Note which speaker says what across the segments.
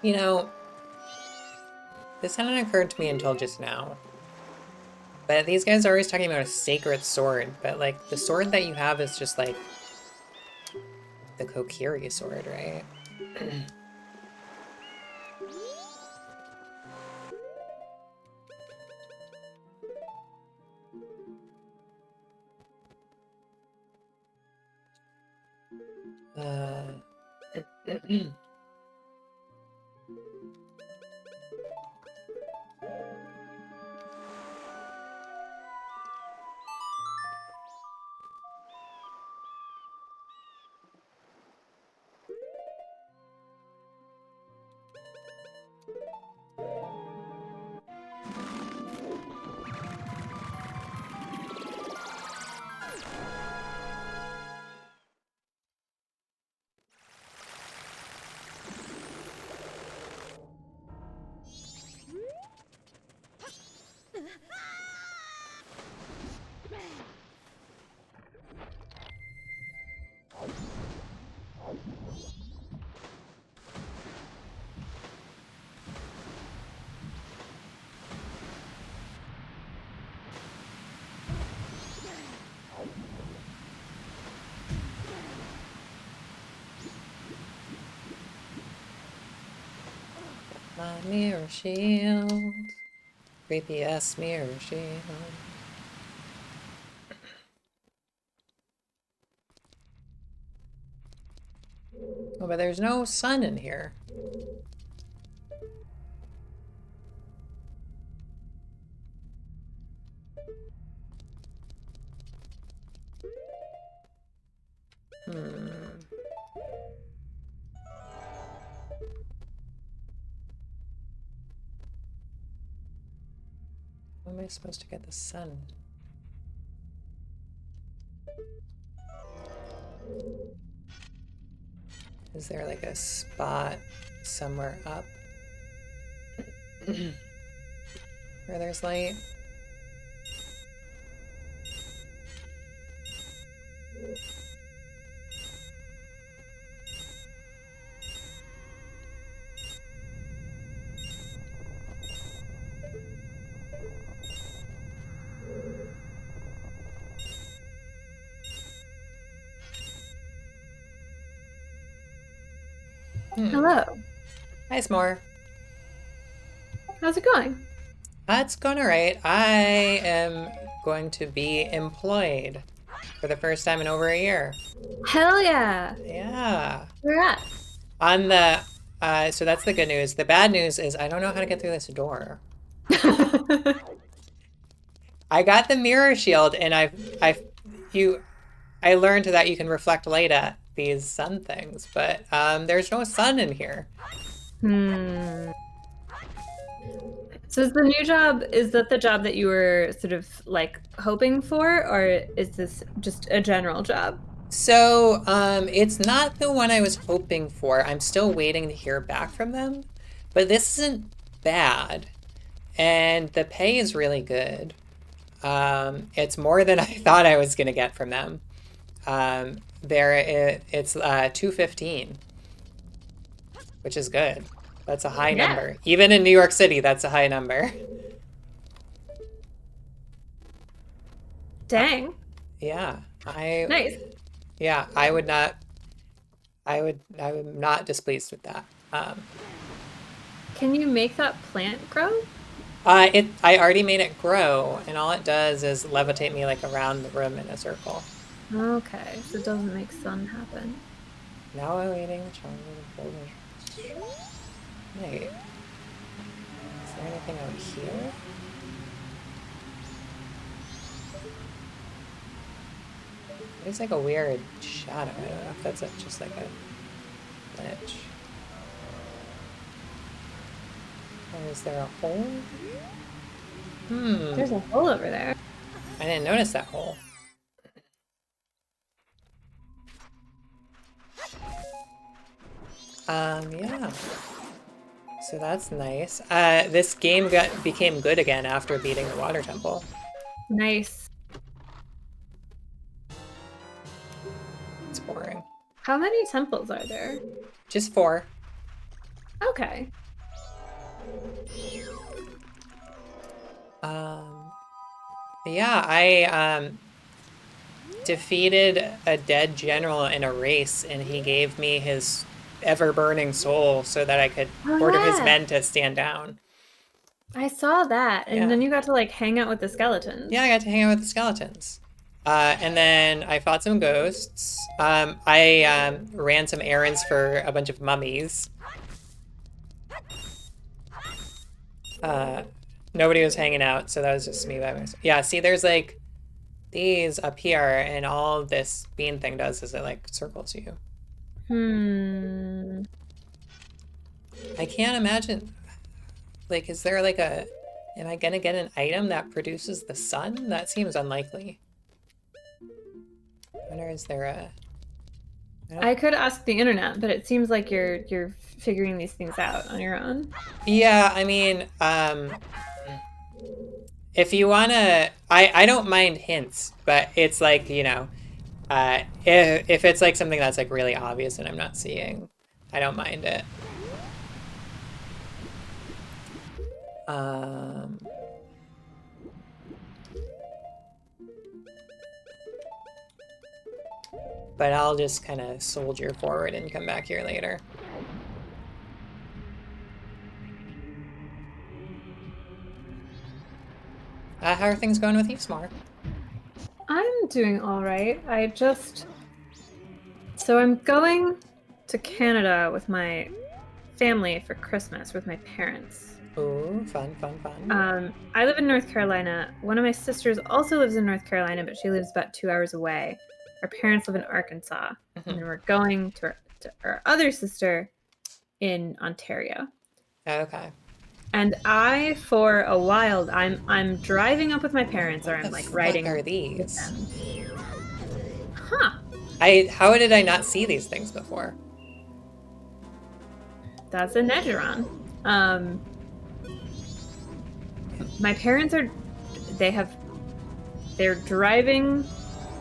Speaker 1: You know, this hadn't occurred to me until just now. But these guys are always talking about a sacred sword, but like the sword that you have is just like the Kokiri sword, right? uh... My mirror shield. Creepy ass mirror shield. Oh, but there's no sun in here. How am I supposed to get the sun? Is there like a spot somewhere up where there's light?
Speaker 2: Hello.
Speaker 1: Hi, S'more.
Speaker 2: How's it going?
Speaker 1: It's going all right. I am going to be employed for the first time in over a year.
Speaker 2: Hell yeah.
Speaker 1: Yeah.
Speaker 2: Where at?
Speaker 1: On the, so that's the good news. The bad news is I don't know how to get through this door. I got the mirror shield, and I learned that you can reflect light at these sun things, but there's no sun in here.
Speaker 2: So is the new job, is that the job that you were sort of like hoping for, or is this just a general job?
Speaker 1: So it's not the one I was hoping for. I'm still waiting to hear back from them, but this isn't bad, and the pay is really good. It's more than I thought I was going to get from them. It's 215, which is good. That's a high number. Even in New York City, that's a high number.
Speaker 2: Dang.
Speaker 1: Yeah,
Speaker 2: Nice.
Speaker 1: yeah, I'm not displeased with that.
Speaker 2: Can you make that plant grow?
Speaker 1: I already made it grow, and all it does is levitate me like around the room in a circle.
Speaker 2: Okay, so it doesn't make sun happen.
Speaker 1: Now I'm waiting the chocolate. Wait, is there anything out here? There's like a weird shadow. I don't know if that's just like a ledge. Or is there a hole?
Speaker 2: There's a hole over there.
Speaker 1: I didn't notice that hole. Yeah. So that's nice. This game became good again after beating the water temple.
Speaker 2: Nice.
Speaker 1: It's boring.
Speaker 2: How many temples are there?
Speaker 1: Just 4.
Speaker 2: Okay.
Speaker 1: Um, yeah, I defeated a dead general in a race, and he gave me his ever-burning soul so that I could
Speaker 2: Oh
Speaker 1: order his
Speaker 2: yeah.
Speaker 1: men to stand down.
Speaker 2: I saw that. And
Speaker 1: Yeah.
Speaker 2: then you got to like hang out with the
Speaker 1: Yeah, I
Speaker 2: skeletons.
Speaker 1: got to hang out with the skeletons. And then I fought some ghosts. I ran some errands for a bunch of mummies. Uh, Nobody was hanging out, so that was just me by myself. Yeah, see, there's like these up here, and all this bean thing does is it like circles you.
Speaker 2: Hmm.
Speaker 1: I can't imagine. Like, is there like a. Am I gonna get an item that produces the sun? That seems unlikely. I wonder, is there a. I don't.
Speaker 2: I could ask the internet, but it seems like you're figuring these things out on your own.
Speaker 1: Yeah, I mean, if you wanna, I don't mind hints, but it's like, if it's like something that's like really obvious and I'm not seeing, I don't mind it. Um, but I'll just kind of soldier forward and come back here later. How are things going with you, Smart?
Speaker 2: I'm doing all right. So I'm going to Canada with my family for Christmas with my parents.
Speaker 1: Ooh, fun, fun, fun.
Speaker 2: I live in North Carolina. One of my sisters also lives in North Carolina, but she lives about 2 hours away. Our parents live in Arkansas, and then
Speaker 1: Mhm.
Speaker 2: we're going to our other sister in Ontario.
Speaker 1: Okay.
Speaker 2: And I, for a while, I'm driving up with my parents, or
Speaker 1: What
Speaker 2: I'm
Speaker 1: the
Speaker 2: like
Speaker 1: fuck are
Speaker 2: riding with
Speaker 1: these?
Speaker 2: them. Huh?
Speaker 1: How did I not see these things before?
Speaker 2: That's a Negeron. Um, my parents are they have they're driving.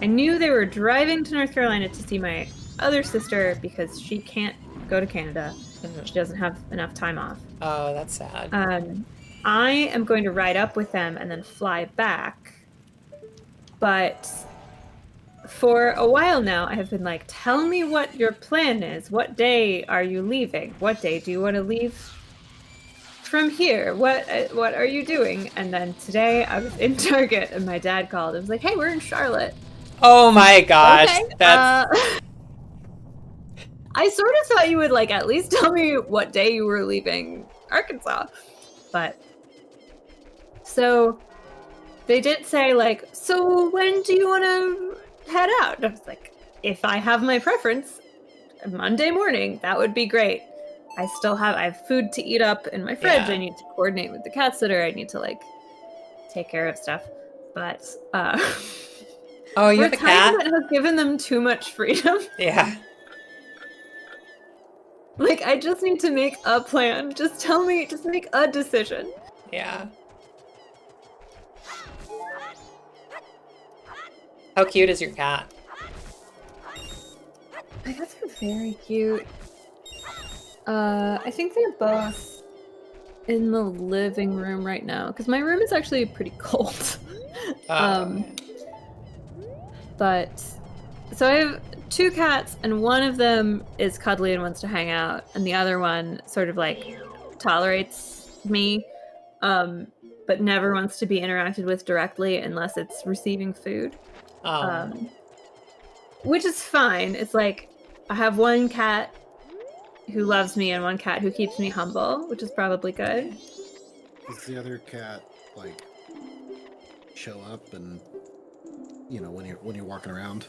Speaker 2: I knew they were driving to North Carolina to see my other sister because she can't go to Canada.
Speaker 1: Mhm.
Speaker 2: She doesn't have enough time off.
Speaker 1: Oh, that's sad.
Speaker 2: Um, I am going to ride up with them and then fly back. But for a while now, I have been like, tell me what your plan is. What day are you leaving? What day do you want to leave from here? What are you doing? And then today I was in Target and my dad called and was like, hey, we're in Charlotte.
Speaker 1: Oh my gosh,
Speaker 2: Okay.
Speaker 1: that's
Speaker 2: I sort of thought you would like at least tell me what day you were leaving Arkansas. But so they did say like, so when do you want to head out? And I was like, if I have my preference, Monday morning, that would be great. I have food to eat up in my fridge. I
Speaker 1: yeah.
Speaker 2: need to coordinate with the cat sitter. I need to like take care of stuff. But
Speaker 1: Oh, you have a cat?
Speaker 2: retirement has given them too much freedom.
Speaker 1: Yeah.
Speaker 2: Like I just need to make a plan. Just tell me, just make a decision.
Speaker 1: Yeah. How cute is your cat?
Speaker 2: I guess they're very cute. I think they're both in the living room right now because my room is actually pretty cold.
Speaker 1: Oh,
Speaker 2: um, but so I have two cats, and one of them is cuddly and wants to hang out, and the other one sort of like tolerates me, um, but never wants to be interacted with directly unless it's receiving food.
Speaker 1: oh.
Speaker 2: Um, which is fine. It's like I have one cat who loves me and one cat who keeps me humble, which is probably good.
Speaker 3: Does the other cat like show up and when you're walking around?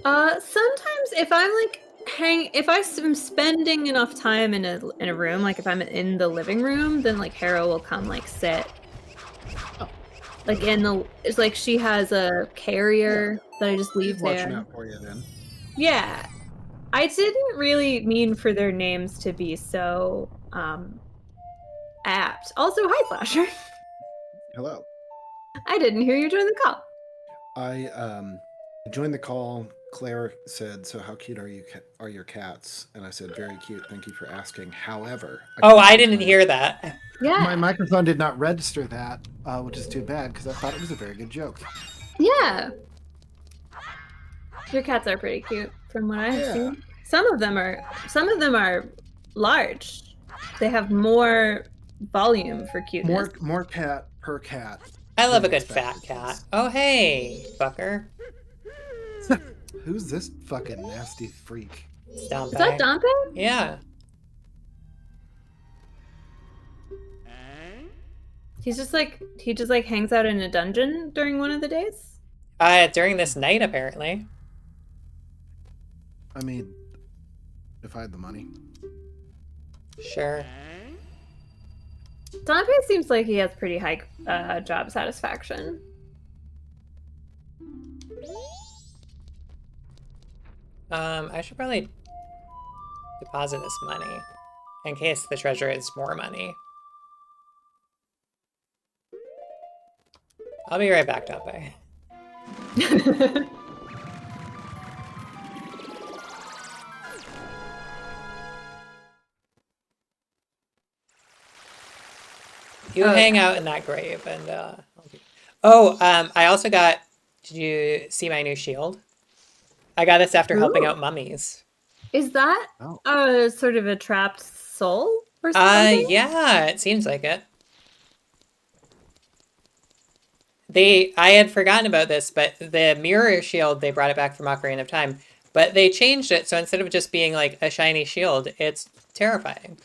Speaker 2: Sometimes if I'm spending enough time in a room, like if I'm in the living room, then like Hera will come like sit.
Speaker 3: Oh.
Speaker 2: Like it's like she has a carrier that I just leave
Speaker 3: She's watching
Speaker 2: there.
Speaker 3: out for you then.
Speaker 2: Yeah. I didn't really mean for their names to be so apt. Also, hi Flasher.
Speaker 3: Hello.
Speaker 2: I didn't hear you join the call.
Speaker 3: I joined the call. Claire said, "So how cute are your cats?" And I said, "Very cute. Thank you for asking. However,
Speaker 1: Oh, I didn't hear that.
Speaker 2: Yeah.
Speaker 3: my microphone did not register that, which is too bad because I thought it was a very good joke."
Speaker 2: Yeah. Your cats are pretty cute from what I have seen. Some of them are large. They have more volume for cuteness.
Speaker 3: More cat per cat.
Speaker 1: I love a
Speaker 3: than
Speaker 1: good fat
Speaker 3: expected.
Speaker 1: cat. Oh, hey, fucker.
Speaker 3: Who's this fucking nasty freak?
Speaker 1: Stompe.
Speaker 2: Is that Dompe?
Speaker 1: Yeah.
Speaker 2: He just like hangs out in a dungeon during one of the days.
Speaker 1: During this night, apparently.
Speaker 3: I mean, if I had the money.
Speaker 1: Sure.
Speaker 2: Dompe seems like he has pretty high job satisfaction.
Speaker 1: I should probably deposit this money in case the treasure is more money. I'll be right back, Dompe. You hang out in that grave, and I also got. Did you see my new shield? I got this after helping out mummies.
Speaker 2: Is that sort of a trapped soul or something?
Speaker 1: Yeah, it seems like it. I had forgotten about this, but the mirror shield, they brought it back from Ocarina of Time, but they changed it, so instead of just being like a shiny shield, it's terrifying.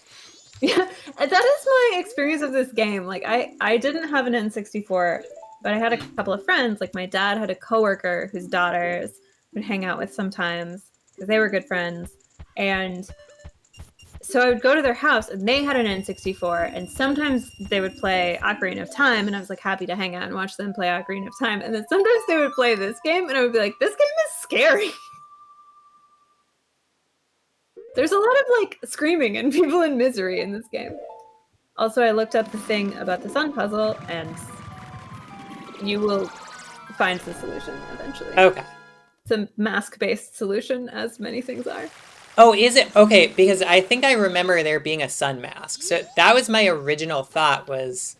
Speaker 2: Yeah, that is my experience of this game. Like, I didn't have an N64, but I had a couple of friends. Like, my dad had a coworker whose daughters would hang out with sometimes because they were good friends. And so I would go to their house, and they had an N64, and sometimes they would play Ocarina of Time, and I was like happy to hang out and watch them play Ocarina of Time. And then sometimes they would play this game, and I would be like, this game is scary. There's a lot of like screaming and people in misery in this game. Also, I looked up the thing about the sun puzzle, and you will find the solution eventually.
Speaker 1: Okay.
Speaker 2: It's a mask-based solution, as many things are.
Speaker 1: Oh, is it? Okay, because I think I remember there being a sun mask. So that was my original thought was,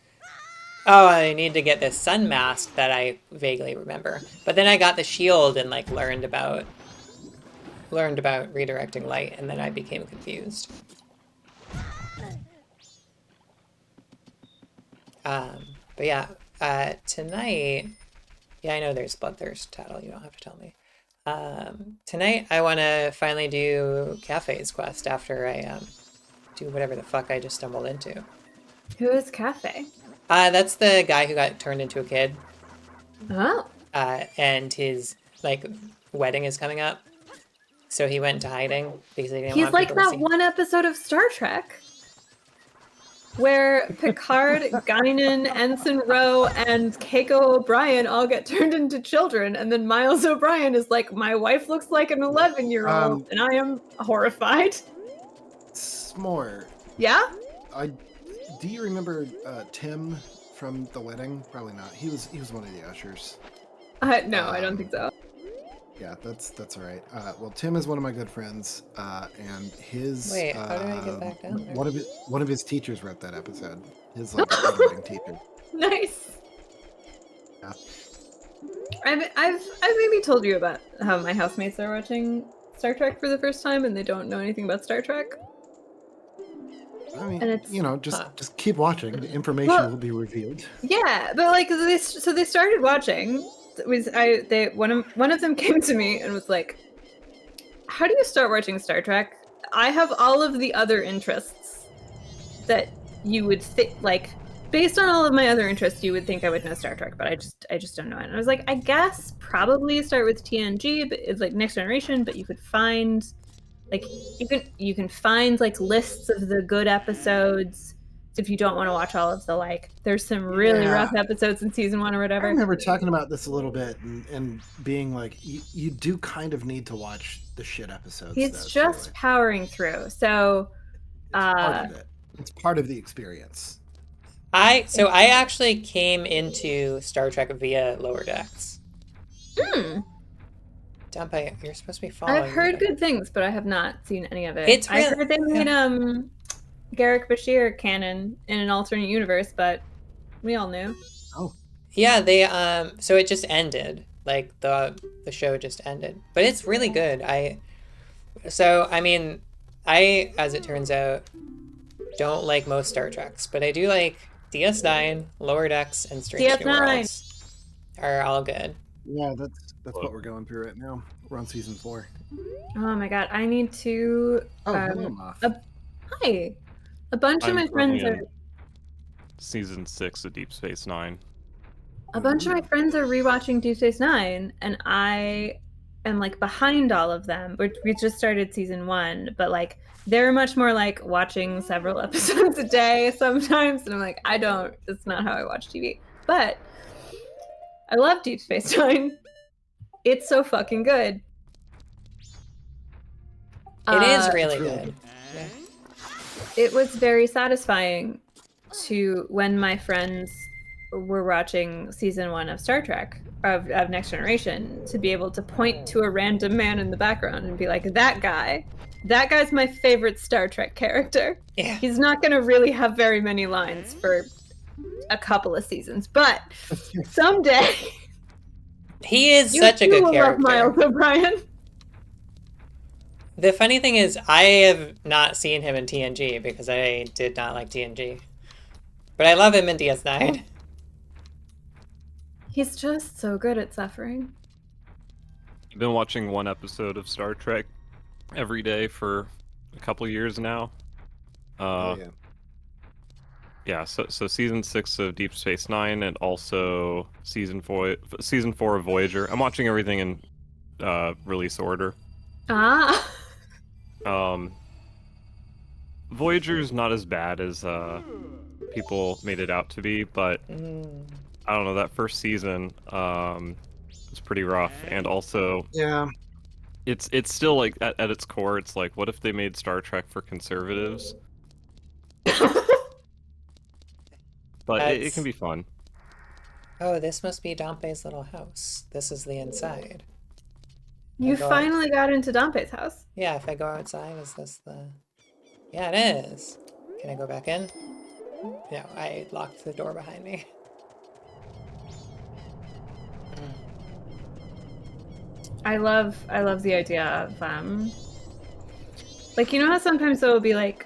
Speaker 1: oh, I need to get this sun mask that I vaguely remember. But then I got the shield and like learned about redirecting light, and then I became confused. But yeah, tonight, yeah, I know there's Bloodthirst Tattle, you don't have to tell me. Tonight I want to finally do Cafe's quest after I do whatever the fuck I just stumbled into.
Speaker 2: Who is Cafe?
Speaker 1: That's the guy who got turned into a kid.
Speaker 2: Oh.
Speaker 1: And his like wedding is coming up. So he went into hiding because he didn't
Speaker 2: He's
Speaker 1: want
Speaker 2: like
Speaker 1: people to
Speaker 2: that
Speaker 1: see.
Speaker 2: one episode of Star Trek where Picard, Guinan, Ensign Ro, and Keiko O'Brien all get turned into children, and then Miles O'Brien is like, my wife looks like an 11-year-old, and I am horrified.
Speaker 3: S'more.
Speaker 2: Yeah?
Speaker 3: Do you remember Tim from the wedding? Probably not. He was one of the ushers.
Speaker 2: No, I don't think so.
Speaker 3: Yeah, that's all right. Well, Tim is one of my good friends, and his
Speaker 1: Wait, how do I get back down there?
Speaker 3: one of his teachers wrote that episode. His like handwriting teacher.
Speaker 2: Nice.
Speaker 3: Yeah.
Speaker 2: I've maybe told you about how my housemates are watching Star Trek for the first time and they don't know anything about Star Trek.
Speaker 3: I mean,
Speaker 2: And it's-
Speaker 3: just keep watching. The information will be revealed.
Speaker 2: Yeah, but like they started watching. One of them came to me and was like, "How do you start watching Star Trek? I have all of the other interests that you would think like based on all of my other interests, you would think I would know Star Trek, but I just don't know it." And I was like, I guess probably start with TNG, but it's like Next Generation, but you could find like you can find like lists of the good episodes if you don't want to watch all of the like there's some really rough episodes in season 1 or whatever.
Speaker 3: I remember talking about this a little bit and being like, you do kind of need to watch the shit episodes.
Speaker 2: He's just powering through. So
Speaker 3: it's part of it. It's part of the experience.
Speaker 1: I actually came into Star Trek via Lower Decks. Dumpa, you're supposed to be following
Speaker 2: I've heard
Speaker 1: me.
Speaker 2: good things, but I have not seen any of it.
Speaker 1: It's
Speaker 2: I
Speaker 1: real-
Speaker 2: heard they made Garrick Bashir canon in an alternate universe, but we all knew.
Speaker 3: Oh,
Speaker 1: Yeah, they so it just ended. Like the show just ended. But it's really good. I mean, I as it turns out don't like most Star Treks, but I do like DS9, Lower Decks, and Strange New
Speaker 2: DS9.
Speaker 1: Worlds. Are all good.
Speaker 3: yeah, that's what we're going through right now. We're on season 4.
Speaker 2: Oh my god, I need to.
Speaker 3: Oh, hello, Moth.
Speaker 2: Hi. A bunch of
Speaker 4: I'm
Speaker 2: my friends
Speaker 4: currently
Speaker 2: are.
Speaker 4: in season 6 of Deep Space Nine.
Speaker 2: A bunch of my friends are rewatching Deep Space Nine, and I am like behind all of them. We just started season 1, but like they're much more like watching several episodes a day sometimes, and I'm like, I don't. It's not how I watch TV. But I love Deep Space Nine. It's so fucking good.
Speaker 1: It is really
Speaker 3: It's really
Speaker 1: good. Yeah.
Speaker 2: It was very satisfying to when my friends were watching season 1 of Star Trek of Next Generation to be able to point to a random man in the background and be like, that guy's my favorite Star Trek character.
Speaker 1: Yeah.
Speaker 2: He's not going to really have very many lines for a couple of seasons, but someday
Speaker 1: He is
Speaker 2: you
Speaker 1: such a
Speaker 2: too
Speaker 1: good
Speaker 2: will love
Speaker 1: character.
Speaker 2: Miles O'Brien.
Speaker 1: The funny thing is, I have not seen him in TNG because I did not like TNG. But I love him in DS9.
Speaker 2: He's just so good at suffering.
Speaker 4: I've been watching one episode of Star Trek every day for a couple years now.
Speaker 3: Oh, yeah.
Speaker 4: Yeah, so season 6 of Deep Space Nine and also season 4 of Voyager. I'm watching everything in release order.
Speaker 2: Ah.
Speaker 4: Voyager's not as bad as people made it out to be, but I don't know, that first season was pretty rough, and also
Speaker 3: Yeah.
Speaker 4: it's still like at its core, it's like, what if they made Star Trek for conservatives? But it
Speaker 1: That's-
Speaker 4: can be fun.
Speaker 1: Oh, this must be Dompe's little house. This is the inside.
Speaker 2: You
Speaker 1: go
Speaker 2: finally got into Dompe's house.
Speaker 1: Yeah, if I go outside, is this the... Yeah, it is. Can I go back in? No, I locked the door behind me.
Speaker 2: I love the idea of like, you know how sometimes there will be like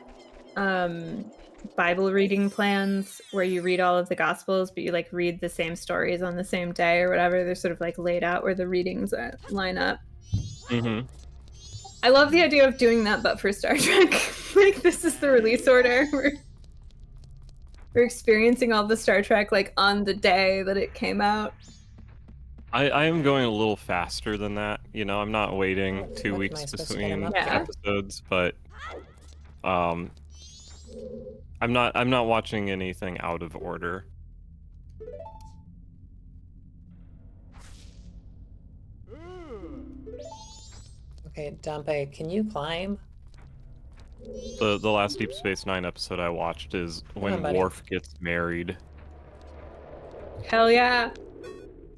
Speaker 2: Bible reading plans where you read all of the Gospels, but you like read the same stories on the same day or whatever. They're sort of like laid out where the readings line up.
Speaker 4: Mm-hmm.
Speaker 2: I love the idea of doing that, but for Star Trek. Like, this is the release order. We're experiencing all the Star Trek like on the day that it came out.
Speaker 4: I am going a little faster than that. You know, I'm not waiting 2
Speaker 1: What, am I
Speaker 4: weeks
Speaker 1: supposed to get him
Speaker 4: between
Speaker 1: up
Speaker 2: there?
Speaker 4: episodes, but I'm not watching anything out of order.
Speaker 1: Okay, Dompe, can you climb?
Speaker 4: The last Deep Space Nine episode I watched is when
Speaker 1: on, buddy.
Speaker 4: Worf gets married.
Speaker 2: Hell yeah.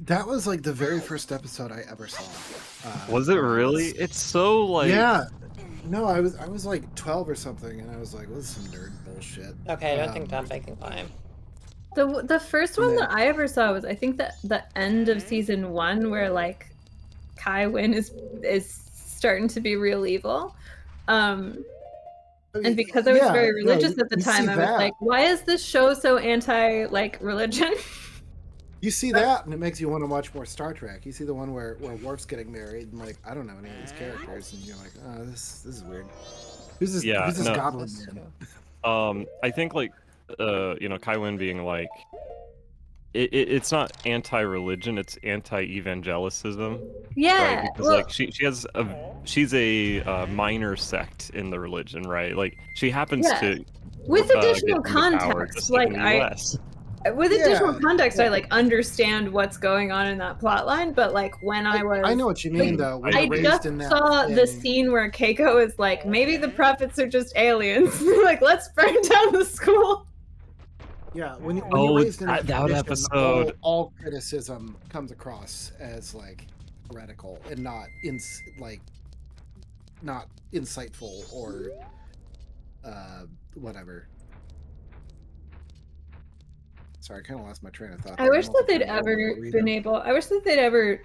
Speaker 3: That was like the very first episode I ever saw.
Speaker 4: Was it really? It's so like
Speaker 3: Yeah. No, I was like 12 or something, and I was like, "This is some nerd bullshit."
Speaker 1: Okay, I don't think Dompe can climb.
Speaker 2: The first one
Speaker 3: Yeah.
Speaker 2: that I ever saw was, I think, that the end of season 1 where like Kai Wynn is starting to be real evil. And because I was
Speaker 3: Yeah,
Speaker 2: very
Speaker 3: no,
Speaker 2: religious at the
Speaker 3: you
Speaker 2: time,
Speaker 3: see
Speaker 2: I was
Speaker 3: that.
Speaker 2: like, why is this show so anti like religion?
Speaker 3: You see that, and it makes you want to watch more Star Trek. You see the one where Worf's getting married, and like, I don't know any of these characters, and you're like, "Oh, this is weird." Who's this?
Speaker 4: Yeah,
Speaker 3: who's this
Speaker 4: no.
Speaker 3: goblin
Speaker 1: That's
Speaker 3: man?
Speaker 1: true.
Speaker 4: I think like you know, Kai Wynn being like it's not anti-religion, it's anti-evangelicism.
Speaker 2: Yeah.
Speaker 4: Right? Because
Speaker 2: well,
Speaker 4: like she's a minor sect in the religion, right? Like she happens
Speaker 2: Yeah.
Speaker 4: to
Speaker 2: with
Speaker 4: get
Speaker 2: additional
Speaker 4: into power
Speaker 2: context,
Speaker 4: just
Speaker 2: like
Speaker 4: in the
Speaker 2: I
Speaker 4: US.
Speaker 2: with additional
Speaker 3: Yeah,
Speaker 2: context, I
Speaker 3: yeah.
Speaker 2: like understand what's going on in that plot line, but like when I was
Speaker 3: I know what you mean,
Speaker 4: like,
Speaker 3: though. When
Speaker 4: I
Speaker 3: you're
Speaker 2: I
Speaker 3: raised
Speaker 2: just
Speaker 3: in that
Speaker 2: saw the
Speaker 3: thing-
Speaker 2: scene where Keiko is like, maybe the prophets are just aliens. Like, let's burn down the school.
Speaker 3: Yeah, when
Speaker 4: Oh,
Speaker 3: you're raised in
Speaker 4: that
Speaker 3: tradition,
Speaker 4: episode.
Speaker 3: all criticism comes across as like heretical and not not insightful or whatever. Sorry, I kind of lost my train of thought.
Speaker 2: I wish that they'd ever been able. I wish that they'd ever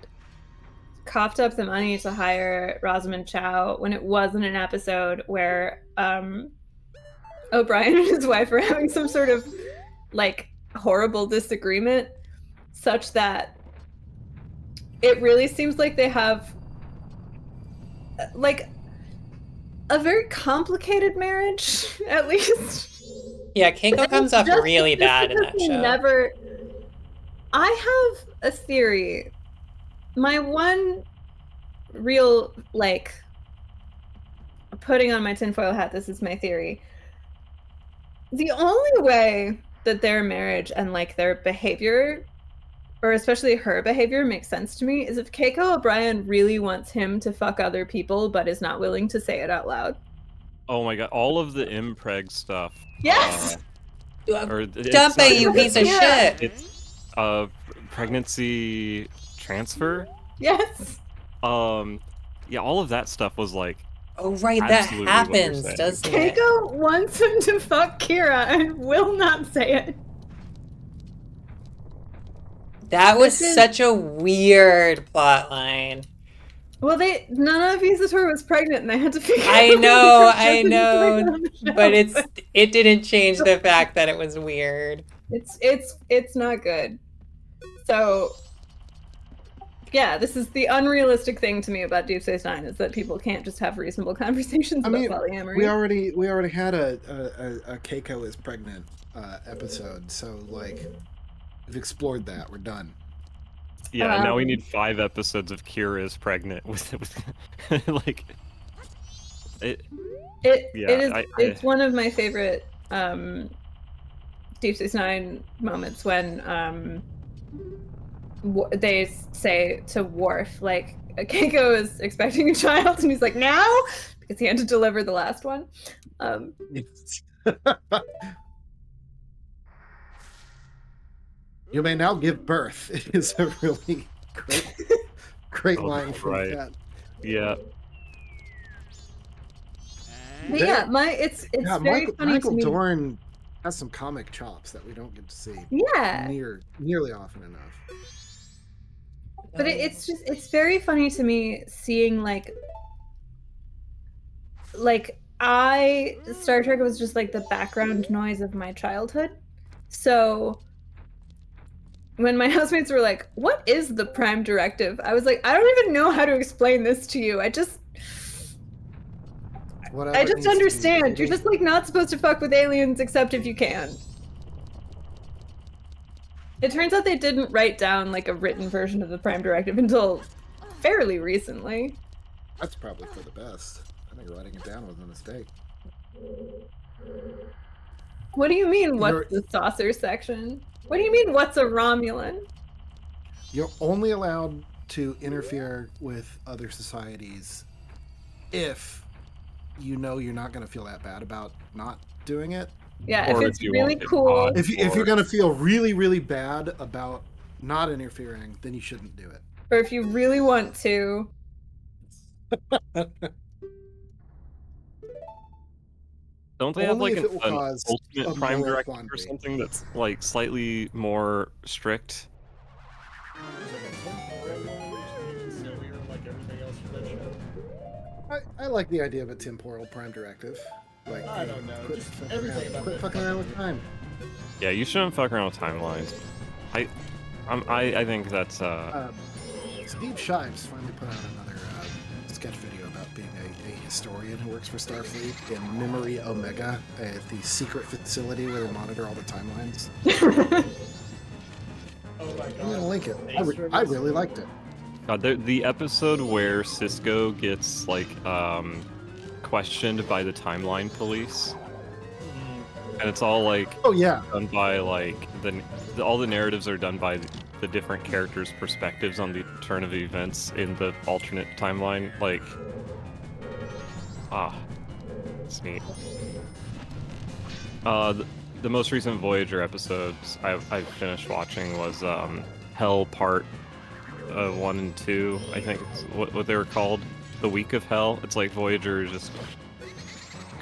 Speaker 2: coughed up the money to hire Rosamund Chow when it wasn't an episode where O'Brien and his wife are having some sort of like horrible disagreement, such that it really seems like they have like a very complicated marriage, at least.
Speaker 1: Yeah, Keiko comes off really bad in that show.
Speaker 2: I have a theory. My one real, like, putting on my tinfoil hat, this is my theory. The only way that their marriage and, like, their behavior, or especially her behavior, makes sense to me is if Keiko O'Brien really wants him to fuck other people but is not willing to say it out loud.
Speaker 4: Oh my god, all of the impreg stuff.
Speaker 2: Yes!
Speaker 1: Dump it, you piece of shit!
Speaker 4: It's pregnancy transfer?
Speaker 2: Yes!
Speaker 4: Yeah, all of that stuff was like...
Speaker 1: Oh right, that happens, doesn't it?
Speaker 2: Keiko wants him to fuck Kira and will not say it.
Speaker 1: That was such a weird plot line.
Speaker 2: Well, none of Isator was pregnant, and they had to figure.
Speaker 1: I know, but it didn't change the fact that it was weird.
Speaker 2: It's not good. So, yeah, this is the unrealistic thing to me about Deep Space Nine is that people can't just have reasonable conversations about polyamory.
Speaker 3: We already had a Keiko is pregnant episode, so like we've explored that. We're done.
Speaker 4: Yeah, now we need 5 episodes of Kira is pregnant with like it's
Speaker 2: one of my favorite Deep Space Nine moments when they say to Worf, like, Keiko is expecting a child, and he's like, now? Because he had to deliver the last one.
Speaker 3: You may now give birth. It is a really great line from that.
Speaker 4: Yeah.
Speaker 2: But yeah, it's very funny
Speaker 3: Michael
Speaker 2: to me.
Speaker 3: Dorn has some comic chops that we don't get to see.
Speaker 2: Yeah.
Speaker 3: Nearly often enough.
Speaker 2: But it's very funny to me seeing Star Trek was just like the background noise of my childhood. So when my housemates were like, what is the Prime Directive? I was like, I don't even know how to explain this to you. I just understand. You're just like not supposed to fuck with aliens except if you can. It turns out they didn't write down like a written version of the Prime Directive until fairly recently.
Speaker 3: That's probably for the best. I think writing it down was a mistake.
Speaker 2: What do you mean, what's the saucer section? What do you mean, what's a Romulan?
Speaker 3: You're only allowed to interfere with other societies if you know you're not going to feel that bad about not doing it.
Speaker 2: Yeah, if it's really cool.
Speaker 3: If you're going to feel really, really bad about not interfering, then you shouldn't do it.
Speaker 2: Or if you really want to.
Speaker 4: Don't they have like an ultimate Prime Directive or something that's like slightly more strict?
Speaker 3: I like the idea of a temporal Prime Directive. Like,
Speaker 5: I don't know.
Speaker 3: Quit fucking around with time.
Speaker 4: Yeah, you shouldn't fuck around with timelines. I think that's
Speaker 3: Steve Shives finally put out another sketch video about being a historian who works for Starfleet in Memory Omega, the secret facility where they monitor all the timelines.
Speaker 5: Oh my god.
Speaker 3: I'm gonna link it. I really liked it.
Speaker 4: God, the episode where Cisco gets like questioned by the timeline police, and it's all like done by like all the narratives are done by the different characters' perspectives on the turn of events in the alternate timeline. Like, it's neat. The most recent Voyager episodes I finished watching was Hell Part 1 and 2, I think it's what they were called, the Week of Hell. It's like Voyager just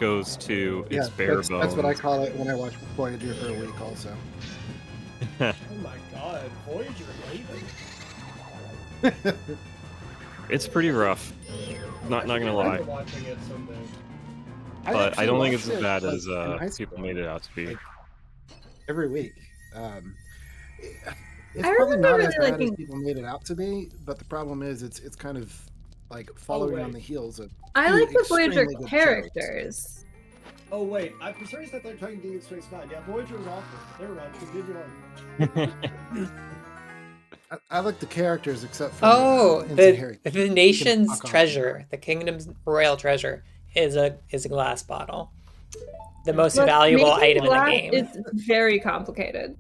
Speaker 4: goes to its bare bones.
Speaker 3: That's what I call it when I watch Voyager for a week. Also.
Speaker 5: Oh my god, Voyager Haven.
Speaker 4: It's pretty rough. Not gonna lie.
Speaker 5: Watching it someday.
Speaker 4: But I don't think it's as
Speaker 3: watched
Speaker 4: bad
Speaker 3: it,
Speaker 4: as people made it out to be.
Speaker 3: Like, every week. It's
Speaker 2: I
Speaker 3: probably not
Speaker 2: remember
Speaker 3: as
Speaker 2: really
Speaker 3: bad as
Speaker 2: liking-
Speaker 3: people made it out to be, but the problem is it's kind of like following on the heels of.
Speaker 2: I
Speaker 3: two
Speaker 2: like the Voyager
Speaker 3: extremely good shows.
Speaker 2: characters.
Speaker 5: Oh wait, for some reason I thought you were talking Deep Space Nine. Yeah, Voyager was awful. Never mind, continue on.
Speaker 3: I like the characters except for
Speaker 1: The nation's treasure, the kingdom's royal treasure, is a glass bottle. The most
Speaker 2: But
Speaker 1: valuable
Speaker 2: making
Speaker 1: item in the
Speaker 2: glass
Speaker 1: game.
Speaker 2: is very complicated.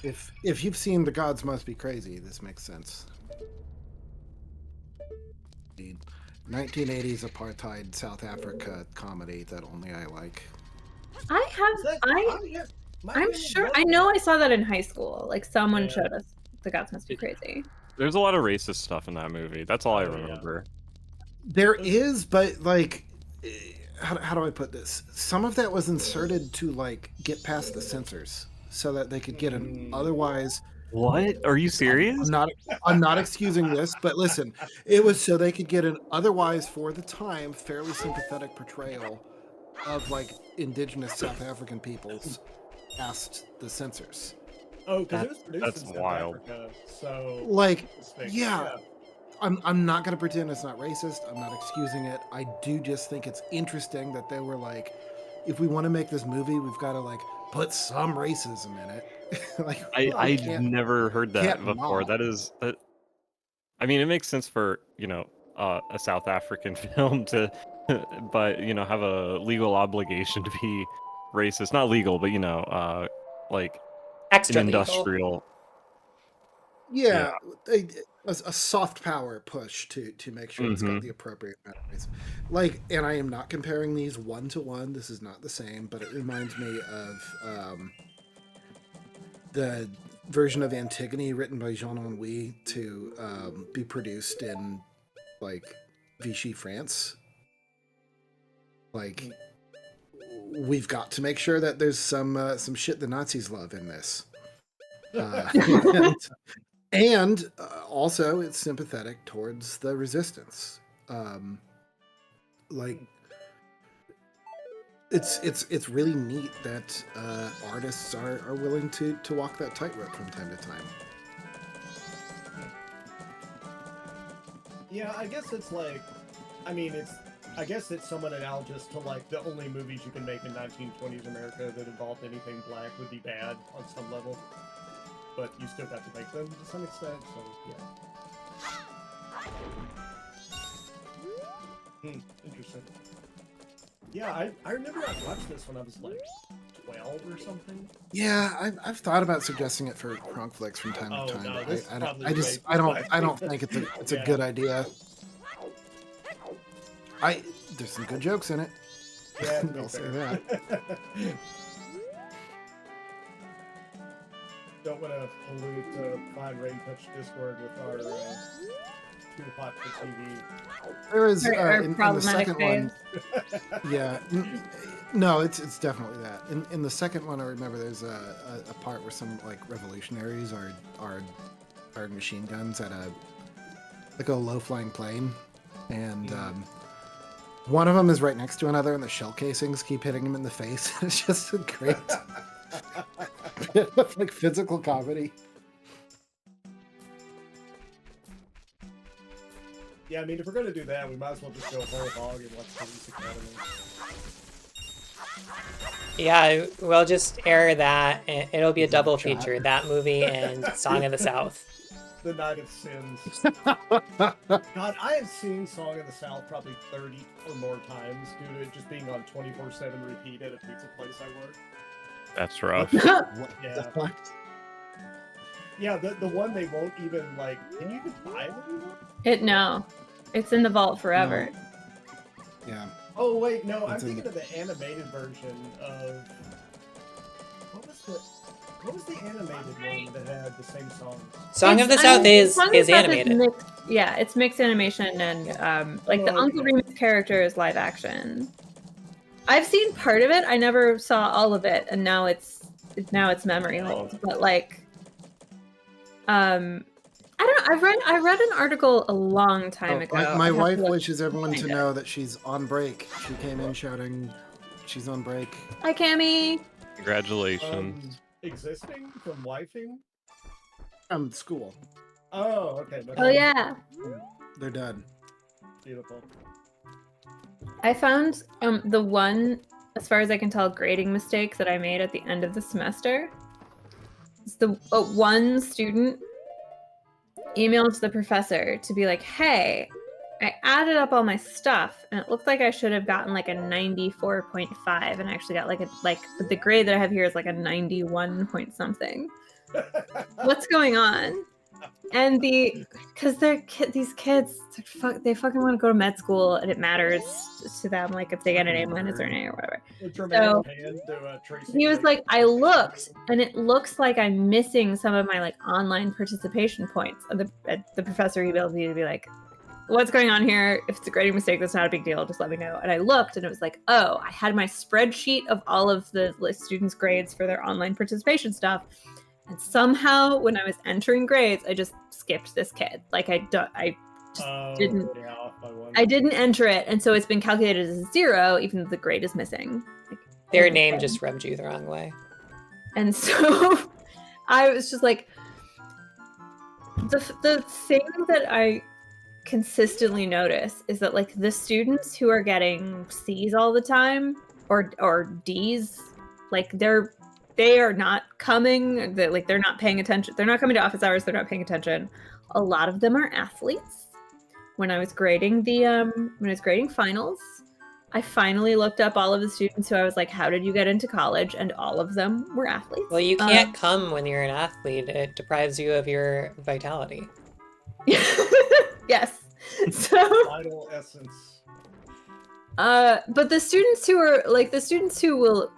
Speaker 3: If you've seen The Gods Must Be Crazy, this makes sense. The 1980s apartheid South Africa comedy that only I like.
Speaker 2: I'm sure. I know I saw that in high school. Like someone showed us The Gods Must Be Crazy.
Speaker 4: There's a lot of racist stuff in that movie. That's all I remember.
Speaker 3: There is, but like, how do I put this? Some of that was inserted to like get past the censors, so that they could get an otherwise.
Speaker 4: What? Are you serious?
Speaker 3: I'm not excusing this, but listen, it was so they could get an otherwise, for the time, fairly sympathetic portrayal of like indigenous South African peoples past the censors.
Speaker 5: Oh, because it was produced
Speaker 4: That's
Speaker 5: in South
Speaker 4: wild.
Speaker 5: Africa, so
Speaker 3: Like, yeah. I'm not going to pretend it's not racist. I'm not excusing it. I do just think it's interesting that they were like, if we want to make this movie, we've got to like put some racism in it. Like,
Speaker 4: I never heard that
Speaker 3: can't
Speaker 4: before.
Speaker 3: not.
Speaker 4: That is, I mean, it makes sense for a South African film to, but have a legal obligation to be racist. Not legal, but like
Speaker 1: Extra
Speaker 4: an
Speaker 1: legal.
Speaker 4: industrial.
Speaker 3: Yeah, a soft power push to make sure it's got the appropriate memories. Like, and I am not comparing these one to one. This is not the same, but it reminds me of the version of Antigone written by Jean Ennui to be produced in like Vichy, France. Like, we've got to make sure that there's some shit the Nazis love in this. And also, it's sympathetic towards the resistance. Like, it's really neat that artists are willing to walk that tightrope from time to time.
Speaker 5: Yeah, I guess it's like, I guess it's somewhat analogous to like the only movies you can make in 1920s America that involved anything black would be bad on some level. But you still got to make them to some extent, so yeah. Interesting. Yeah, I remember I watched this when I was like 12 or something.
Speaker 3: Yeah, I've thought about suggesting it for Kronk Flicks from time to time.
Speaker 5: No,
Speaker 3: but I don't think it's a good idea. There's some good jokes in it.
Speaker 5: Yeah,
Speaker 3: I'll say that.
Speaker 5: Don't want to pollute Fine Rain Touch Discord with our too hot for TV.
Speaker 3: There is in the
Speaker 2: problematic
Speaker 3: second one. Yeah, no, it's definitely that. In the second one, I remember there's a part where some like revolutionaries are firing machine guns at a low flying plane, and one of them is right next to another, and the shell casings keep hitting him in the face. It's just a great. Like physical comedy.
Speaker 5: Yeah, I mean, if we're gonna do that, we might as well just go whole hog and watch Police Academy.
Speaker 1: Yeah, we'll just air that. And it'll be a double feature: that movie and Song of the South.
Speaker 5: The Night of Sins. God, I have seen Song of the South probably 30 or more times due to it just being on 24/7 repeat at a pizza place I work.
Speaker 4: That's rough.
Speaker 5: Yeah. Yeah, the one they won't even like. Can you even buy it anymore?
Speaker 2: No, it's in the vault forever.
Speaker 3: No. Yeah.
Speaker 5: Oh wait, no, I'm
Speaker 3: It's in
Speaker 5: thinking of the animated version of what was the What was the animated one that had the same songs?
Speaker 1: Song of the
Speaker 2: I
Speaker 1: South
Speaker 2: mean,
Speaker 1: is
Speaker 2: Song of the South
Speaker 1: animated.
Speaker 2: mixed, yeah, it's mixed animation and like the
Speaker 5: Oh,
Speaker 2: Uncle
Speaker 5: okay.
Speaker 2: Remus character is live action. I've seen part of it. I never saw all of it, and now it's memory hold. But like, I don't know. I read an article a long time ago.
Speaker 3: My
Speaker 2: I'd have
Speaker 3: wife
Speaker 2: to look
Speaker 3: wishes everyone to
Speaker 2: find it.
Speaker 3: know that she's on break. She came in shouting, "She's on break."
Speaker 2: Hi, Cammy.
Speaker 4: Congratulations.
Speaker 5: Existing from wifing?
Speaker 3: School.
Speaker 5: Oh, okay.
Speaker 2: Oh yeah.
Speaker 3: They're done.
Speaker 5: Beautiful.
Speaker 2: I found the one, as far as I can tell, grading mistake that I made at the end of the semester. It's the one student emailed the professor to be like, "Hey, I added up all my stuff, and it looked like I should have gotten like a 94.5, and I actually got but the grade that I have here is like a 91 point something. What's going on?" And because these kids, they fucking want to go to med school, and it matters to them, like if they get an A- or an A or whatever.
Speaker 5: A dramatic hand to Tracy.
Speaker 2: He was like, I looked, and it looks like I'm missing some of my like online participation points. And the professor emailed me to be like, what's going on here? If it's a grading mistake, that's not a big deal. Just let me know. And I looked, and it was like, oh, I had my spreadsheet of all of the students' grades for their online participation stuff. And somehow, when I was entering grades, I just skipped this kid. Like I didn't enter it, and so it's been calculated as a 0, even though the grade is missing. Like,
Speaker 1: Their name just rubbed you the wrong way.
Speaker 2: and so I was just like, the thing that I consistently notice is that like the students who are getting C's all the time or D's, like they are not coming, they're not paying attention. They're not coming to office hours, they're not paying attention. A lot of them are athletes. When I was grading finals, I finally looked up all of the students who I was like, how did you get into college? And all of them were athletes.
Speaker 1: Well, you can't come when you're an athlete. It deprives you of your vitality.
Speaker 2: Yes. So
Speaker 5: Vital essence.
Speaker 2: but the students who will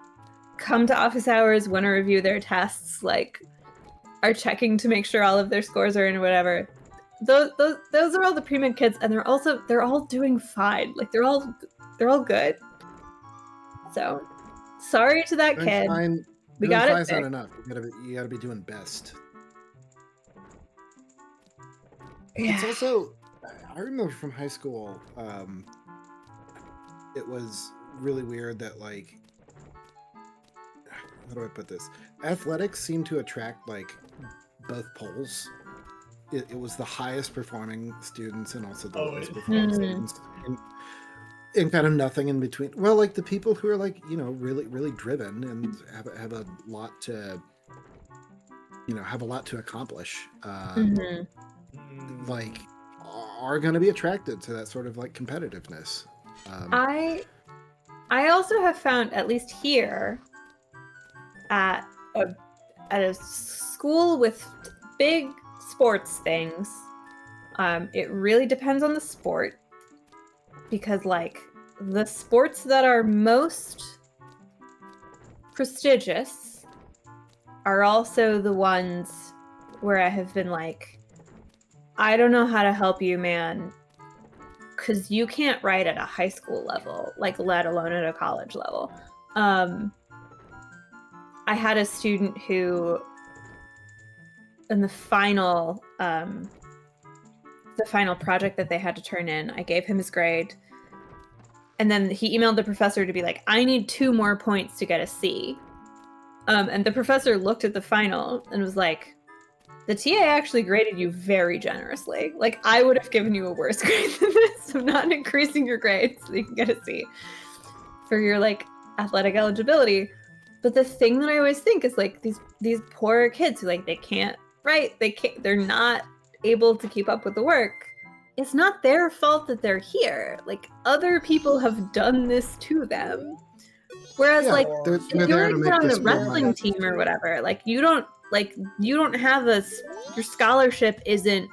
Speaker 2: come to office hours, want to review their tests, like are checking to make sure all of their scores are in or whatever. Those are all the pre-med kids, and they're all doing fine. Like they're all good. So sorry to that kid.
Speaker 3: Fine.
Speaker 2: We got it.
Speaker 3: Fine's not enough. You gotta be doing best.
Speaker 2: Yeah.
Speaker 3: It's also, I remember from high school, it was really weird that like, how do I put this? Athletics seemed to attract like both poles. It was the highest performing students and also the lowest performing students, and kind of nothing in between. Well, like the people who are like, really, really driven and have a lot to, accomplish, like are going to be attracted to that sort of like competitiveness.
Speaker 2: I also have found, at least here, at a school with big sports things, it really depends on the sport, because like the sports that are most prestigious are also the ones where I have been like, I don't know how to help you, man, because you can't write at a high school level, like let alone at a college level. I had a student who, in the final project that they had to turn in, I gave him his grade, and then he emailed the professor to be like, I need 2 more points to get a C. And the professor looked at the final and was like, the TA actually graded you very generously. Like, I would have given you a worse grade than this. I'm not increasing your grade so you can get a C for your like athletic eligibility. But the thing that I always think is like these poor kids who like they can't write, they're not able to keep up with the work. It's not their fault that they're here. Like, other people have done this to them. Whereas like if you're on a wrestling team or whatever, like you don't have your scholarship isn't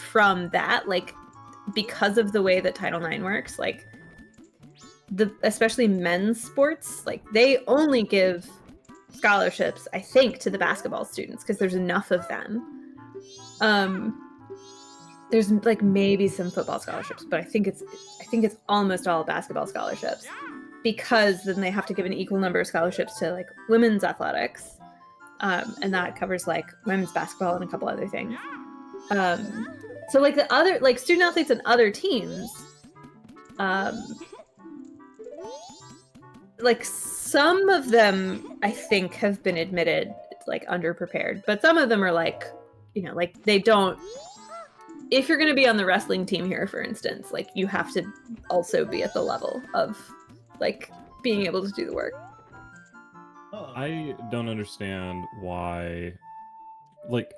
Speaker 2: from that, like, because of the way that Title IX works, like especially men's sports, like they only give scholarships, I think, to the basketball students because there's enough of them. There's like maybe some football scholarships, but I think it's almost all basketball scholarships, because then they have to give an equal number of scholarships to like women's athletics, and that covers like women's basketball and a couple other things. So like the other like student athletes and other teams, like some of them I think have been admitted like underprepared, but some of them are like, you know, like they don't. If you're going to be on the wrestling team here, for instance, like you have to also be at the level of like being able to do the work.
Speaker 4: I don't understand why, like,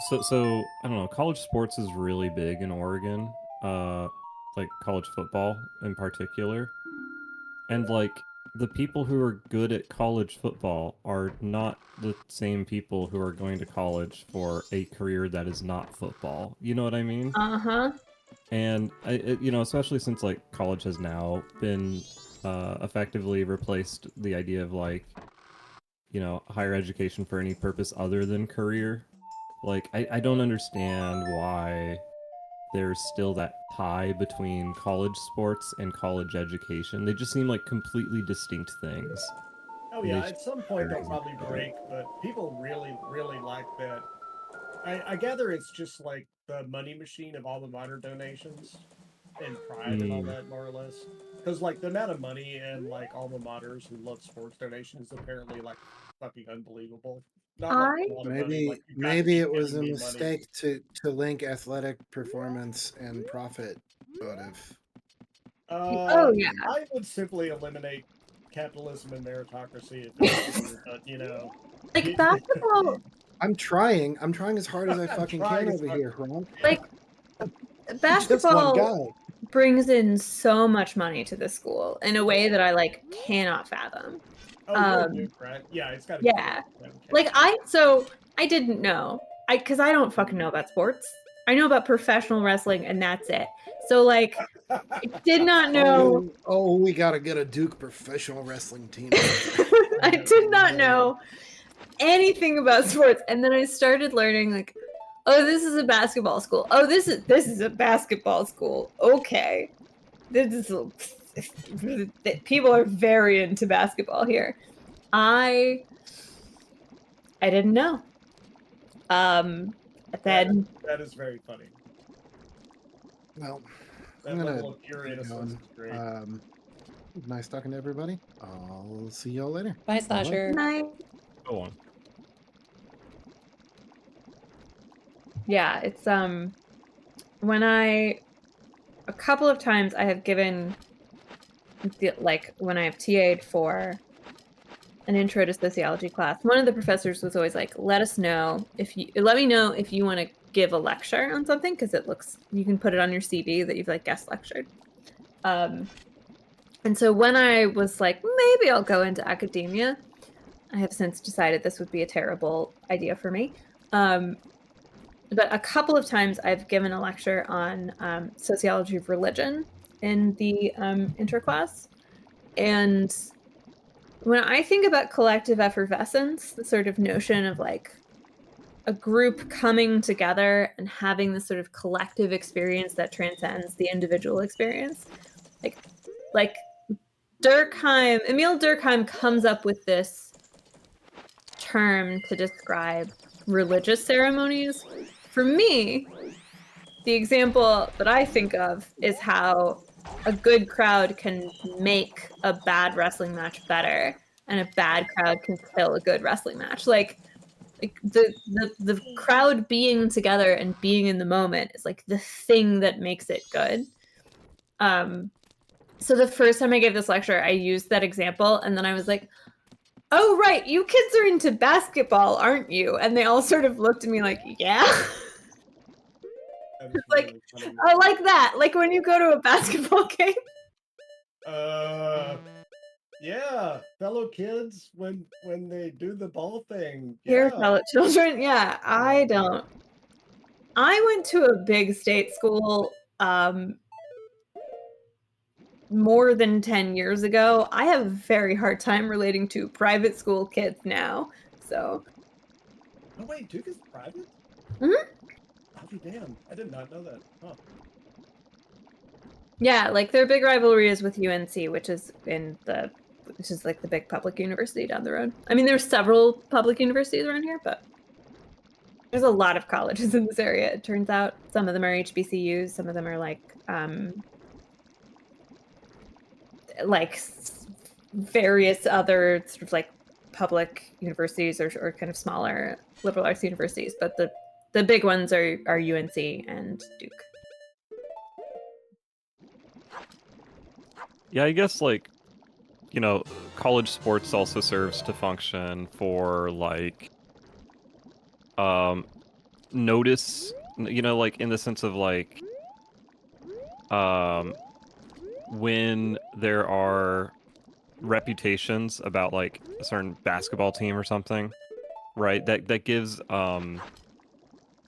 Speaker 4: so I don't know. College sports is really big in Oregon, like college football in particular, and like the people who are good at college football are not the same people who are going to college for a career that is not football. You know what I mean? And especially since like college has now been effectively replaced the idea of like, higher education for any purpose other than career. Like, I don't understand why there's still that tie between college sports and college education. They just seem like completely distinct things.
Speaker 5: Oh yeah, at some point they'll probably break, but people really, really like that. I gather it's just like the money machine of alma mater donations and pride and all that, more or less. Because like the amount of money and like alma maters who love sports donations is apparently like fucking unbelievable. Not like a lot of money, like
Speaker 3: Maybe it was a mistake to link athletic performance and profit motive.
Speaker 2: Oh yeah.
Speaker 5: I would simply eliminate capitalism and meritocracy if it's
Speaker 2: like basketball.
Speaker 3: I'm trying as hard as I fucking can over here, Ron.
Speaker 2: Like basketball brings in so much money to the school in a way that I like cannot fathom.
Speaker 5: Yeah, it's got to
Speaker 2: yeah. Like I didn't know. Because I don't fucking know about sports. I know about professional wrestling and that's it. So like I did not know.
Speaker 3: Oh, we gotta get a Duke professional wrestling team.
Speaker 2: I did not know anything about sports. And then I started learning like, oh, this is a basketball school. Oh, this is a basketball school. Okay. People are very into basketball here. I didn't know. Then
Speaker 5: that is very funny.
Speaker 3: Well,
Speaker 5: that level of pure innocence is great.
Speaker 3: Nice talking to everybody. I'll see y'all later.
Speaker 1: Bye, Slasher.
Speaker 2: Night.
Speaker 4: Go on.
Speaker 2: Yeah, it's when a couple of times I have given when I have TA'd for an intro to sociology class, one of the professors was always like, let me know if you want to give a lecture on something, because you can put it on your CV that you've like guest lectured. And so when I was like, maybe I'll go into academia, I have since decided this would be a terrible idea for me. But a couple of times I've given a lecture on sociology of religion in the intro class. And when I think about collective effervescence, the sort of notion of like a group coming together and having this sort of collective experience that transcends the individual experience, like Emil Durkheim comes up with this term to describe religious ceremonies. For me, the example that I think of is how a good crowd can make a bad wrestling match better, and a bad crowd can kill a good wrestling match. Like the crowd being together and being in the moment is like the thing that makes it good. So the first time I gave this lecture, I used that example, and then I was like, oh, right, you kids are into basketball, aren't you? And they all sort of looked at me like, yeah. Like, really I like that. Like when you go to a basketball game.
Speaker 5: Yeah, fellow kids when they do the ball thing. Yeah.
Speaker 2: Here, fellow children. Yeah, I don't. I went to a big state school more than 10 years ago. I have a very hard time relating to private school kids now. So.
Speaker 5: Oh wait, Duke is private?
Speaker 2: Mhm.
Speaker 5: I'll be damned. I did not know that. Huh.
Speaker 2: Yeah, like their big rivalry is with UNC, which is like the big public university down the road. I mean, there's several public universities around here, but there's a lot of colleges in this area. It turns out some of them are HBCUs, some of them are like various other sort of like public universities or kind of smaller liberal arts universities, but the big ones are UNC and Duke.
Speaker 4: Yeah, I guess like, you know, college sports also serves to function for like notice, you know, like in the sense of like when there are reputations about like a certain basketball team or something, right? That gives a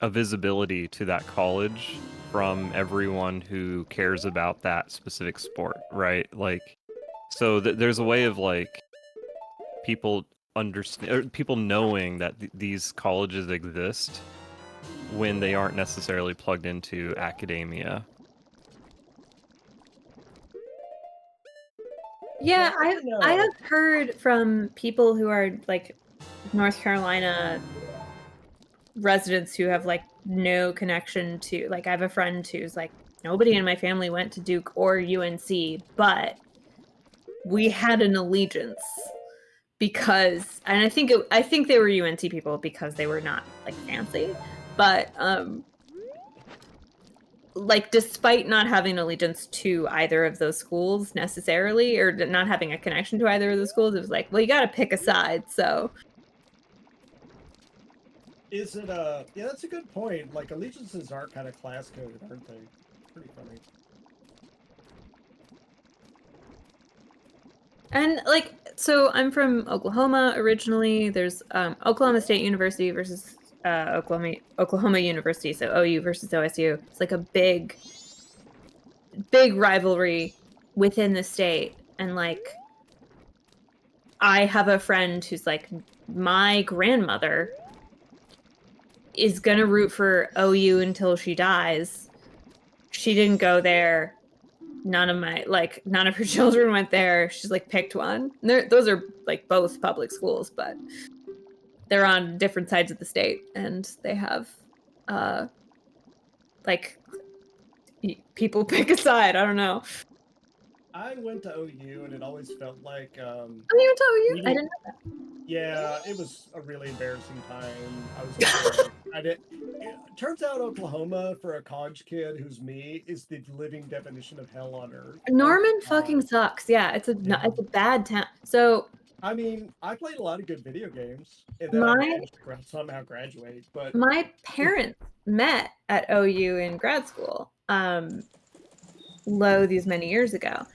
Speaker 4: visibility to that college from everyone who cares about that specific sport, right? Like, so there's a way of like people understand, or people knowing that these colleges exist when they aren't necessarily plugged into academia.
Speaker 2: Yeah,
Speaker 5: I
Speaker 2: I
Speaker 5: don't know.
Speaker 2: I have heard from people who are like North Carolina residents who have like no connection to, like, I have a friend who's like, nobody in my family went to Duke or UNC, but we had an allegiance because, and I think they were UNC people because they were not like fancy, but like despite not having allegiance to either of those schools necessarily, or not having a connection to either of those schools, it was like, well, you got to pick a side. So
Speaker 5: Is it yeah, that's a good point. Like allegiances are kind of class coded, aren't they? Pretty funny.
Speaker 2: and like, so I'm from Oklahoma originally. There's Oklahoma State University versus Oklahoma University, so OU versus OSU. It's like a big rivalry within the state, and like I have a friend who's like, my grandmother is gonna root for OU until she dies. She didn't go there. None of her children went there. She's like picked one. Those are like both public schools, but they're on different sides of the state, and they have like people pick a side. I don't know.
Speaker 5: I went to OU and it always felt like
Speaker 2: Oh, you went to OU? I
Speaker 5: meeting.
Speaker 2: didn't know that.
Speaker 5: Yeah, it was a really embarrassing time. I was a kid. I did. It turns out Oklahoma for a college kid who's me is the living definition of hell on earth. Oh,
Speaker 2: Norman fucking
Speaker 5: God.
Speaker 2: sucks. Yeah, it's
Speaker 5: Yeah.
Speaker 2: a bad town. So
Speaker 5: I mean, I played a lot of good video games, and then I
Speaker 2: my
Speaker 5: managed to somehow graduate. But
Speaker 2: my parents met at OU in grad school. These many years ago,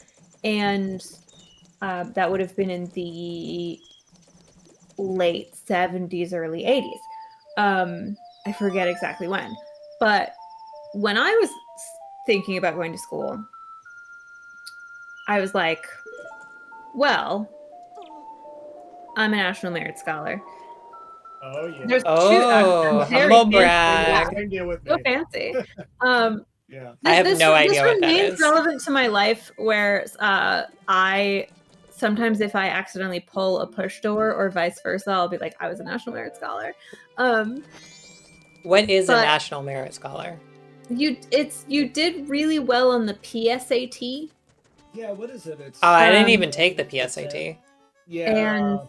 Speaker 2: and that would have been in the late 70s, early 80s. I forget exactly when, but when I was thinking about going to school, I was like, well, I'm a National Merit Scholar.
Speaker 5: oh yeah,
Speaker 2: There's two.
Speaker 1: Oh,
Speaker 2: I'm very
Speaker 1: humble
Speaker 2: fancy. Yeah,
Speaker 1: brag.
Speaker 5: same deal with
Speaker 2: so
Speaker 5: me.
Speaker 2: fancy. Um,
Speaker 5: Yeah.
Speaker 1: I have no
Speaker 2: this
Speaker 1: idea what that
Speaker 2: remains
Speaker 1: is.
Speaker 2: relevant to my life, where I sometimes, if I accidentally pull a push door or vice versa, I'll be like, I was a National Merit Scholar.
Speaker 1: What is a
Speaker 2: But
Speaker 1: National Merit Scholar?
Speaker 2: you did really well on the PSAT.
Speaker 5: Yeah. What is it? It's
Speaker 1: Oh, I didn't
Speaker 2: Um,
Speaker 1: even take the PSAT.
Speaker 5: yeah.
Speaker 2: and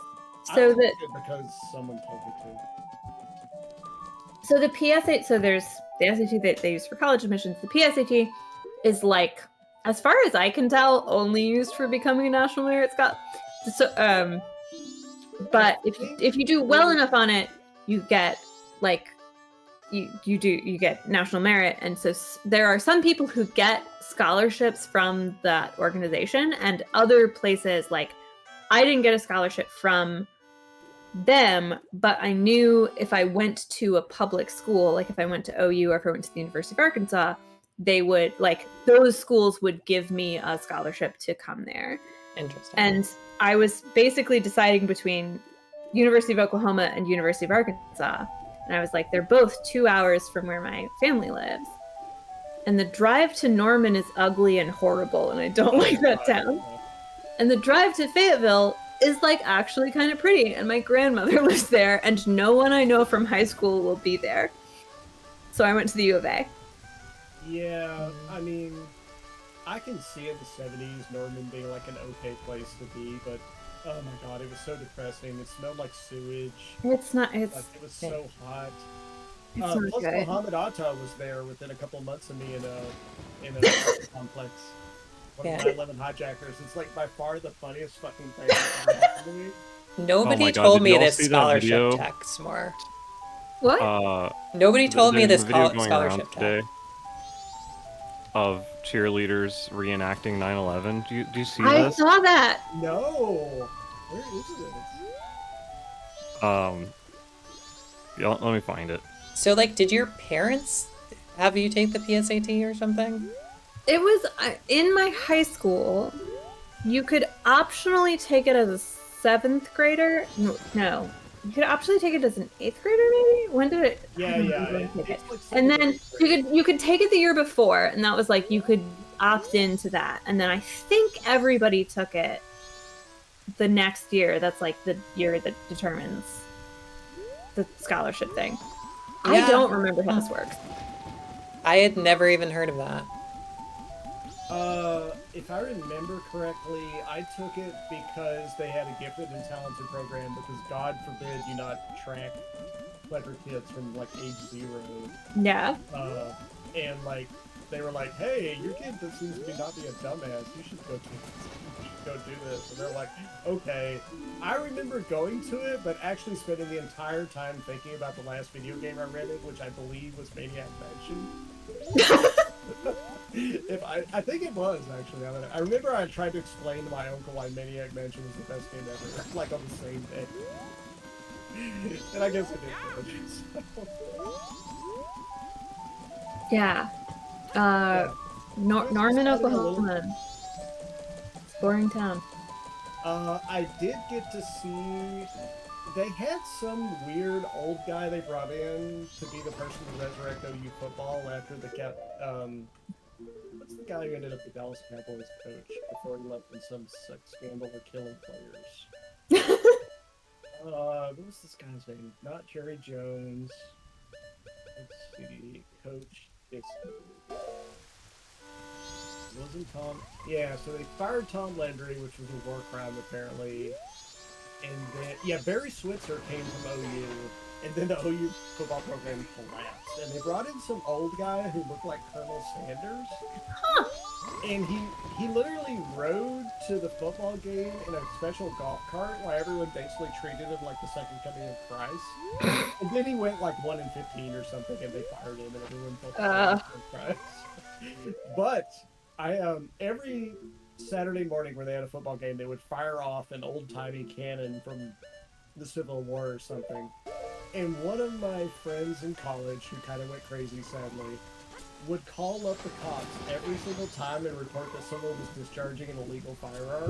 Speaker 5: I
Speaker 2: so
Speaker 5: took
Speaker 2: that
Speaker 5: it because someone told me to.
Speaker 2: so the PSAT, so there's the SAT that they use for college admissions. The PSAT is like, as far as I can tell, only used for becoming a National Merit Scholar. So but if you do well enough on it, you get like you get national merit, and so there are some people who get scholarships from that organization, and other places, like I didn't get a scholarship from them, but I knew if I went to a public school, like if I went to OU or if I went to the University of Arkansas, they would like those schools would give me a scholarship to come there.
Speaker 1: Interesting.
Speaker 2: And I was basically deciding between University of Oklahoma and University of Arkansas. And I was like, they're both 2 hours from where my family lives. And the drive to Norman is ugly and horrible, and I don't like that town. And the drive to Fayetteville is like actually kind of pretty, and my grandmother lives there, and no one I know from high school will be there. So I went to the U of A.
Speaker 5: Yeah, I mean, I can see in the 70s Norman being like an okay place to be, but oh my god, it was so depressing. It smelled like sewage.
Speaker 2: It's not. It's.
Speaker 5: Like, it was so hot.
Speaker 2: It's not
Speaker 5: Plus,
Speaker 2: good.
Speaker 5: Muhammad Atta was there within a couple of months of me in a complex. One of my 11 hijackers. It's like by far the funniest fucking thing that happened to me.
Speaker 1: Nobody
Speaker 4: Oh my God,
Speaker 1: told
Speaker 4: did
Speaker 1: me
Speaker 4: y'all
Speaker 1: this
Speaker 4: see that
Speaker 1: scholarship
Speaker 4: video?
Speaker 1: text more.
Speaker 2: What?
Speaker 1: Nobody told me
Speaker 4: there's
Speaker 1: this
Speaker 4: a video going around
Speaker 1: scholarship
Speaker 4: today
Speaker 1: text.
Speaker 4: of cheerleaders reenacting 9/11. Do you see
Speaker 2: I
Speaker 4: this?
Speaker 2: saw that.
Speaker 5: No! Where is this?
Speaker 4: Yeah, let me find it.
Speaker 1: So, like, did your parents have you take the PSAT or something?
Speaker 2: It was in my high school. You could optionally take it as a 7th grader. No. You could optionally take it as an 8th grader, maybe? When did it?
Speaker 5: Yeah.
Speaker 2: It's
Speaker 5: Like
Speaker 2: and then
Speaker 5: second
Speaker 2: you could take it the year before, and that was like you could opt into that. And then I think everybody took it the next year. That's like the year that determines the scholarship thing. I
Speaker 1: Yeah.
Speaker 2: don't remember how this works.
Speaker 1: I had never even heard of that.
Speaker 5: If I remember correctly, I took it because they had a gifted and talented program, because God forbid you not track clever kids from like age 0.
Speaker 2: Yeah.
Speaker 5: And like they were like, "Hey, your kid that seems to not be a dumbass. You should go do this." And they're like, "Okay." I remember going to it, but actually spending the entire time thinking about the last video game I rented, which I believe was Maniac Mansion. I think it was actually. I remember I tried to explain to my uncle why Maniac Mansion was the best game ever, like on the same day. And I guess it did.
Speaker 2: Yeah. Norman, Oklahoma. It's a boring town.
Speaker 5: I did get to see. They had some weird old guy they brought in to be the person to resurrect OU football after the what's the guy who ended up the Dallas Cowboys coach before he left in some sex scandal for killing players? What was this guy's name? Not Jerry Jones. Let's see. Coach. It wasn't Tom. Yeah, so they fired Tom Landry, which was a war crime apparently. And then, yeah, Barry Switzer came from OU, and then the OU football program collapsed. And they brought in some old guy who looked like Colonel Sanders.
Speaker 2: Huh.
Speaker 5: And he literally rode to the football game in a special golf cart while everyone basically treated him like the second coming of Christ. And then he went like 1-15 or something, and they fired him, and everyone felt Christ. But every Saturday morning where they had a football game, they would fire off an old-timey cannon from the Civil War or something. And one of my friends in college, who kind of went crazy sadly, would call up the cops every single time and report that someone was discharging an illegal firearm.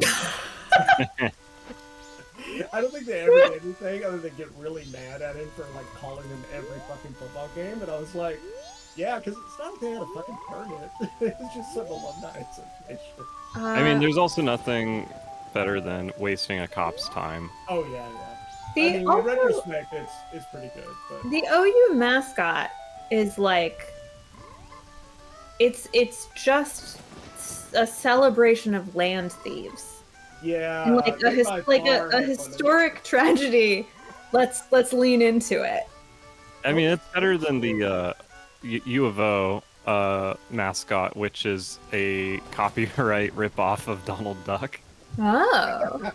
Speaker 5: I don't think they ever did anything other than get really mad at him for like calling him every fucking football game. And I was like, yeah, because it's not like they had a fucking permit. It's just some alumni association.
Speaker 4: I mean, there's also nothing better than wasting a cop's time.
Speaker 5: Oh yeah. In retrospect, it's pretty good. But
Speaker 2: the OU mascot is like, it's just a celebration of land thieves.
Speaker 5: Yeah,
Speaker 2: And like a historic tragedy. Let's lean into it.
Speaker 4: I mean, it's better than the U of O mascot, which is a copyright ripoff of Donald Duck.
Speaker 2: Oh.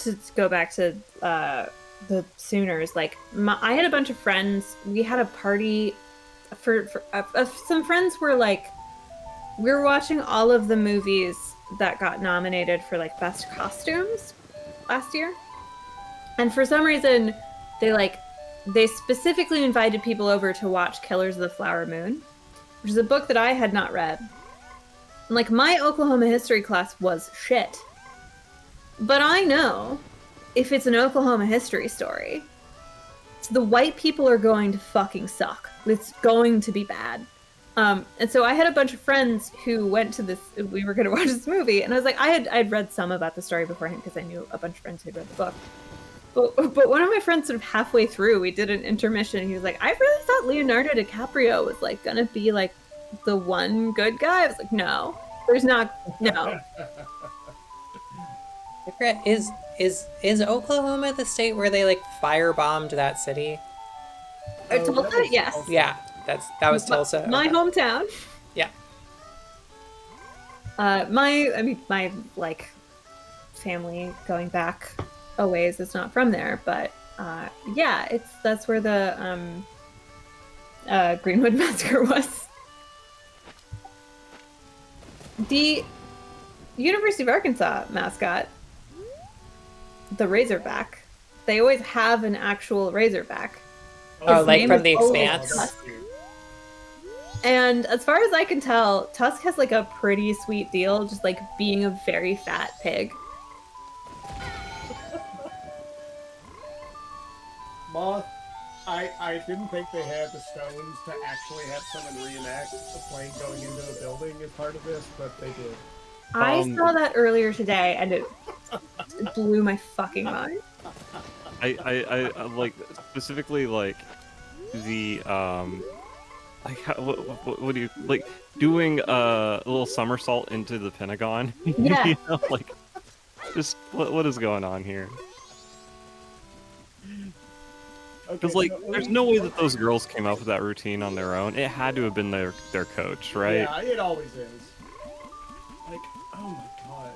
Speaker 2: To go back to the Sooners, like I had a bunch of friends. We had a party for some friends were like, we were watching all of the movies that got nominated for like best costumes last year, and for some reason they specifically invited people over to watch Killers of the Flower Moon, which is a book that I had not read. And, like, my Oklahoma history class was shit. But I know if it's an Oklahoma history story, the white people are going to fucking suck. It's going to be bad. And so I had a bunch of friends who went to this. We were going to watch this movie, and I was like, I'd read some about the story beforehand because I knew a bunch of friends who'd read the book. But one of my friends, sort of halfway through, we did an intermission. He was like, I really thought Leonardo DiCaprio was like gonna be like the one good guy. I was like, no, there's not. No.
Speaker 1: Is Oklahoma the state where they like firebombed that city?
Speaker 2: Tulsa, yes.
Speaker 5: Tulsa.
Speaker 1: Yeah, that was Tulsa.
Speaker 2: My
Speaker 1: Okay.
Speaker 2: hometown.
Speaker 1: Yeah.
Speaker 2: My like family going back a ways is not from there, but yeah, that's where the Greenwood Massacre was. The University of Arkansas mascot, the Razorback, they always have an actual Razorback.
Speaker 1: Oh,
Speaker 2: His
Speaker 1: like
Speaker 2: name
Speaker 1: from
Speaker 2: is
Speaker 1: The
Speaker 2: always
Speaker 1: Expanse?
Speaker 2: Tusk. And as far as I can tell, Tusk has like a pretty sweet deal, just like being a very fat pig.
Speaker 5: Moth, I didn't think they had the stones to actually have someone reenact a plane going into a building as part of this, but they did.
Speaker 2: I saw that earlier today, and it blew my fucking mind.
Speaker 4: I like specifically like the like what do you like doing a little somersault into the Pentagon?
Speaker 2: Yeah.
Speaker 4: You know, like just what is going on here? Because like, there's no way that those girls came up with that routine on their own. It had to have been their coach, right?
Speaker 5: Yeah, it always is. Like, oh my god.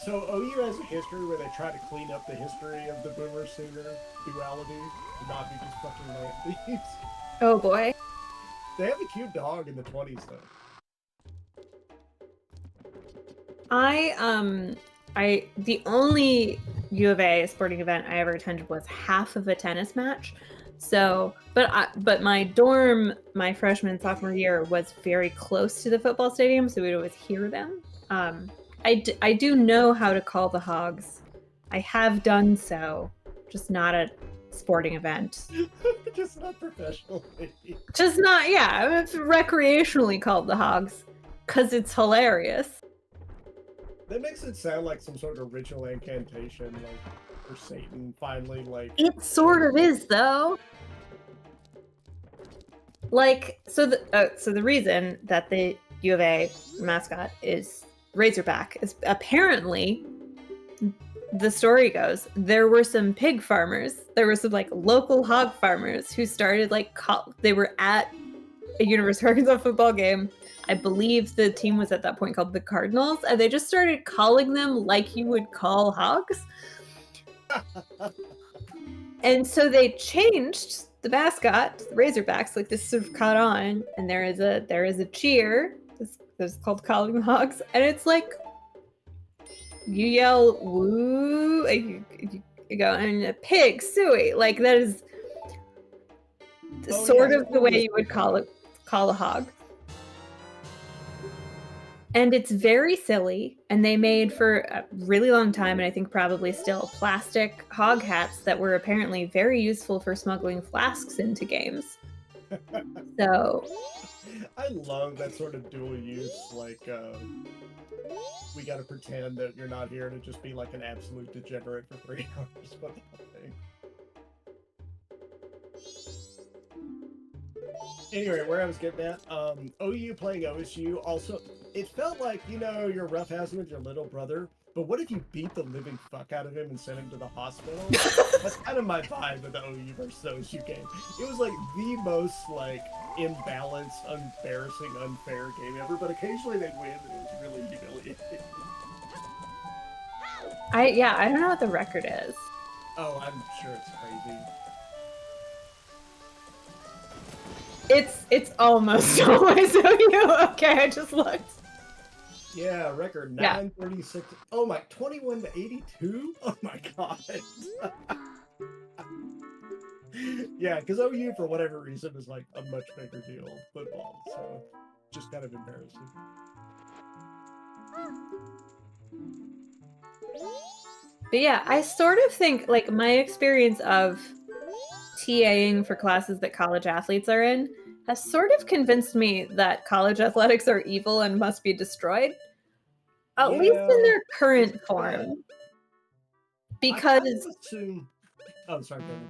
Speaker 5: So OU has a history where they try to clean up the history of the Boomer Sooner duality to not be just fucking land thieves.
Speaker 2: Oh boy.
Speaker 5: They have a cute dog in the 20s though.
Speaker 2: The only U of A sporting event I ever attended was half of a tennis match. So, but my dorm, my freshman sophomore year, was very close to the football stadium, so we'd always hear them. I do know how to call the hogs. I have done so, just not at sporting event.
Speaker 5: Just not professionally.
Speaker 2: Just not, yeah. I've recreationally called the hogs because it's hilarious.
Speaker 5: That makes it sound like some sort of ritual incantation, like for Satan finally, like.
Speaker 2: It sort of is, though. Like, so the reason that the U of A mascot is Razorback is apparently, the story goes, there were some pig farmers, there were some like local hog farmers who started like they were at a University of Arkansas football game. I believe the team was at that point called the Cardinals, and they just started calling them like you would call hogs. And so they changed the mascot, the Razorbacks, like this sort of caught on, and there is a cheer. This is called calling the hogs, and it's like you yell woo, you go and a pig suey, like that is sort of the way you would call a hog. And it's very silly, and they made for a really long time, and I think probably still, plastic hog hats that were apparently very useful for smuggling flasks into games. So
Speaker 5: I love that sort of dual use, like, we gotta pretend that you're not here to just be like an absolute degenerate for 3 hours, but the whole thing. Anyway, where I was getting at, OU playing OSU also, it felt like, you know, you're roughhousing with your little brother, but what if you beat the living fuck out of him and sent him to the hospital? That's kind of my vibe with the OU versus OSU game. It was like the most like imbalanced, embarrassing, unfair game ever, but occasionally they'd win and it was really humiliating.
Speaker 2: I don't know what the record is.
Speaker 5: Oh, I'm sure it's crazy.
Speaker 2: It's almost always OU. Okay, I just looked.
Speaker 5: Yeah, record 936. Oh my, 21 to 82? Oh my god. Yeah, because OU, for whatever reason, is like a much bigger deal football. So, just kind of embarrassing.
Speaker 2: But yeah, I sort of think like my experience of TAing for classes that college athletes are in has sort of convinced me that college athletics are evil and must be destroyed, at least in their current form. Because
Speaker 5: I assume. Oh, sorry. Go ahead.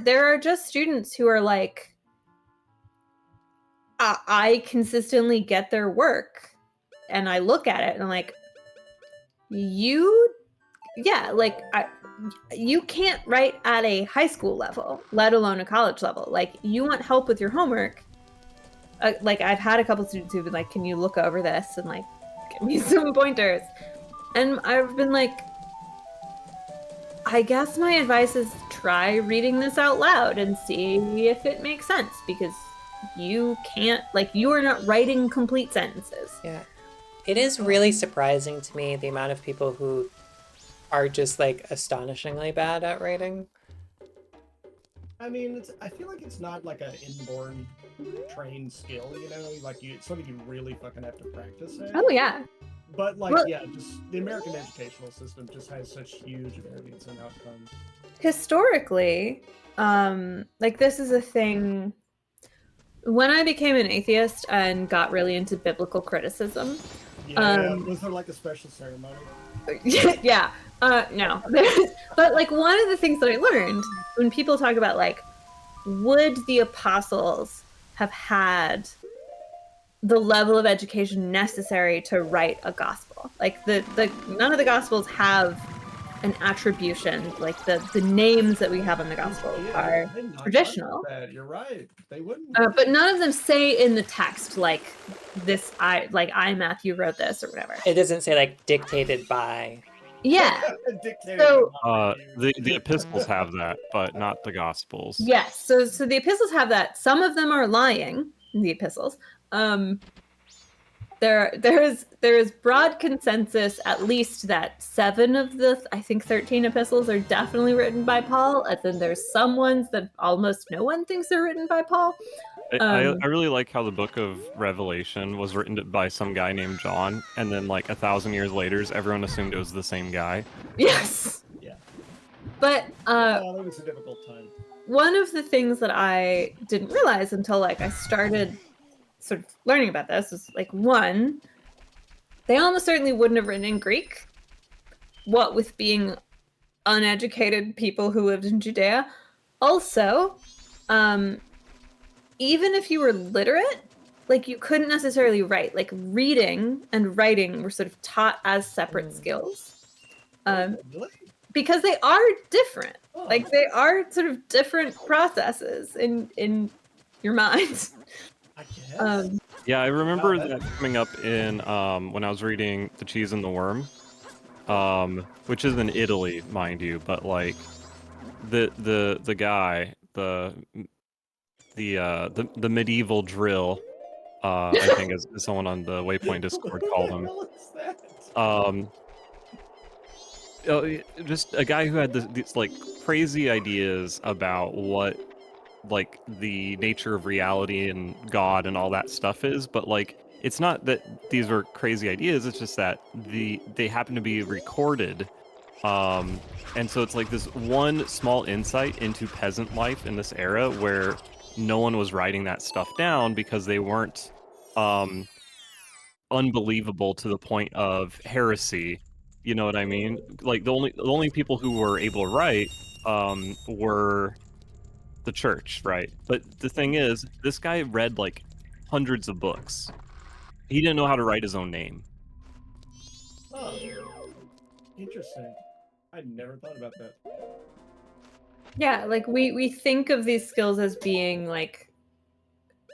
Speaker 2: there are just students who are like, I consistently get their work, and I look at it and I'm like, you can't write at a high school level, let alone a college level. Like, you want help with your homework. Like, I've had a couple students who've been like, can you look over this and like give me some pointers? And I've been like, I guess my advice is try reading this out loud and see if it makes sense, because you can't, like, you are not writing complete sentences.
Speaker 1: Yeah. It is really surprising to me the amount of people who are just like astonishingly bad at writing.
Speaker 5: I mean, I feel like it's not like an inborn trained skill, you know? Like, it's something you really fucking have to practice at.
Speaker 2: Oh, yeah.
Speaker 5: But, like,
Speaker 2: Well,
Speaker 5: yeah, just the American educational system just has such huge variance in outcomes.
Speaker 2: Historically, like, this is a thing. When I became an atheist and got really into biblical criticism,
Speaker 5: Yeah, was there like a special ceremony?
Speaker 2: yeah, no. But like, one of the things that I learned when people talk about like, would the apostles have had the level of education necessary to write a gospel? Like, the none of the gospels have an attribution, like the names that we have in the gospel are traditional.
Speaker 5: You're right, they wouldn't.
Speaker 2: But none of them say in the text like this. I Matthew wrote this or whatever.
Speaker 1: It doesn't say like dictated by.
Speaker 2: Yeah.
Speaker 5: So
Speaker 4: the epistles have that, but not the gospels.
Speaker 2: Yes. So the epistles have that. Some of them are lying in the epistles. There is broad consensus, at least, that 7 of the, I think, 13 epistles are definitely written by Paul. And then there's some ones that almost no one thinks are written by Paul.
Speaker 4: I really like how the book of Revelation was written by some guy named John, and then like 1,000 years later, everyone assumed it was the same guy.
Speaker 2: Yes.
Speaker 5: Yeah.
Speaker 2: But
Speaker 5: that was a difficult time.
Speaker 2: One of the things that I didn't realize until like I started sort of learning about this is like, one, they almost certainly wouldn't have written in Greek. What with being uneducated people who lived in Judea. Also, even if you were literate, like, you couldn't necessarily write. Like, reading and writing were sort of taught as separate skills.
Speaker 5: Really?
Speaker 2: Because they are different. Oh. Like, they are sort of different processes in your mind.
Speaker 5: I guess.
Speaker 4: Yeah, I remember that coming up in when I was reading The Cheese and the Worm, which is in Italy, mind you, but like the guy, the medieval drill, I think is someone on the Waypoint Discord called him. Just a guy who had these like crazy ideas about what like the nature of reality and God and all that stuff is, but like it's not that these were crazy ideas, it's just that they happen to be recorded, and so it's like this one small insight into peasant life in this era where no one was writing that stuff down because they weren't unbelievable to the point of heresy. You know what I mean? Like the only people who were able to write were the church, right? But the thing is, this guy read like hundreds of books. He didn't know how to write his own name.
Speaker 5: Oh, interesting. I never thought about that.
Speaker 2: Yeah, like we think of these skills as being like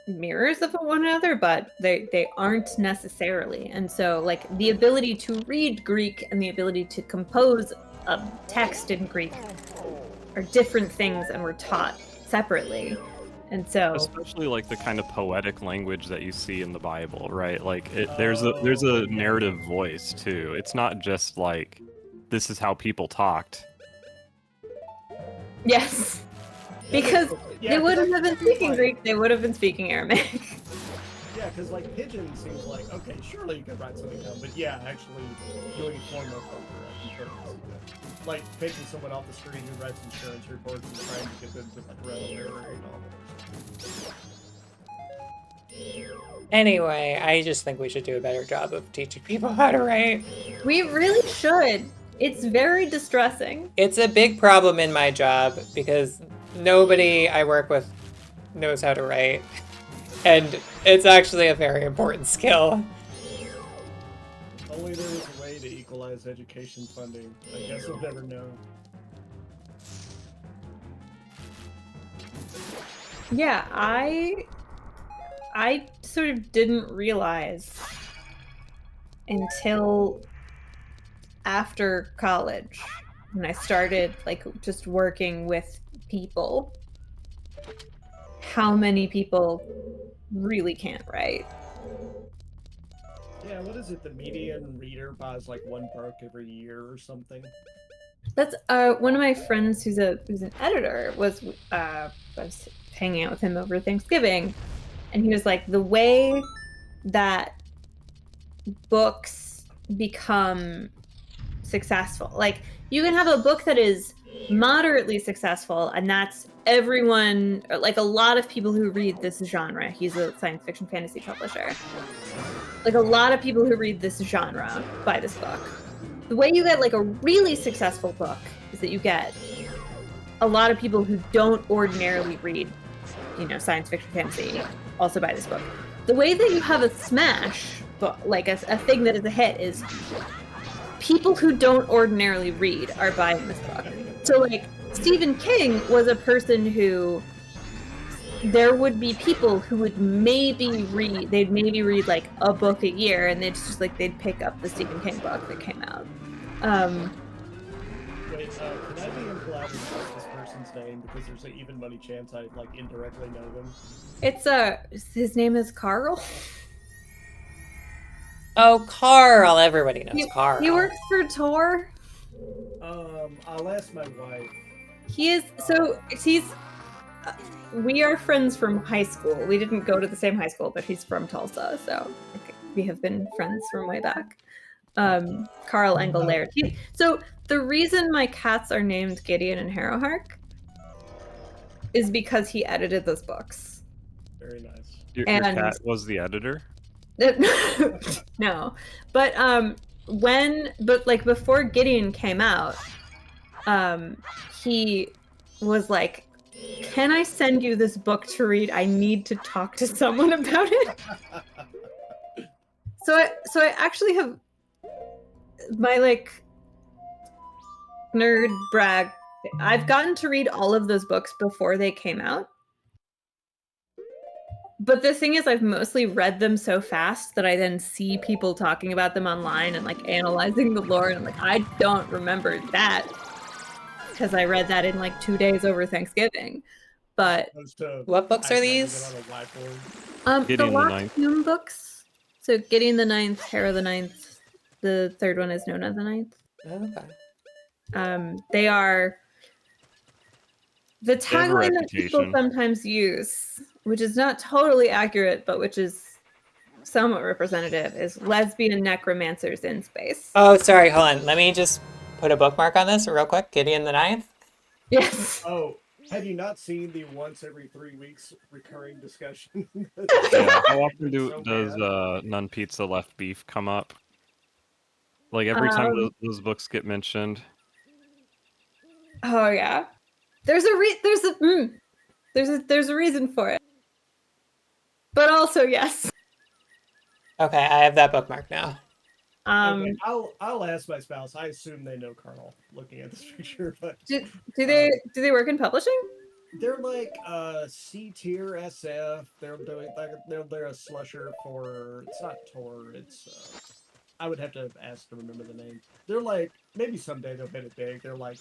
Speaker 2: mirrors of one another, but they aren't necessarily. And so like the ability to read Greek and the ability to compose a text in Greek are different things and were taught separately. And so
Speaker 4: especially like the kind of poetic language that you see in the Bible, right? Like there's a narrative voice too. It's not just like this is how people talked.
Speaker 2: Yes. Because
Speaker 5: Yeah,
Speaker 2: they
Speaker 5: 'cause
Speaker 2: wouldn't
Speaker 5: that
Speaker 2: have been
Speaker 5: seems
Speaker 2: speaking
Speaker 5: like-
Speaker 2: Greek, they would have been speaking Aramaic.
Speaker 5: Yeah, because like pigeon seems like okay, surely you could write something down, but yeah, actually doing formal poker, I can totally see that. Like taking someone off the street who writes insurance reports and trying to get them to like write a literary novel or something.
Speaker 1: Anyway, I just think we should do a better job of teaching people how to write.
Speaker 2: We really should. It's very distressing.
Speaker 1: It's a big problem in my job because nobody I work with knows how to write. And it's actually a very important skill.
Speaker 5: Only there was a way to equalize education funding. I guess we'll never know.
Speaker 2: Yeah, I sort of didn't realize until after college when I started like just working with people how many people really can't write.
Speaker 5: Yeah, what is it? The median reader buys like one book every year or something.
Speaker 2: That's one of my friends who's an editor was I was hanging out with him over Thanksgiving, and he was like, the way that books become successful, like you can have a book that is moderately successful, and that's everyone, like a lot of people who read this genre. He's a science fiction fantasy publisher. Like a lot of people who read this genre buy this book. The way you get like a really successful book is that you get a lot of people who don't ordinarily read, science fiction fantasy also buy this book. The way that you have a smash book, like a thing that is a hit, is people who don't ordinarily read are buying this book. So like Stephen King was a person who there would be people who would maybe read like a book a year, and they'd pick up the Stephen King book that came out.
Speaker 5: Wait, can I be impolite and guess this person's name because there's an even money chance I like indirectly know them?
Speaker 2: It's his name is Carl.
Speaker 1: Oh, Carl. Everybody knows Carl.
Speaker 2: He works for Tor.
Speaker 5: I'll ask my wife.
Speaker 2: He's we are friends from high school. We didn't go to the same high school, but he's from Tulsa, so we have been friends from way back. Carl Engel Laird. So the reason my cats are named Gideon and Harrowhark is because he edited those books.
Speaker 5: Very nice.
Speaker 4: Your cat was the editor?
Speaker 2: No, but before Gideon came out, he was like, can I send you this book to read? I need to talk to someone about it. So I actually have my like nerd brag. I've gotten to read all of those books before they came out. But the thing is, I've mostly read them so fast that I then see people talking about them online and like analyzing the lore, and I'm like, I don't remember that because I read that in like 2 days over Thanksgiving. But
Speaker 1: what books are these?
Speaker 2: The Lost Tomb books. So Gideon the Ninth, Hera the Ninth. The third one is Nona the Ninth.
Speaker 1: Okay.
Speaker 2: They are the tagline that people sometimes use, which is not totally accurate, but which is somewhat representative, is lesbian necromancers in space.
Speaker 1: Oh, sorry, hold on. Let me just put a bookmark on this real quick. Gideon the Ninth?
Speaker 2: Yes.
Speaker 5: Oh, have you not seen the once every 3 weeks recurring discussion?
Speaker 4: Yeah, how often does Nun Pizza Left Beef come up? Like every time those books get mentioned.
Speaker 2: Oh yeah. There's a reason for it. But also yes.
Speaker 1: Okay, I have that bookmark now.
Speaker 5: Okay, I'll ask my spouse. I assume they know Carl looking at this picture, but
Speaker 2: do they work in publishing?
Speaker 5: They're like C tier SF. They're a slusher for, it's not Tor, it's I would have to ask to remember the name. They're like, maybe someday they'll hit it big. They're like,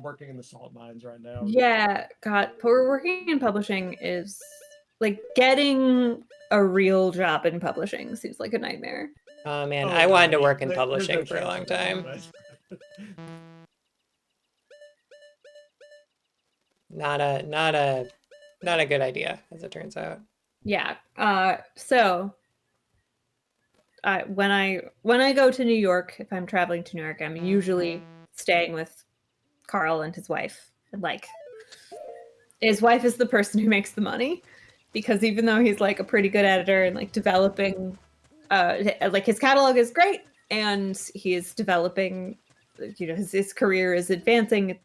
Speaker 5: working in the salt mines right now.
Speaker 2: Yeah, God, working in publishing is like getting a real job in publishing seems like a nightmare.
Speaker 1: Oh man, I wanted to work in publishing for a long time. Not a good idea, as it turns out.
Speaker 2: Yeah. So when I go to New York, if I'm traveling to New York, I'm usually staying with Carl and his wife. And like, his wife is the person who makes the money, because even though he's like a pretty good editor and like developing, like his catalog is great, and he is developing, you know, his career is advancing,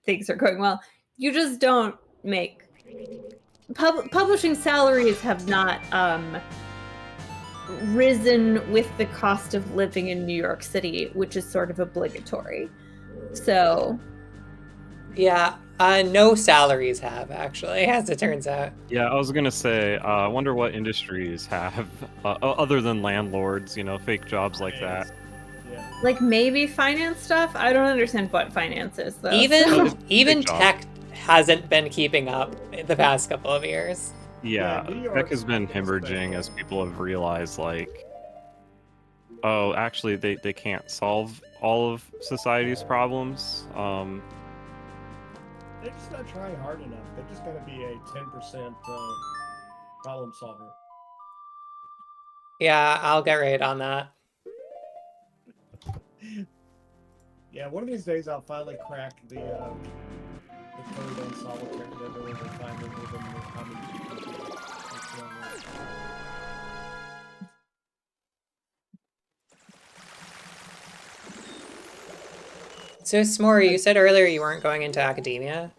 Speaker 2: things are going well. You just don't make publishing salaries have not risen with the cost of living in New York City, which is sort of obligatory. So
Speaker 1: yeah, no salaries have, actually, as it turns out.
Speaker 4: Yeah, I was gonna say, I wonder what industries have, other than landlords, you know, fake jobs like that.
Speaker 5: Yeah.
Speaker 2: like maybe finance stuff. I don't understand what finance is though.
Speaker 1: Even
Speaker 4: job.
Speaker 1: tech hasn't been keeping up the past couple of years.
Speaker 4: Yeah,
Speaker 5: New York
Speaker 4: tech has been
Speaker 5: is
Speaker 4: hemorrhaging
Speaker 5: bad.
Speaker 4: as people have realized, like, oh, actually, they can't solve all of society's problems.
Speaker 5: They're just not trying hard enough. They're just going to be a 10% problem solver.
Speaker 1: Yeah, I'll get right on that.
Speaker 5: Yeah, one of these days I'll finally crack the code on solitaire that everyone will find it within the common.
Speaker 1: So, S'more, you said earlier you weren't going into academia.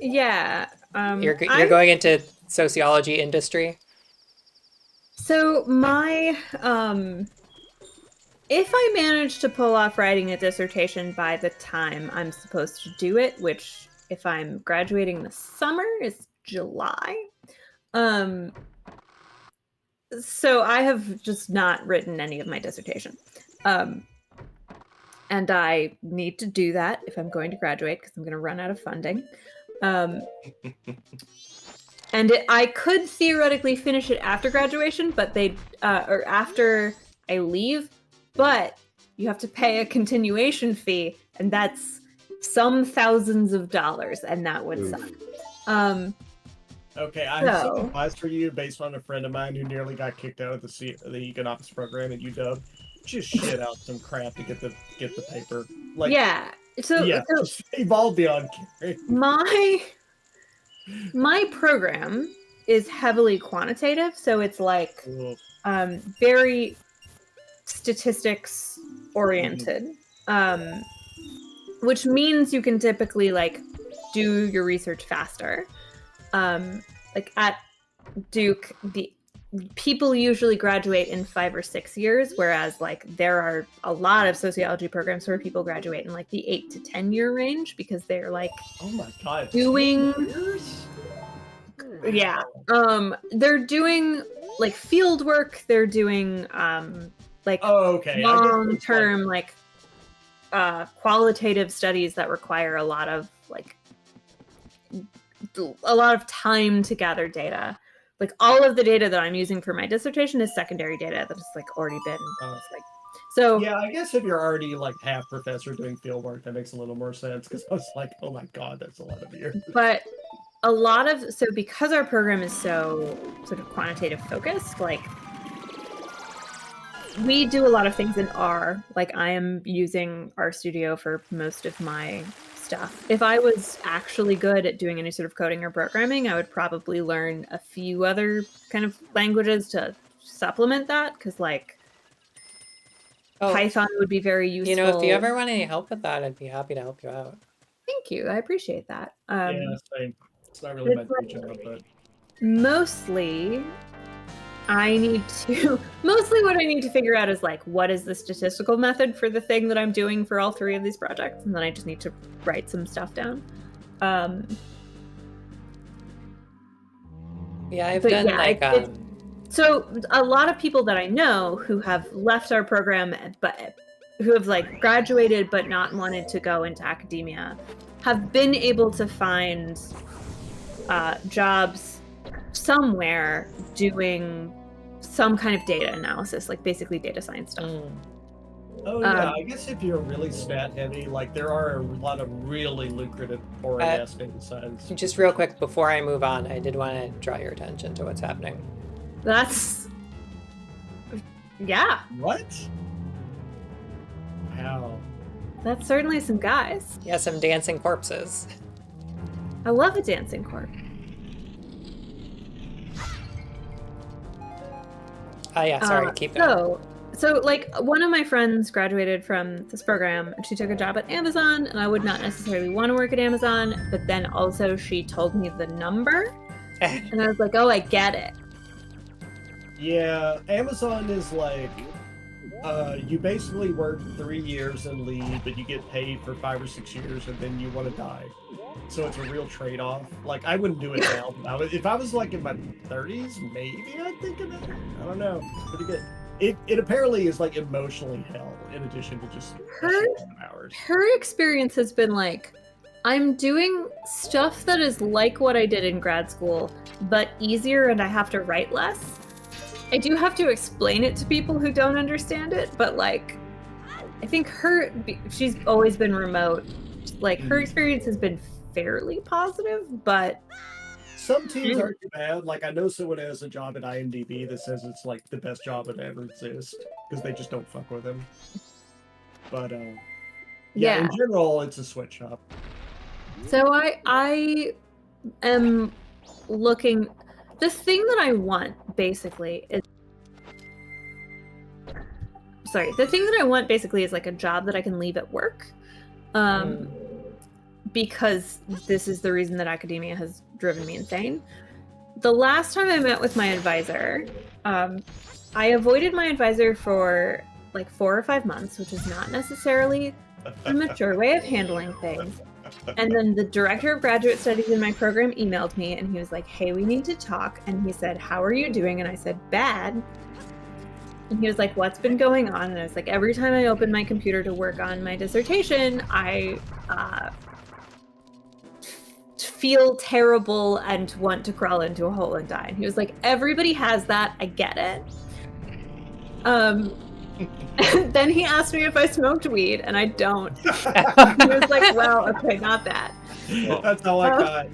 Speaker 2: Yeah.
Speaker 1: You're going into sociology industry.
Speaker 2: So my if I manage to pull off writing a dissertation by the time I'm supposed to do it, which if I'm graduating this summer is July. So I have just not written any of my dissertation. And I need to do that if I'm going to graduate, because I'm going to run out of funding. And I could theoretically finish it after graduation, but or after I leave, but you have to pay a continuation fee, and that's some thousands of dollars, and that would suck.
Speaker 5: Okay, I have some advice for you based on a friend of mine who nearly got kicked out of the economics program at UW. Just shit out some crap to get the paper. Like,
Speaker 2: yeah. So
Speaker 5: just evolve beyond caring.
Speaker 2: My program is heavily quantitative, so it's like very statistics oriented, which means you can typically like do your research faster. Like at Duke, the people usually graduate in 5 or 6 years, whereas like there are a lot of sociology programs where people graduate in like the 8 to 10 year range, because they're like,
Speaker 5: oh my god,
Speaker 2: doing
Speaker 5: 10 years?
Speaker 2: Yeah. They're doing like field work, they're doing like long term like qualitative studies that require a lot of time to gather data. Like all of the data that I'm using for my dissertation is secondary data that has like already been so
Speaker 5: yeah, I guess if you're already like half professor doing field work, that makes a little more sense, because I was like, oh my god, that's a lot of years.
Speaker 2: But because our program is so sort of quantitative focused, like we do a lot of things in R. Like I am using RStudio for most of my stuff. If I was actually good at doing any sort of coding or programming, I would probably learn a few other kind of languages to supplement that, because like Python would be very useful.
Speaker 1: You know, if you ever want any help with that, I'd be happy to help you out.
Speaker 2: Thank you. I appreciate that.
Speaker 5: Yeah, same. It's not really my job, but
Speaker 2: mostly what I need to figure out is like, what is the statistical method for the thing that I'm doing for all 3 of these projects, and then I just need to write some stuff down.
Speaker 1: Yeah, I've done
Speaker 2: so a lot of people that I know who have left our program, but who have like graduated but not wanted to go into academia, have been able to find jobs somewhere doing some kind of data analysis, like basically data science stuff.
Speaker 5: Oh yeah, I guess if you're really stat heavy, like there are a lot of really lucrative boring ass data science.
Speaker 1: Just real quick before I move on, I did want to draw your attention to what's happening.
Speaker 2: That's yeah.
Speaker 5: What? Wow.
Speaker 2: That's certainly some guys.
Speaker 1: Yeah, some dancing corpses.
Speaker 2: I love a dancing corpse.
Speaker 1: Oh yeah, sorry, keep going.
Speaker 2: So like one of my friends graduated from this program and she took a job at Amazon, and I would not necessarily want to work at Amazon, but then also she told me the number and I was like, oh, I get it.
Speaker 5: Yeah, Amazon is like, you basically work 3 years and leave, but you get paid for 5 or 6 years, and then you want to die. So it's a real trade-off. Like, I wouldn't do it now. If I was like in my 30s, maybe I'd think of it. I don't know. It's pretty good. It apparently is like emotionally hell in addition to just hours.
Speaker 2: Her experience has been like, I'm doing stuff that is like what I did in grad school, but easier, and I have to write less. I do have to explain it to people who don't understand it, but like, I think she's always been remote. Like, her experience has been fairly positive, but
Speaker 5: some teams aren't too bad. Like, I know someone has a job at IMDb that says it's like the best job that ever exists because they just don't fuck with him. But yeah, in general, it's a sweatshop.
Speaker 2: So I am looking. The thing that I want basically is. Sorry, the thing that I want basically is like a job that I can leave at work. Because this is the reason that academia has driven me insane. The last time I met with my advisor, I avoided my advisor for like 4 or 5 months, which is not necessarily a mature way of handling things. And then the director of graduate studies in my program emailed me and he was like, hey, we need to talk. And he said, how are you doing? And I said, bad. And he was like, what's been going on? And I was like, every time I open my computer to work on my dissertation, I feel terrible and want to crawl into a hole and die. And he was like, everybody has that. I get it. Then he asked me if I smoked weed, and I don't. He was like, well, okay, not that.
Speaker 5: That's all I got.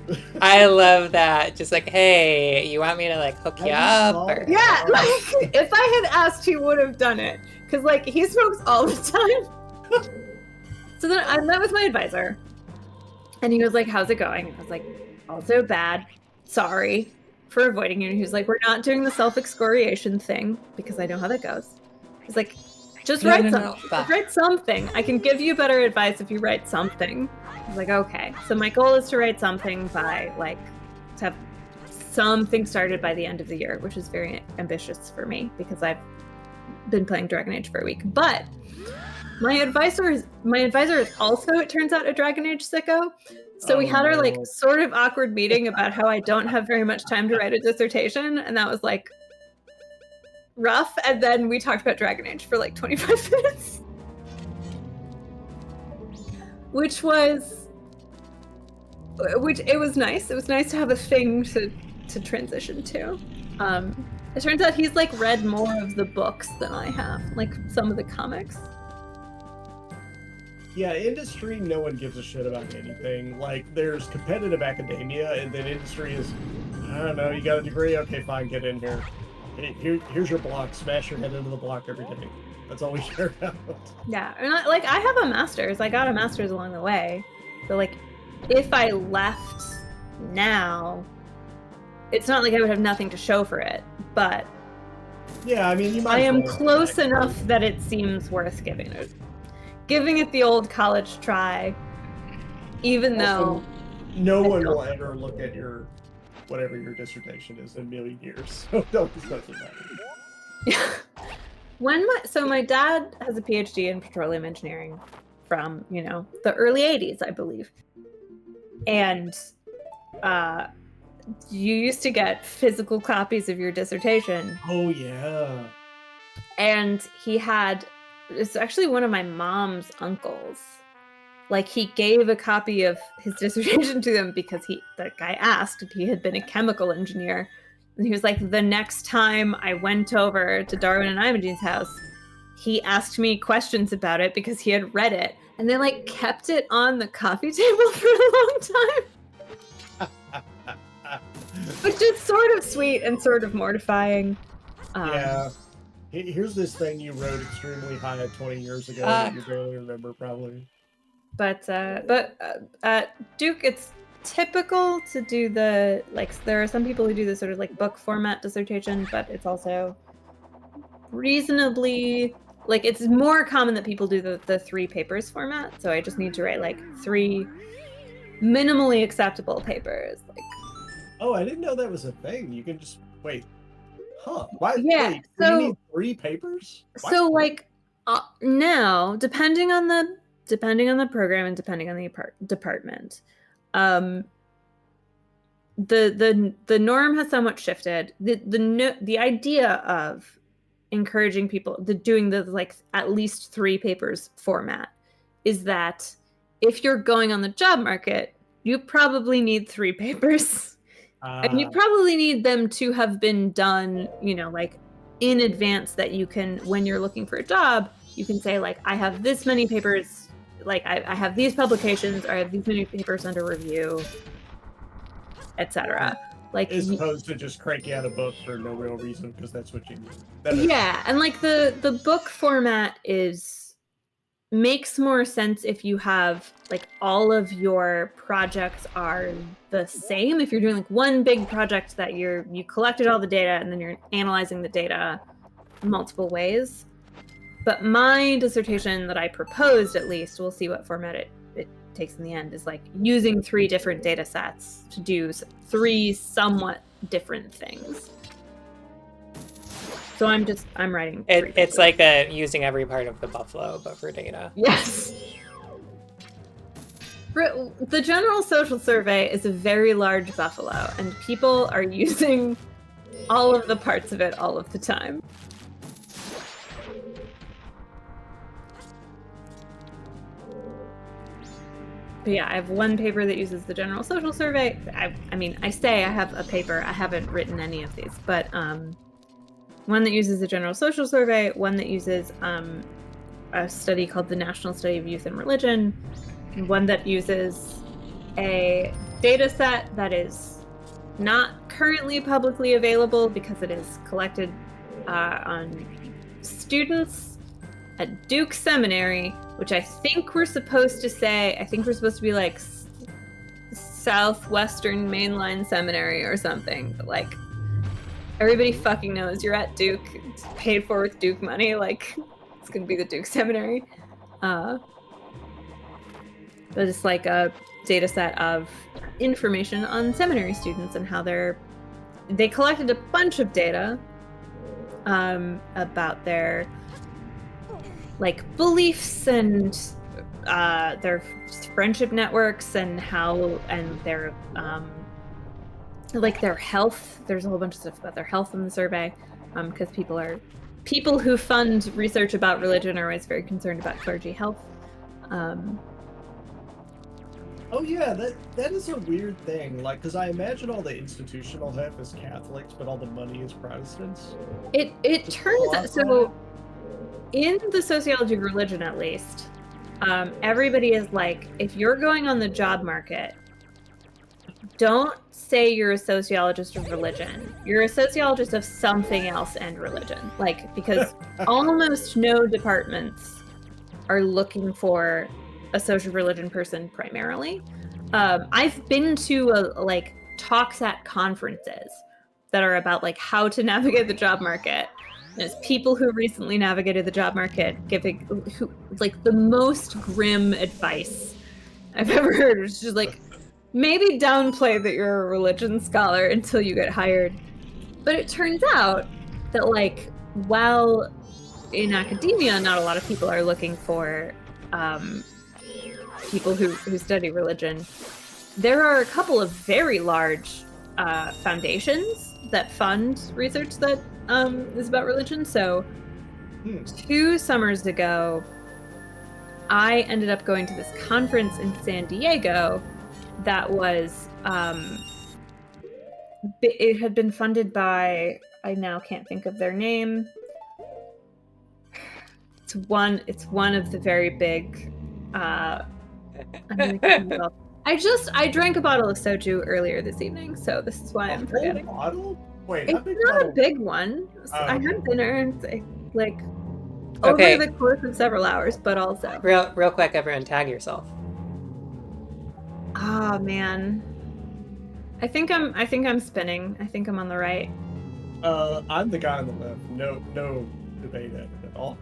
Speaker 1: I love that. Just like, hey, you want me to like hook you up? Or...
Speaker 2: Yeah, like if I had asked, he would have done it. Because like he smokes all the time. So then I met with my advisor, and he was like, how's it going? I was like, also bad. Sorry for avoiding you. And he was like, we're not doing the self-excoriation thing because I know how that goes. He's like, just write something. Just write something. I can give you better advice if you write something. I was like, okay. So my goal is to write something by like to have something started by the end of the year, which is very ambitious for me because I've been playing Dragon Age for a week. But my advisor is also, it turns out, a Dragon Age sicko. So we had our like sort of awkward meeting about how I don't have very much time to write a dissertation, and that was like rough. And then we talked about Dragon Age for like 25 minutes, which it was nice. It was nice to have a thing to transition to. It turns out he's like read more of the books than I have, like some of the comics.
Speaker 5: Yeah, industry, no one gives a shit about anything. Like, there's competitive academia, and then industry is, I don't know, you got a degree? Okay, fine, get in here. Here's your block. Smash your head into the block every day. That's all we care about.
Speaker 2: Yeah, and I have a master's. I got a master's along the way. So, like, if I left now, it's not like I would have nothing to show for it, but
Speaker 5: yeah, I mean, you might
Speaker 2: I am close enough that it seems worth giving it the old college try, even though
Speaker 5: no one will ever look at your whatever your dissertation is in a million years. So don't discuss it matter.
Speaker 2: So my dad has a PhD in petroleum engineering from, the early 80s, I believe. And you used to get physical copies of your dissertation.
Speaker 5: Oh yeah.
Speaker 2: And it's actually one of my mom's uncles. Like, he gave a copy of his dissertation to them because the guy asked if he had been a chemical engineer. And he was like, the next time I went over to Darwin and Imogene's house, he asked me questions about it because he had read it, and they like kept it on the coffee table for a long time. Which is sort of sweet and sort of mortifying.
Speaker 5: Yeah. Here's this thing you wrote extremely high 20 years ago that you barely remember, probably.
Speaker 2: But Duke, it's typical to do the, like, there are some people who do the sort of like book format dissertation, but it's also reasonably, like, it's more common that people do the 3 papers format. So I just need to write like 3 minimally acceptable papers. Like,
Speaker 5: oh, I didn't know that was a thing. You can just wait. Huh? Why?
Speaker 2: yeah.
Speaker 5: Wait,
Speaker 2: So
Speaker 5: you need 3 papers? Why?
Speaker 2: so like now, depending on the program and depending on the department, the norm has somewhat shifted. The idea of encouraging people doing the like at least 3 papers format is that if you're going on the job market, you probably need 3 papers. And you probably need them to have been done, like in advance, that you can, when you're looking for a job, you can say like, I have this many papers, like I have these publications, or I have these many papers under review, etc. Like,
Speaker 5: as opposed to just cranking out a book for no real reason because that's what you need.
Speaker 2: Yeah, and like the book format makes more sense if you have like all of your projects are the same. If you're doing like one big project that you collected all the data and then you're analyzing the data multiple ways. But my dissertation that I proposed, at least, we'll see what format it takes in the end, is like using 3 different data sets to do 3 somewhat different things. So I'm writing.
Speaker 1: It's like using every part of the buffalo, but for data.
Speaker 2: Yes. The General Social Survey is a very large buffalo, and people are using all of the parts of it all of the time. But yeah, I have one paper that uses the General Social Survey. I mean, I say I have a paper. I haven't written any of these, but one that uses the General Social Survey, one that uses a study called the National Study of Youth and Religion, and one that uses a data set that is not currently publicly available because it is collected on students at Duke Seminary, which I think we're supposed to be like Southwestern Mainline Seminary or something, but like, everybody fucking knows you're at Duke. It's paid for with Duke money. Like, it's gonna be the Duke Seminary. But it's like a data set of information on seminary students and how they collected a bunch of data about their like beliefs and their friendship networks and their like their health. There's a whole bunch of stuff about their health in the survey, because people who fund research about religion are always very concerned about clergy health.
Speaker 5: Oh yeah, that is a weird thing. Like, because I imagine all the institutional health is Catholics, but all the money is Protestants.
Speaker 2: It turns out, so in the sociology of religion, at least, everybody is like, if you're going on the job market, don't say you're a sociologist of religion. You're a sociologist of something else and religion. Like, because almost no departments are looking for a social religion person primarily. I've been to like talks at conferences that are about like how to navigate the job market. There's people who recently navigated the job market giving like the most grim advice I've ever heard. It's just like, maybe downplay that you're a religion scholar until you get hired. But it turns out that, like, while in academia, not a lot of people are looking for people who study religion, there are a couple of very large foundations that fund research that is about religion. So 2 summers ago, I ended up going to this conference in San Diego that was it had been funded by, I now can't think of their name. one of the very big I'm gonna kill myself. I drank a bottle of soju earlier this evening, so this is why I'm forgetting.
Speaker 5: Whole bottle? Wait,
Speaker 2: It's
Speaker 5: how big
Speaker 2: not
Speaker 5: bottle?
Speaker 2: a big one.
Speaker 5: Oh,
Speaker 2: I
Speaker 5: okay.
Speaker 2: had dinner like
Speaker 1: Okay.
Speaker 2: over the course of several hours, but also
Speaker 1: Real quick, everyone, tag yourself.
Speaker 2: ah man. I think I'm spinning. I think I'm on the right.
Speaker 5: I'm the guy on the left. No debate at all.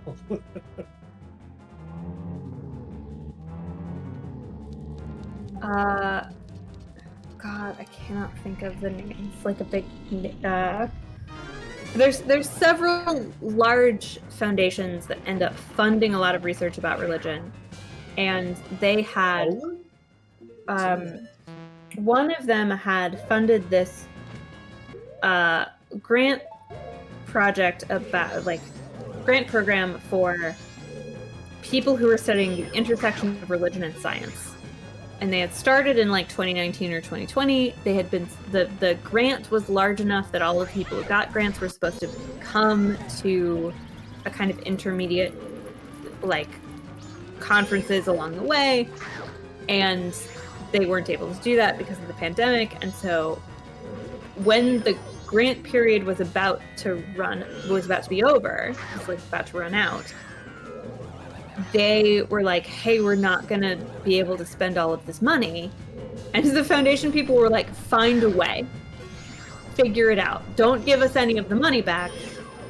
Speaker 2: God, I cannot think of the name. It's like a big there's several large foundations that end up funding a lot of research about religion, and they had one of them had funded this grant project about grant program for people who were studying the intersection of religion and science. And they had started in like 2019 or 2020. They had been the grant was large enough that all of the people who got grants were supposed to come to a kind of intermediate like conferences along the way, and they weren't able to do that because of the pandemic. And so when the grant period was about to be over, it was like about to run out, they were like, hey, we're not gonna be able to spend all of this money. And the foundation people were like, find a way. Figure it out. Don't give us any of the money back.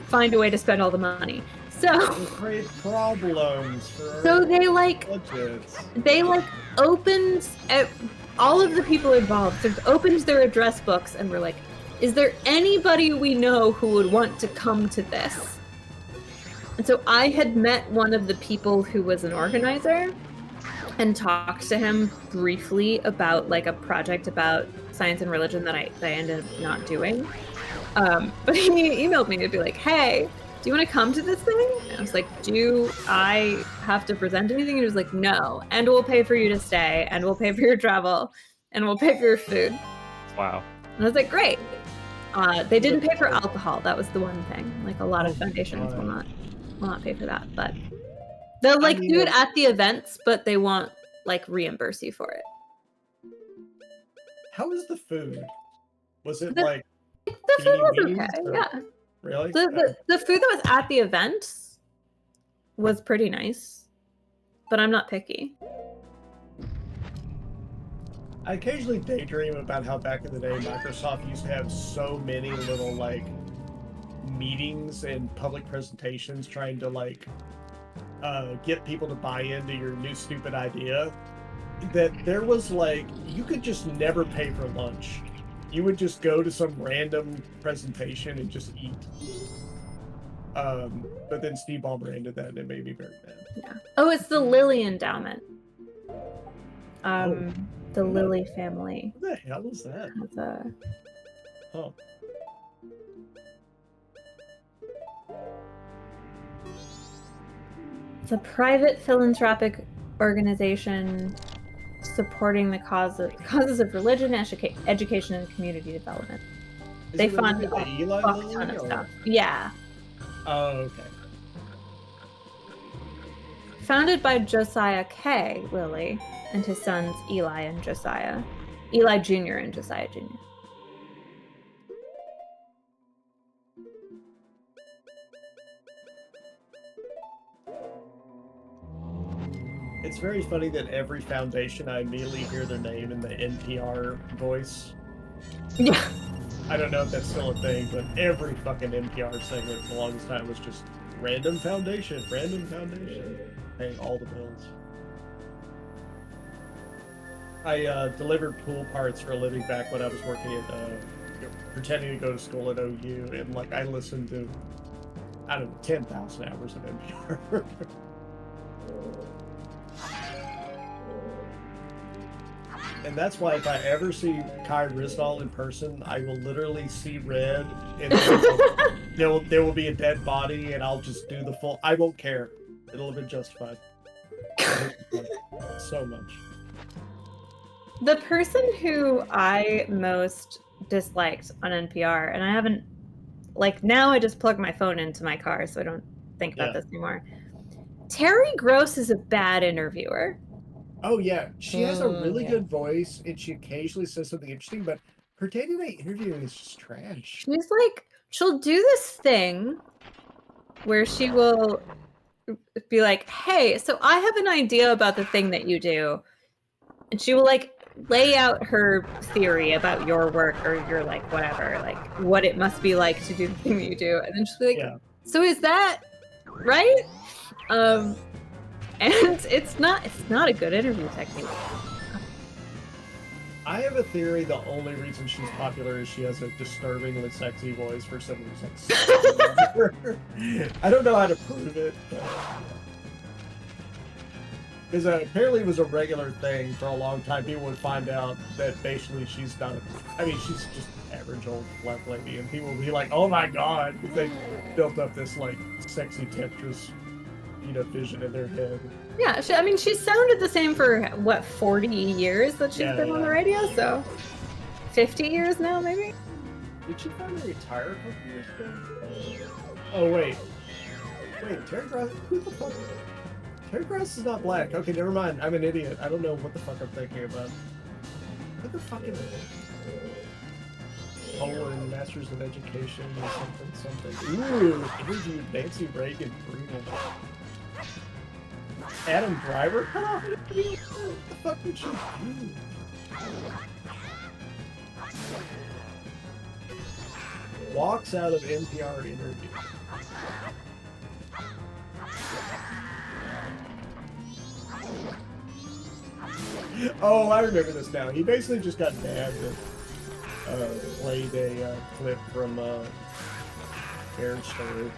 Speaker 2: Find a way to spend all the money. So
Speaker 5: create problems for
Speaker 2: so they
Speaker 5: budgets.
Speaker 2: Opened all of the people involved sort of opened their address books and were like, is there anybody we know who would want to come to this? And so I had met one of the people who was an organizer and talked to him briefly about like a project about science and religion that I ended up not doing. But he emailed me to be like, hey, do you want to come to this thing? And I was like, do I have to present anything? And he was like, no. And we'll pay for you to stay, and we'll pay for your travel, and we'll pay for your food.
Speaker 4: Wow.
Speaker 2: And I was like, great. They didn't pay for alcohol. That was the one thing. Like a lot of foundations will not pay for that, but they'll do it at the events, but they won't like reimburse you for it.
Speaker 5: How was the food? Was it
Speaker 2: The food was okay, yeah.
Speaker 5: Really?
Speaker 2: The food that was at the event was pretty nice, but I'm not picky.
Speaker 5: I occasionally daydream about how back in the day Microsoft used to have so many little like meetings and public presentations trying to get people to buy into your new stupid idea, that there was like, you could just never pay for lunch. You would just go to some random presentation and just eat. But then Steve Ballmer ended that and it made me very mad.
Speaker 2: Yeah. Oh, it's the Lilly Endowment. The Lilly family.
Speaker 5: What the hell is that? Oh.
Speaker 2: It's a private philanthropic organization supporting the causes of religion, education, and community development. They fund a fuck ton of stuff. Yeah.
Speaker 5: Oh, okay.
Speaker 2: Founded by Josiah K. Lilly and his sons Eli and Josiah. Eli Jr. and Josiah Jr.
Speaker 5: It's very funny that every foundation I immediately hear their name in the NPR voice.
Speaker 2: Yeah.
Speaker 5: I don't know if that's still a thing, but every fucking NPR segment for the longest time was just random foundation, paying all the bills. I delivered pool parts for a living back when I was working at, pretending to go to school at OU, and like I listened to, I don't know, 10,000 hours of NPR. And that's why if I ever see Kai Rizdal in person, I will literally see red, and there will be a dead body, and I'll just do the full. I won't care. It'll have been justified. So much.
Speaker 2: The person who I most disliked on NPR, and I haven't, like now I just plug my phone into my car, so I don't think about this anymore. Terry Gross is a bad interviewer.
Speaker 5: Oh yeah, she has a really
Speaker 1: yeah.
Speaker 5: good voice, and she occasionally says something interesting. But her day-to-day interviewing is just trash.
Speaker 2: She's like, she'll do this thing where she will be like, hey, so I have an idea about the thing that you do. And she will like lay out her theory about your work or your like whatever, like what it must be like to do the thing that you do. And then she'll be like,
Speaker 5: Yeah.
Speaker 2: so is that right? And it's not a good interview technique.
Speaker 5: I have a theory. The only reason she's popular is she has a disturbingly sexy voice for some reason. I don't know how to prove it. Because apparently it was a regular thing for a long time. People would find out that basically she's not. I mean, she's just average old black lady, and people would be like, "Oh my god!" Because they built up this like sexy temptress, vision in their head.
Speaker 2: Yeah, I mean, she sounded the same for what 40 years that she's been on the radio, so 50 years now, maybe.
Speaker 5: Did she finally retire a couple years ago? Oh wait, Terry Gross. Who the fuck? Terry Gross is not black. Okay, never mind. I'm an idiot. I don't know what the fuck I'm thinking about. What the fuck is it? Poland Masters of Education or something. Ooh, interviewed Nancy Reagan Brutal. Adam Driver? What the fuck did she do? Walks out of NPR interview. Oh, I remember this now. He basically just got mad that played a clip from Aaron Story.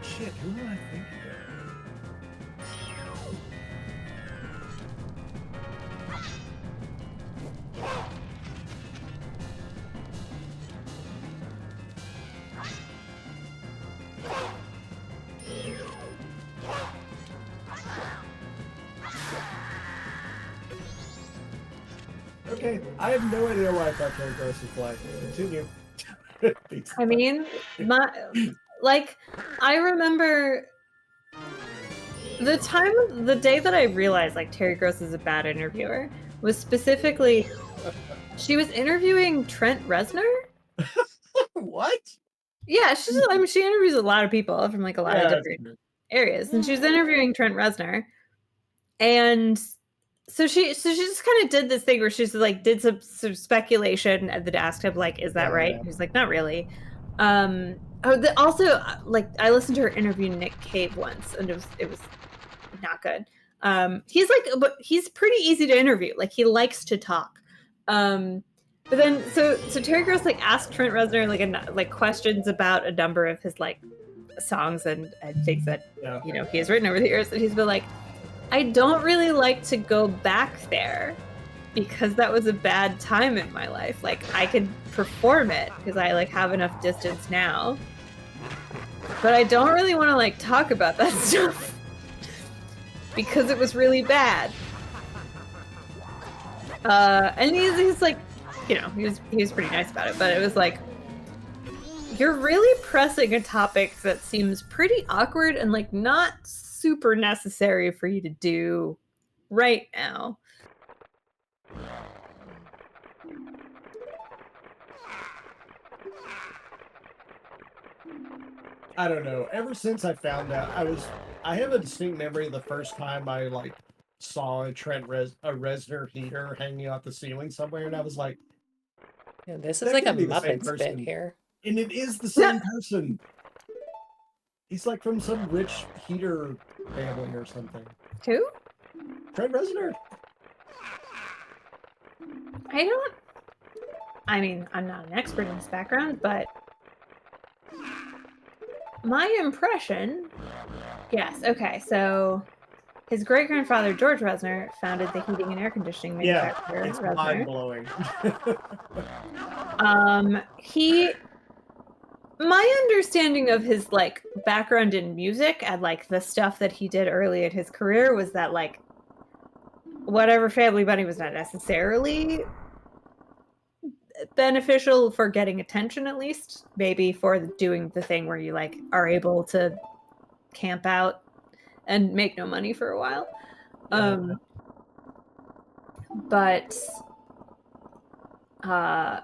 Speaker 5: Shit, who am I thinking of? Okay, I have no idea why I thought Terry Gross was black. Continue.
Speaker 2: I mean, I remember the day that I realized like Terry Gross is a bad interviewer was specifically she was interviewing Trent Reznor.
Speaker 5: What?
Speaker 2: Yeah, I mean, she interviews a lot of people from like a lot of different areas, and she was interviewing Trent Reznor, and so she just kind of did this thing where she's like did some speculation and then asked him like, is that right? He's like, not really. Also, like I listened to her interview Nick Cave once, and it was not good. He's like, but he's pretty easy to interview. Like he likes to talk. But then so Terry Gross like asked Trent Reznor like questions about a number of his like songs and things that he has written over the years, and he's been like, I don't really like to go back there because that was a bad time in my life. Like I could perform it because I like have enough distance now, but I don't really want to like talk about that stuff because it was really bad. And he's like, he was pretty nice about it, but it was like, you're really pressing a topic that seems pretty awkward and like not super necessary for you to do right now.
Speaker 5: I don't know. Ever since I found out, I have a distinct memory of the first time I like saw a Reznor heater hanging off the ceiling somewhere, and I was like,
Speaker 1: yeah, this is like a Muppets bit here.
Speaker 5: And it is the same person. He's like from some rich heater family or something.
Speaker 2: Who?
Speaker 5: Trent Reznor.
Speaker 2: I mean, I'm not an expert in this background, but my impression, yes, okay, so his great-grandfather, George Reznor, founded the heating and air conditioning manufacturer.
Speaker 5: Yeah, it's
Speaker 2: Reznor.
Speaker 5: mind-blowing.
Speaker 2: My understanding of his, like, background in music and, like, the stuff that he did early in his career was that, like, whatever family money was not necessarily beneficial for getting attention, at least. Maybe for doing the thing where you, like, are able to camp out and make no money for a while. But I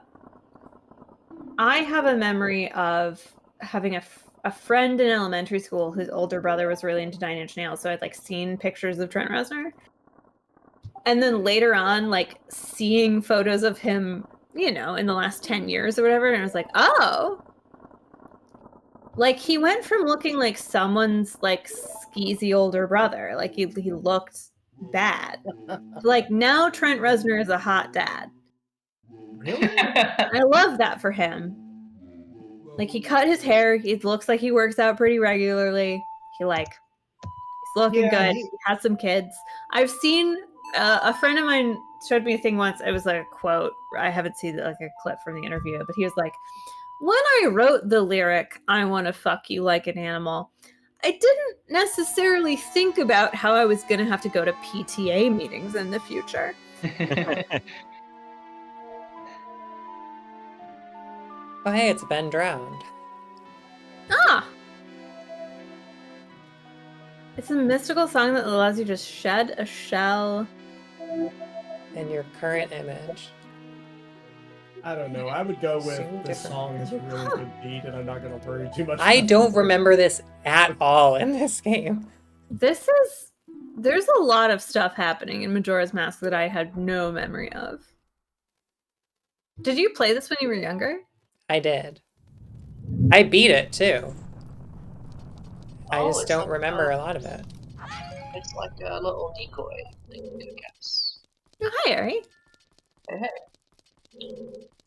Speaker 2: have a memory of having a friend in elementary school whose older brother was really into Nine Inch Nails, so I'd like seen pictures of Trent Reznor. And then later on, like seeing photos of him, you know, in the last 10 years or whatever, and I was like, oh, like he went from looking like someone's like skeezy older brother, like he looked bad. Like now Trent Reznor is a hot dad.
Speaker 5: Really?
Speaker 2: I love that for him. Like he cut his hair, he looks like he works out pretty regularly. He's looking good. He has some kids. I've seen a friend of mine showed me a thing once. It was like a quote. I haven't seen like a clip from the interview, but he was like, when I wrote the lyric, I want to fuck you like an animal, I didn't necessarily think about how I was going to have to go to PTA meetings in the future.
Speaker 1: Oh, hey, it's Ben Drowned.
Speaker 2: Ah! It's a mystical song that allows you to shed a shell.
Speaker 1: In your current image.
Speaker 5: I don't know. I would go with this song is a really good beat, and I'm not going to worry too much.
Speaker 1: I don't remember this at all in this game.
Speaker 2: There's a lot of stuff happening in Majora's Mask that I had no memory of. Did you play this when you were younger?
Speaker 1: I did. I beat it too. I just don't remember a lot of it.
Speaker 6: It's like a little decoy thing, I guess.
Speaker 2: Oh, hi, Ari.
Speaker 6: Hey.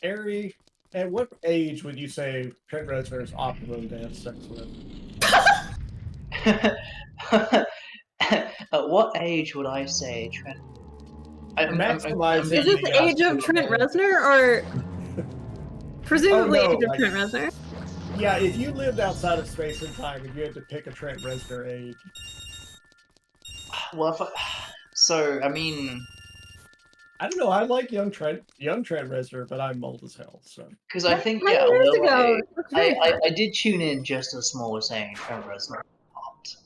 Speaker 5: Ari, at what age would you say Trent Reznor is optimum to have sex with?
Speaker 6: At what age would I say Trent?
Speaker 2: Is this the age of Trent Reznor, or presumably age of Trent Reznor?
Speaker 5: Yeah, if you lived outside of space and time, and you had to pick a Trent Reznor age.
Speaker 6: Well, so I mean,
Speaker 5: I don't know. I like young Trent Reznor, but I'm old as hell. So
Speaker 6: because I think I did tune in just as Small was saying Trent Reznor hot.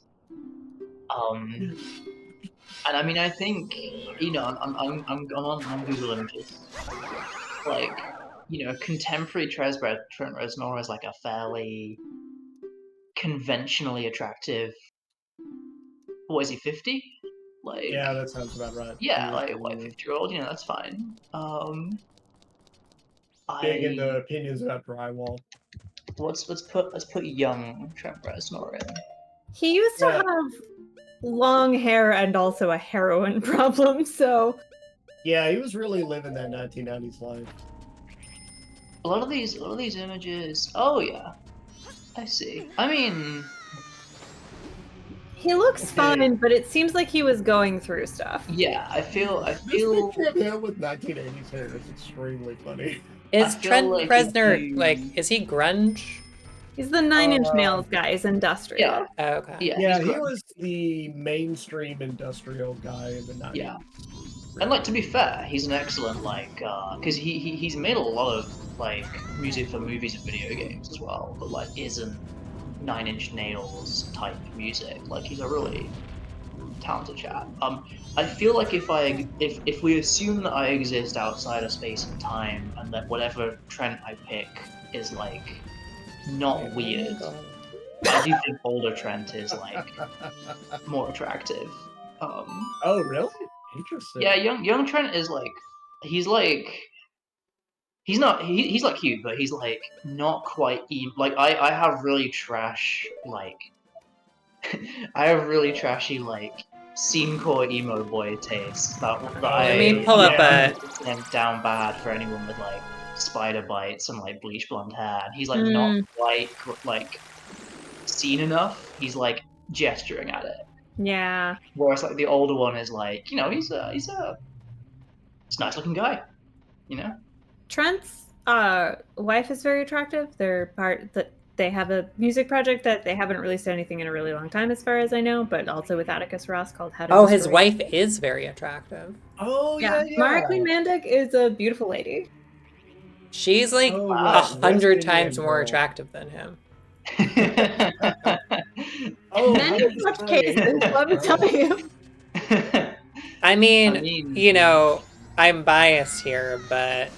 Speaker 6: And I mean, I think you know, I'm on Google Images, like. You know, contemporary Trent Reznor is like a fairly conventionally attractive. What is he, 50? Like,
Speaker 5: yeah, that sounds about right.
Speaker 6: Yeah, like what, 50-year-old? You know, that's fine.
Speaker 5: Big into opinions about drywall.
Speaker 6: Let's put young Trent Reznor in.
Speaker 2: He used to have long hair and also a heroin problem, so.
Speaker 5: Yeah, he was really living that 1990s life.
Speaker 6: A lot of these images. Oh yeah, I see. I mean,
Speaker 2: he looks fine, but it seems like he was going through stuff.
Speaker 6: Yeah, I feel.
Speaker 5: This picture of him with 1980s hair is extremely funny.
Speaker 1: Is Trent Reznor like? Is he grunge?
Speaker 2: He's the Nine Inch Nails guy. He's industrial.
Speaker 6: Yeah.
Speaker 1: Oh, okay.
Speaker 6: Yeah,
Speaker 5: he was the mainstream industrial guy in the 90s.
Speaker 6: Yeah. And like, to be fair, he's an excellent because he's made a lot of like music for movies and video games as well, but like isn't Nine Inch Nails type music. Like he's a really talented chap. I feel like if we assume that I exist outside of space and time, and that whatever Trent I pick is like not weird, I do think older Trent is like more attractive.
Speaker 5: Oh really? Interesting.
Speaker 6: Yeah, young Trent is like he's like he's like cute, but he's like not quite like I have really trash like I have really trashy like scene core emo boy tastes that
Speaker 1: Let me pull up a
Speaker 6: down bad for anyone with like spider bites and like bleach blonde hair. And he's like not quite like seen enough. He's like gesturing at it.
Speaker 2: Yeah.
Speaker 6: Whereas like the older one is like, you know, he's a nice looking guy, you know.
Speaker 2: Trent's wife is very attractive. They have a music project that they haven't released anything in a really long time, as far as I know, but also with Atticus Ross called How to
Speaker 1: Oh,
Speaker 2: Destroy
Speaker 1: his wife is very attractive.
Speaker 5: Oh yeah.
Speaker 2: Markley Mandic is a beautiful lady.
Speaker 1: She's like 100 times more attractive than him.
Speaker 5: Oh,
Speaker 2: Many such cases, let me tell you.
Speaker 1: I mean,
Speaker 6: mean,
Speaker 1: you know, I'm biased here, but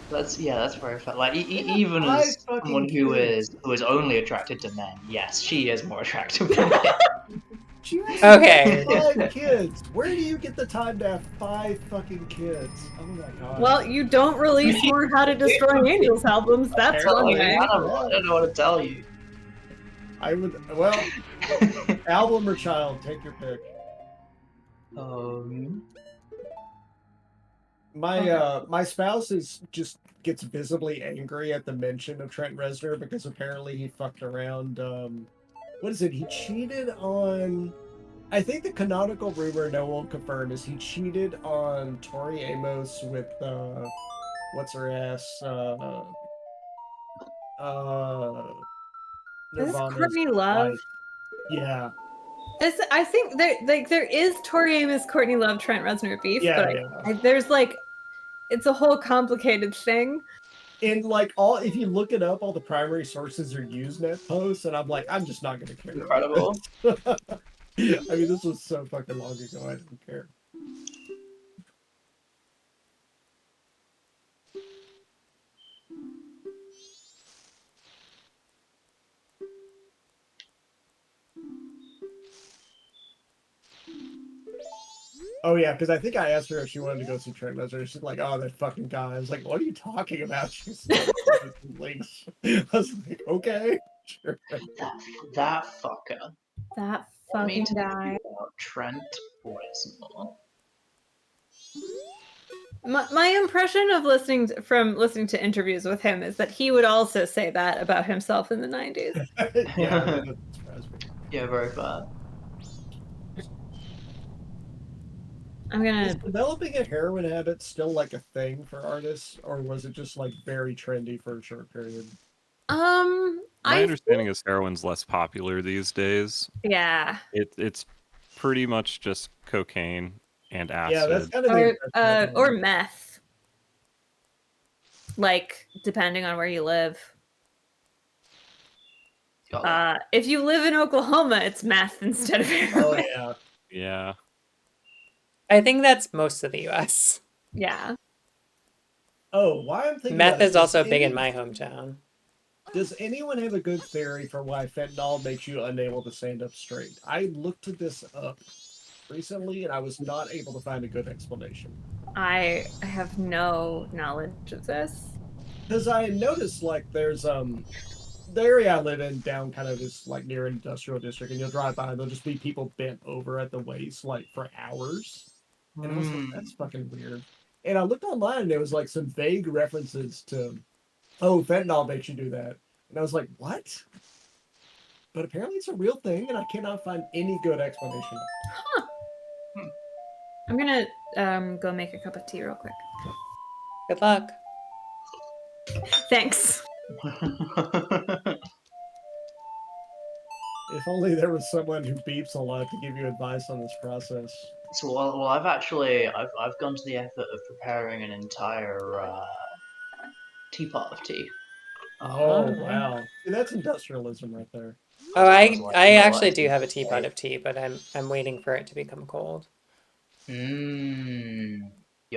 Speaker 6: that's very fair. Like even
Speaker 5: Five
Speaker 6: as
Speaker 5: fucking
Speaker 6: someone who
Speaker 5: kids.
Speaker 6: is only attracted to men, yes, she is more attractive than me.
Speaker 5: She has
Speaker 1: okay.
Speaker 5: 5 kids. Where do you get the time to have 5 fucking kids? Oh my god.
Speaker 2: Well, you don't release more How to Destroy Angels albums. That's
Speaker 5: Apparently,
Speaker 2: one
Speaker 6: Like,
Speaker 2: way.
Speaker 6: I don't know what to tell you.
Speaker 5: I would. Well, album or child, take your pick.
Speaker 6: um,
Speaker 5: My spouse is just gets visibly angry at the mention of Trent Reznor because apparently he fucked around. What is it? He cheated on. I think the canonical rumor no one confirmed is he cheated on Tori Amos with what's her ass
Speaker 2: Is this
Speaker 5: Nirvana's
Speaker 2: Courtney Love?
Speaker 5: wife. Yeah.
Speaker 2: I think there is Tori Amos, Courtney Love, Trent Reznor beef,
Speaker 5: Yeah,
Speaker 2: but
Speaker 5: yeah.
Speaker 2: there's like it's a whole complicated thing.
Speaker 5: And like all, if you look it up, all the primary sources are Usenet posts, and I'm like, I'm just not gonna care.
Speaker 6: incredible.
Speaker 5: I mean, this was so fucking long ago. I don't care. Oh yeah, because I think I asked her if she wanted to go see Trent Reznor. She's like, "Oh, that fucking guy." I was like, "What are you talking about?" She's like, I was like, "Okay, sure."
Speaker 6: That fucker.
Speaker 2: That
Speaker 6: Want me
Speaker 2: fucking
Speaker 6: to
Speaker 2: guy.
Speaker 6: talk about Trent Reznor?
Speaker 2: My impression of listening to interviews with him is that he would also say that about himself in the 90s.
Speaker 5: Yeah, that doesn't surprise me.
Speaker 6: Yeah, very fair.
Speaker 2: I'm
Speaker 5: Is
Speaker 2: gonna
Speaker 5: developing a heroin habit still like a thing for artists, or was it just like very trendy for a short period?
Speaker 4: My
Speaker 2: I
Speaker 4: understanding is heroin's less popular these days.
Speaker 2: yeah.
Speaker 4: It's pretty much just cocaine and
Speaker 5: Yeah, that's
Speaker 4: acid.
Speaker 5: kind of the impression I got.
Speaker 2: Or meth. Like depending on where you live. If you live in Oklahoma, it's meth instead of heroin.
Speaker 5: Oh yeah.
Speaker 4: Yeah.
Speaker 1: I think that's most of the US.
Speaker 2: Yeah.
Speaker 5: Oh, why I'm thinking
Speaker 1: Meth
Speaker 5: about it,
Speaker 1: is also big in my hometown.
Speaker 5: does anyone have a good theory for why fentanyl makes you unable to stand up straight? I looked this up recently and I was not able to find a good explanation.
Speaker 2: I have no knowledge of this.
Speaker 5: Because I noticed like there's the area I live in down kind of is like near an industrial district, and you'll drive by and there'll just be people bent over at the waist like for hours. And I was like, that's fucking weird. And I looked online and there was like some vague references to, oh, fentanyl makes you do that. And I was like, what? But apparently it's a real thing, and I cannot find any good explanation.
Speaker 2: Huh. I'm gonna go make a cup of tea real quick.
Speaker 1: Good luck.
Speaker 2: Thanks.
Speaker 5: If only there was someone who beeps a lot to give you advice on this process.
Speaker 6: So, well, I've gone to the effort of preparing an entire teapot of tea.
Speaker 5: Oh, wow. See, that's industrialism right there.
Speaker 1: Oh,
Speaker 6: I was like,
Speaker 1: I
Speaker 6: you know
Speaker 1: actually
Speaker 6: what?
Speaker 1: do have a teapot of tea, but I'm waiting for it to become cold.
Speaker 6: You're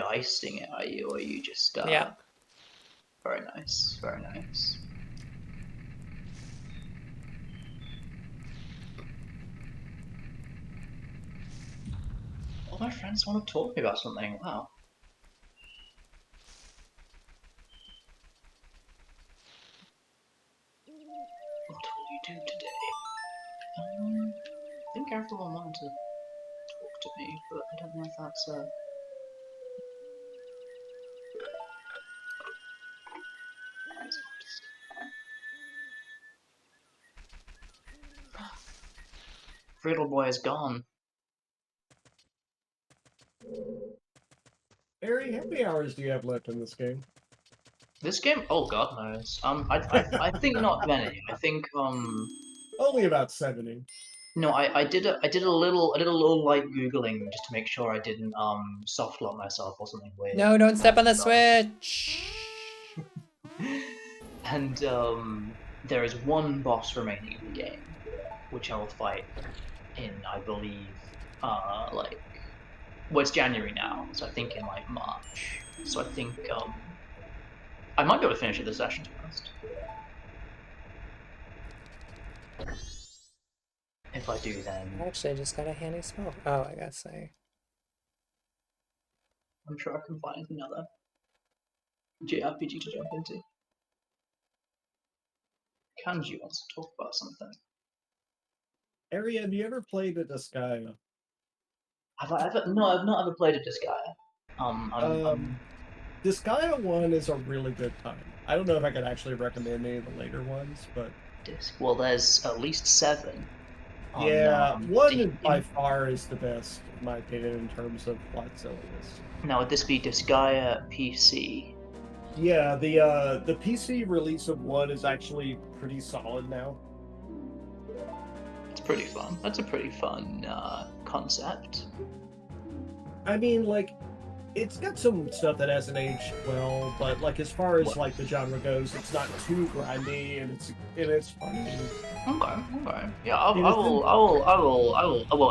Speaker 6: icing it, are you? Or are you just
Speaker 1: Yeah.
Speaker 6: Very nice, very nice. All my friends want to talk to me about something. Wow. What will you do today? I think everyone wanted to talk to me, but I don't know if that's Friddle Boy is gone.
Speaker 5: Harry, how many hours do you have left in this game?
Speaker 6: This game? Oh God knows. I think not many. I think
Speaker 5: Only about 70.
Speaker 6: no, I did a little light googling just to make sure I didn't soft lock myself or something weird.
Speaker 1: No, don't step on the switch.
Speaker 6: And there is one boss remaining in the game. which I'll fight in, I believe, like, well, it's January now, so I think in like March. So I think I might be able to finish it this session, to be honest. If I do, then
Speaker 1: Actually, I just got a handy spell. Oh, I guess
Speaker 6: I'm sure I can find another JRPG to jump into. Kanji wants to talk about something.
Speaker 5: Ari, have you ever played a Disgaea?
Speaker 6: Have I ever? No, I've not ever played a Disgaea.
Speaker 5: Disgaea 1 is a really good time. I don't know if I could actually recommend any of the later ones, but
Speaker 6: Well, there's at least 7.
Speaker 5: yeah,
Speaker 6: On,
Speaker 5: 1 by far is the best, in my opinion, in terms of plot silliness.
Speaker 6: Now, would this be Disgaea PC?
Speaker 5: Yeah, the PC release of 1 is actually pretty solid now.
Speaker 6: It's pretty fun. That's a pretty fun concept.
Speaker 5: I mean, like, it's got some stuff that hasn't aged well, but like as far as like the genre goes, it's not too grindy and it's funny.
Speaker 6: Okay. Yeah, I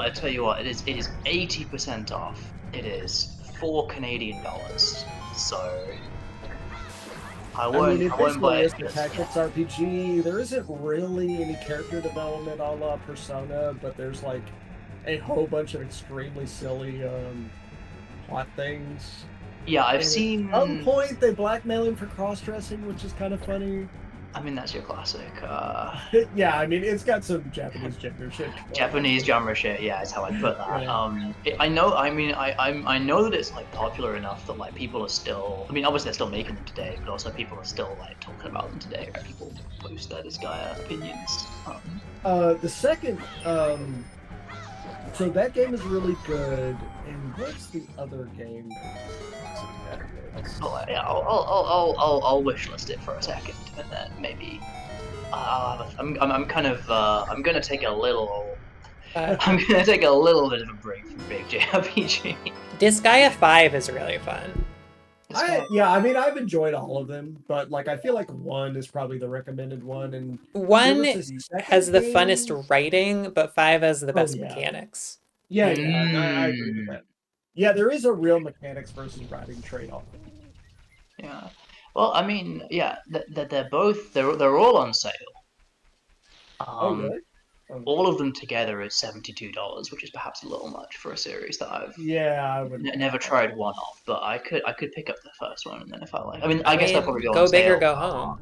Speaker 6: tell you what, it is 80% off. It is $4 Canadian. So I
Speaker 5: mean, it
Speaker 6: won't buy
Speaker 5: basically
Speaker 6: it
Speaker 5: is the tactics RPG. There isn't really any character development a la Persona, but there's like a whole bunch of extremely silly plot things.
Speaker 6: Yeah, I've seen.
Speaker 5: At some point, they blackmail him for cross-dressing, which is kind of funny.
Speaker 6: I mean, that's your classic.
Speaker 5: Yeah, I mean, it's got some Japanese gender shit.
Speaker 6: Japanese genre shit. Yeah, is how I put that.
Speaker 5: Yeah.
Speaker 6: I know. I mean, I know that it's like popular enough that like people are still. I mean, obviously they're still making them today, but also people are still like talking about them today. Right? People post their Disgaea opinions.
Speaker 5: The second. So that game is really good. And what's the other game?
Speaker 6: Oh, yeah, I'll wishlist it for a second, and then maybe I'm gonna take a little. I'm gonna take a little bit of a break from big JRPG.
Speaker 1: Disgaea 5 is really fun.
Speaker 5: Yeah, I mean, I've enjoyed all of them, but like I feel like 1 is probably the recommended one, and
Speaker 1: 1 has the funnest writing, but 5 has the best mechanics.
Speaker 5: Yeah, I agree with that. Yeah, there is a real mechanics versus writing trade-off.
Speaker 6: Yeah. Well, I mean, yeah, they're all on sale.
Speaker 5: Really?
Speaker 6: All of them together is $72, which is perhaps a little much for a series that I've never tried one of. But I could pick up the first one, and then if I like, I guess they'll probably go on sale.
Speaker 1: Go big or go home.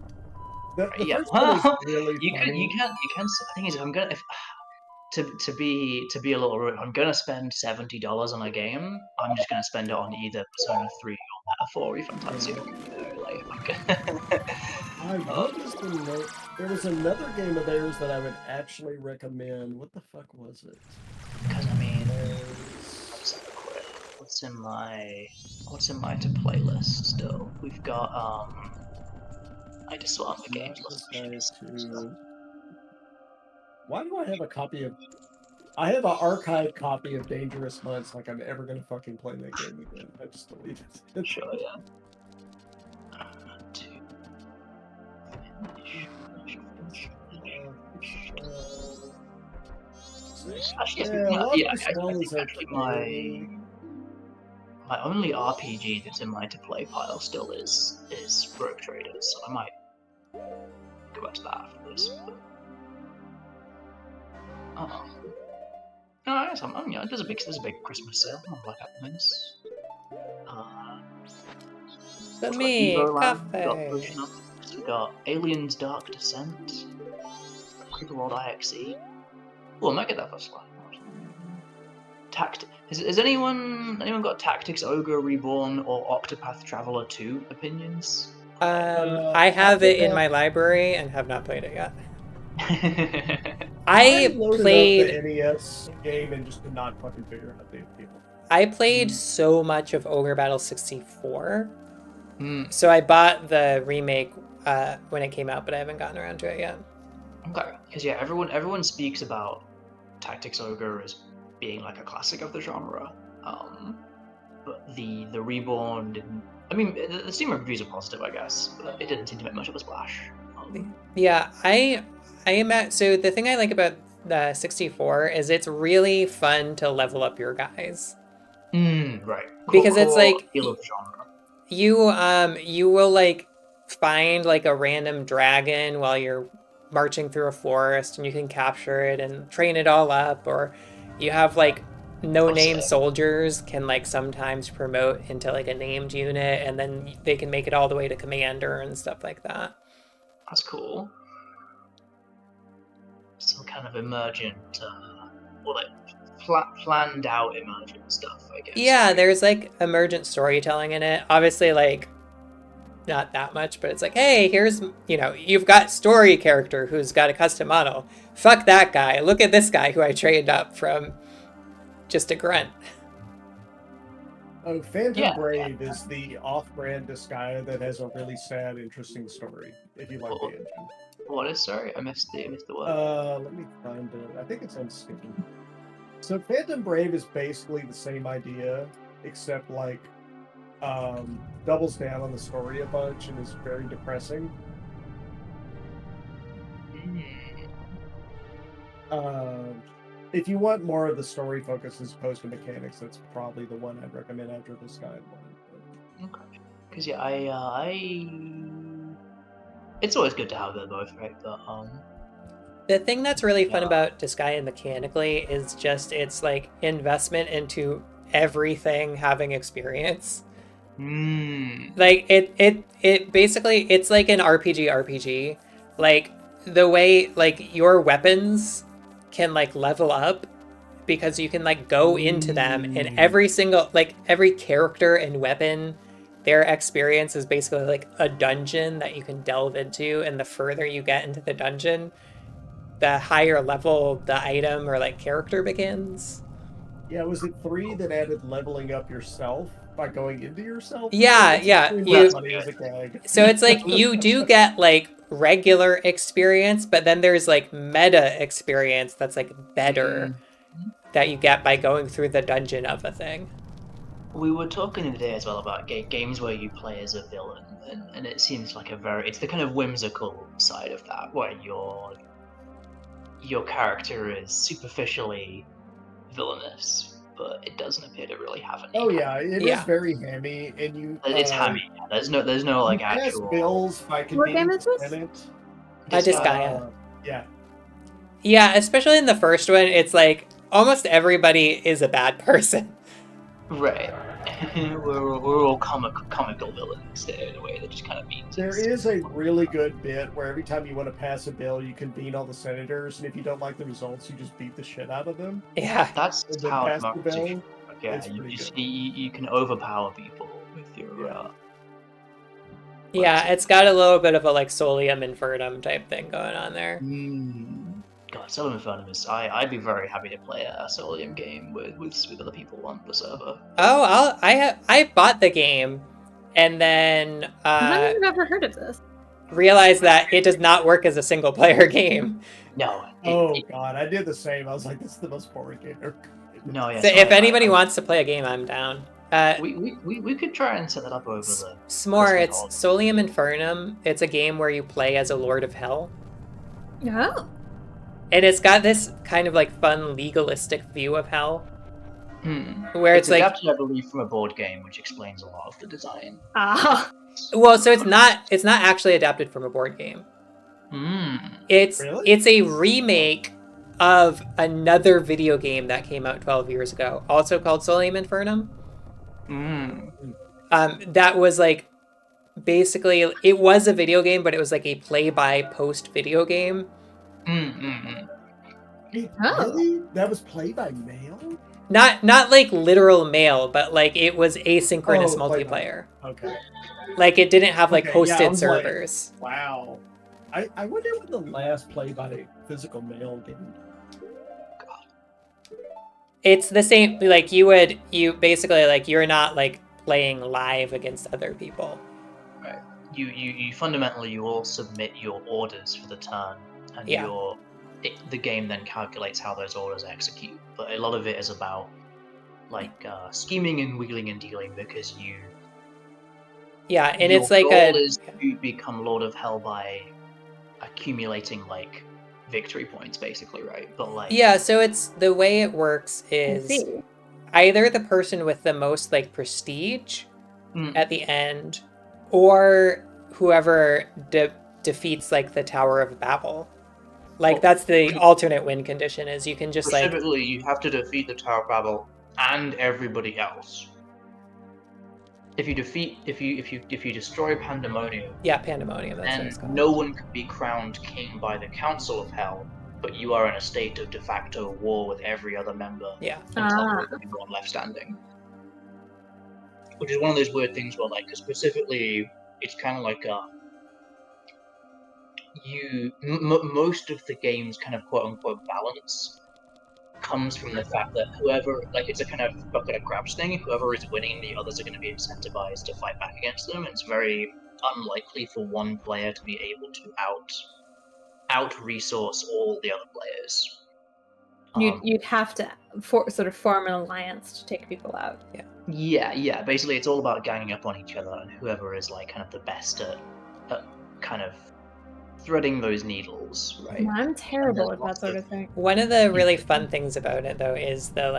Speaker 5: The first one is really funny.
Speaker 6: You can. The thing is, if I'm gonna to be a little rude, I'm gonna spend $70 on a game. I'm just gonna spend it on either Persona 3 or Metaphor, or Fantasio.
Speaker 5: What was the note? There was another game of theirs that I would actually recommend. What the fuck was it?
Speaker 6: Because I mean, let's have a quick. What's in my to playlist still? We've got I just saw the games.
Speaker 5: Why do I have a copy of? I have an archived copy of Dangerous Months. Like I'm ever gonna fucking play that game again. I just deleted it.
Speaker 6: Sure, yeah. Actually, my only RPG that's in my to play pile still is Rogue Traders, so I might go back to that after this. No, I guess there's a big Christmas sale on Black Applements.
Speaker 1: The me, cafe.
Speaker 6: We got Aliens Dark Descent, Creeper World IXE. Oh, I might get that first one. Has anyone got Tactics Ogre Reborn or Octopath Traveler 2 opinions?
Speaker 1: I have it in my library and have not played it yet. I played
Speaker 5: the NES game and just did not fucking figure out the appeal.
Speaker 1: I played so much of Ogre Battle 64, so I bought the remake when it came out, but I haven't gotten around to it yet.
Speaker 6: Okay, because yeah, everyone speaks about Tactics Ogre as being like a classic of the genre, but the Reborn didn't. I mean, the Steam reviews are positive, I guess, but it didn't seem to make much of a splash.
Speaker 1: Yeah, I am at. So the thing I like about the 64 is it's really fun to level up your guys.
Speaker 6: Right.
Speaker 1: Because it's like
Speaker 6: appeal of genre.
Speaker 1: you will like find like a random dragon while you're marching through a forest and you can capture it and train it all up, or you have like no-name soldiers can like sometimes promote into like a named unit and then they can make it all the way to commander and stuff like that.
Speaker 6: That's cool. Some kind of emergent, or like planned out emergent stuff, I guess.
Speaker 1: Yeah,
Speaker 6: right?
Speaker 1: there's like emergent storytelling in it. Obviously, like not that much, but it's like, hey, here's, you've got story character who's got a custom model. Fuck that guy. Look at this guy who I trained up from just a grunt.
Speaker 5: Oh, Phantom Brave is the off-brand Disgaea that has a really sad, interesting story. If you like the engine.
Speaker 6: What is? Sorry, I missed the word.
Speaker 5: Let me find it. I think it's on Steam. So Phantom Brave is basically the same idea, except like doubles down on the story a bunch and is very depressing. If you want more of the story focus as opposed to mechanics, that's probably the one I'd recommend after this guide one.
Speaker 6: Okay. Because it's always good to have them both, right? But
Speaker 1: the thing that's really fun about Disgaea mechanically is just its like investment into everything having experience. Like it basically it's like an RPG. Like the way like your weapons can like level up because you can like go into them, and every character and weapon, their experience is basically like a dungeon that you can delve into, and the further you get into the dungeon, the higher level the item or like character begins.
Speaker 5: Yeah, was it 3 that added leveling up yourself by going into yourself?
Speaker 1: Yeah.
Speaker 5: Funny as a gag.
Speaker 1: So it's like you do get like regular experience, but then there's like meta experience that's like better that you get by going through the dungeon of a thing.
Speaker 6: We were talking today as well about games where you play as a villain, and it seems like it's the kind of whimsical side of that, where your character is superficially villainous, but it doesn't appear to really have any.
Speaker 5: Oh yeah, it is very hammy, and you.
Speaker 6: It's hammy. There's no like actual
Speaker 5: bills by
Speaker 2: What game is this?
Speaker 1: Disgaea.
Speaker 5: Yeah.
Speaker 1: Yeah, especially in the first one, it's like almost everybody is a bad person.
Speaker 6: Right. we're all comical villains in a way that just kind of means
Speaker 5: there is a really good bit where every time you want to pass a bill, you convene all the senators, and if you don't like the results, you just beat the shit out of them.
Speaker 1: Yeah,
Speaker 6: that's how democracy. Yeah,
Speaker 5: you
Speaker 6: can overpower people with your.
Speaker 1: Yeah, it's got a little bit of a like Solium Infernum type thing going on there.
Speaker 6: God, Solium Infernum is. I'd be very happy to play a Solium game with other people on the server.
Speaker 1: Oh, I bought the game, and then
Speaker 2: I've never heard of this.
Speaker 1: Realized that it does not work as a single player game.
Speaker 6: No.
Speaker 5: God, I did the same. I was like, this is the most boring game ever.
Speaker 6: No, yeah.
Speaker 1: So if anybody wants to play a game, I'm down.
Speaker 6: We could try and set that up over the
Speaker 1: S'more. It's Solium Infernum. It's a game where you play as a Lord of Hell.
Speaker 2: Oh.
Speaker 1: And it's got this kind of like fun legalistic view of hell. Where it's like
Speaker 6: adapted, I believe, from a board game, which explains a lot of the design.
Speaker 1: Well, so it's not actually adapted from a board game. It's a remake of another video game that came out 12 years ago, also called Solium Infernum. That was like basically it was a video game, but it was like a play-by-post video game.
Speaker 5: Really? That was play by mail?
Speaker 1: Not like literal mail, but like it was asynchronous multiplayer.
Speaker 5: Okay.
Speaker 1: Like it didn't have like hosted servers.
Speaker 5: Like, wow. I wonder when the last play by physical mail game.
Speaker 1: It's the same. Like you basically like you're not like playing live against other people.
Speaker 6: Right. You fundamentally you all submit your orders for the turn, and the game then calculates how those orders execute. But a lot of it is about like scheming and wheeling and dealing because you.
Speaker 1: Yeah, and
Speaker 6: your goal is to become Lord of Hell by accumulating like victory points, basically, right? But like,
Speaker 1: Yeah, so it's the way it works
Speaker 2: I
Speaker 1: is
Speaker 2: see.
Speaker 1: either the person with the most like prestige
Speaker 6: mm,
Speaker 1: at the end, or whoever defeats like the Tower of Babel. Like
Speaker 6: well,
Speaker 1: that's the alternate win condition is you can just like
Speaker 6: specifically, you have to defeat the Tower of Babel and everybody else. If you destroy Pandemonium,
Speaker 1: yeah, Pandemonium, that's what
Speaker 6: then
Speaker 1: it's called.
Speaker 6: no one can be crowned king by the Council of Hell, but you are in a state of de facto war with every other member
Speaker 1: Yeah.
Speaker 6: until there's only one left standing. Which is one of those weird things where, like, specifically, it's kind of like most of the game's kind of quote unquote balance comes from the fact that whoever, like, it's a kind of bucket of crabs thing. Whoever is winning, the others are going to be incentivized to fight back against them. And it's very unlikely for one player to be able to out resource all the other players.
Speaker 2: You'd have to sort of form an alliance to take people out.
Speaker 6: Yeah. Basically, it's all about ganging up on each other, and whoever is like kind of the best at kind of threading those needles, right?
Speaker 2: I'm terrible at that sort of thing.
Speaker 1: One of the really fun things about it though is the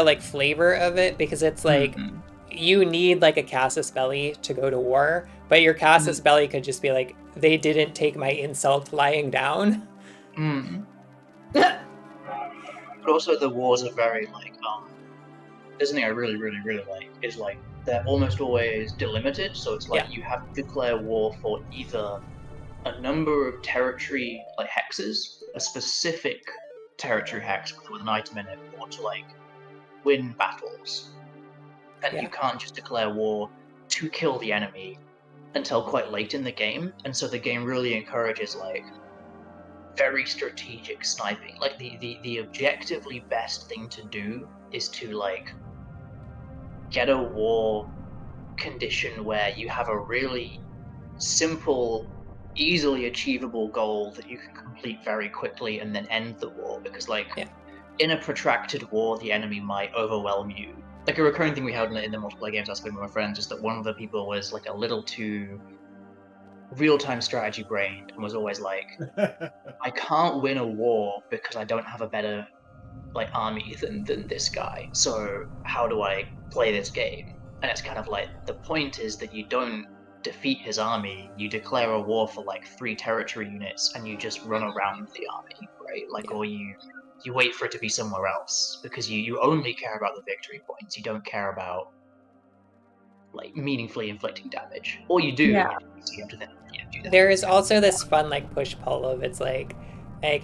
Speaker 1: like flavor of it, because it's like you need like a casus belli to go to war, but your casus belli could just be like, they didn't take my insult lying down.
Speaker 6: But also the wars are very like there's something I really like is like they're almost always delimited, so it's like you have to declare war for either a number of territory like hexes, a specific territory hex with an item in it, or to like win battles. And you can't just declare war to kill the enemy until quite late in the game, and so the game really encourages like very strategic sniping. Like the objectively best thing to do is to like get a war condition where you have a really simple, easily achievable goal that you can complete very quickly and then end the war, because like in a protracted war the enemy might overwhelm you. Like a recurring thing we had in the multiplayer games I was playing with my friends is that one of the people was like a little too real-time strategy brained and was always like, I can't win a war because I don't have a better like army than this guy, so how do I play this game? And it's kind of like the point is that you don't defeat his army, you declare a war for like 3 territory units and you just run around the army, right? Like, or you wait for it to be somewhere else, because you only care about the victory points, you don't care about like meaningfully inflicting damage, or you do.
Speaker 2: Yeah.
Speaker 6: You have to then do that.
Speaker 1: There is also this fun like push pull of it's like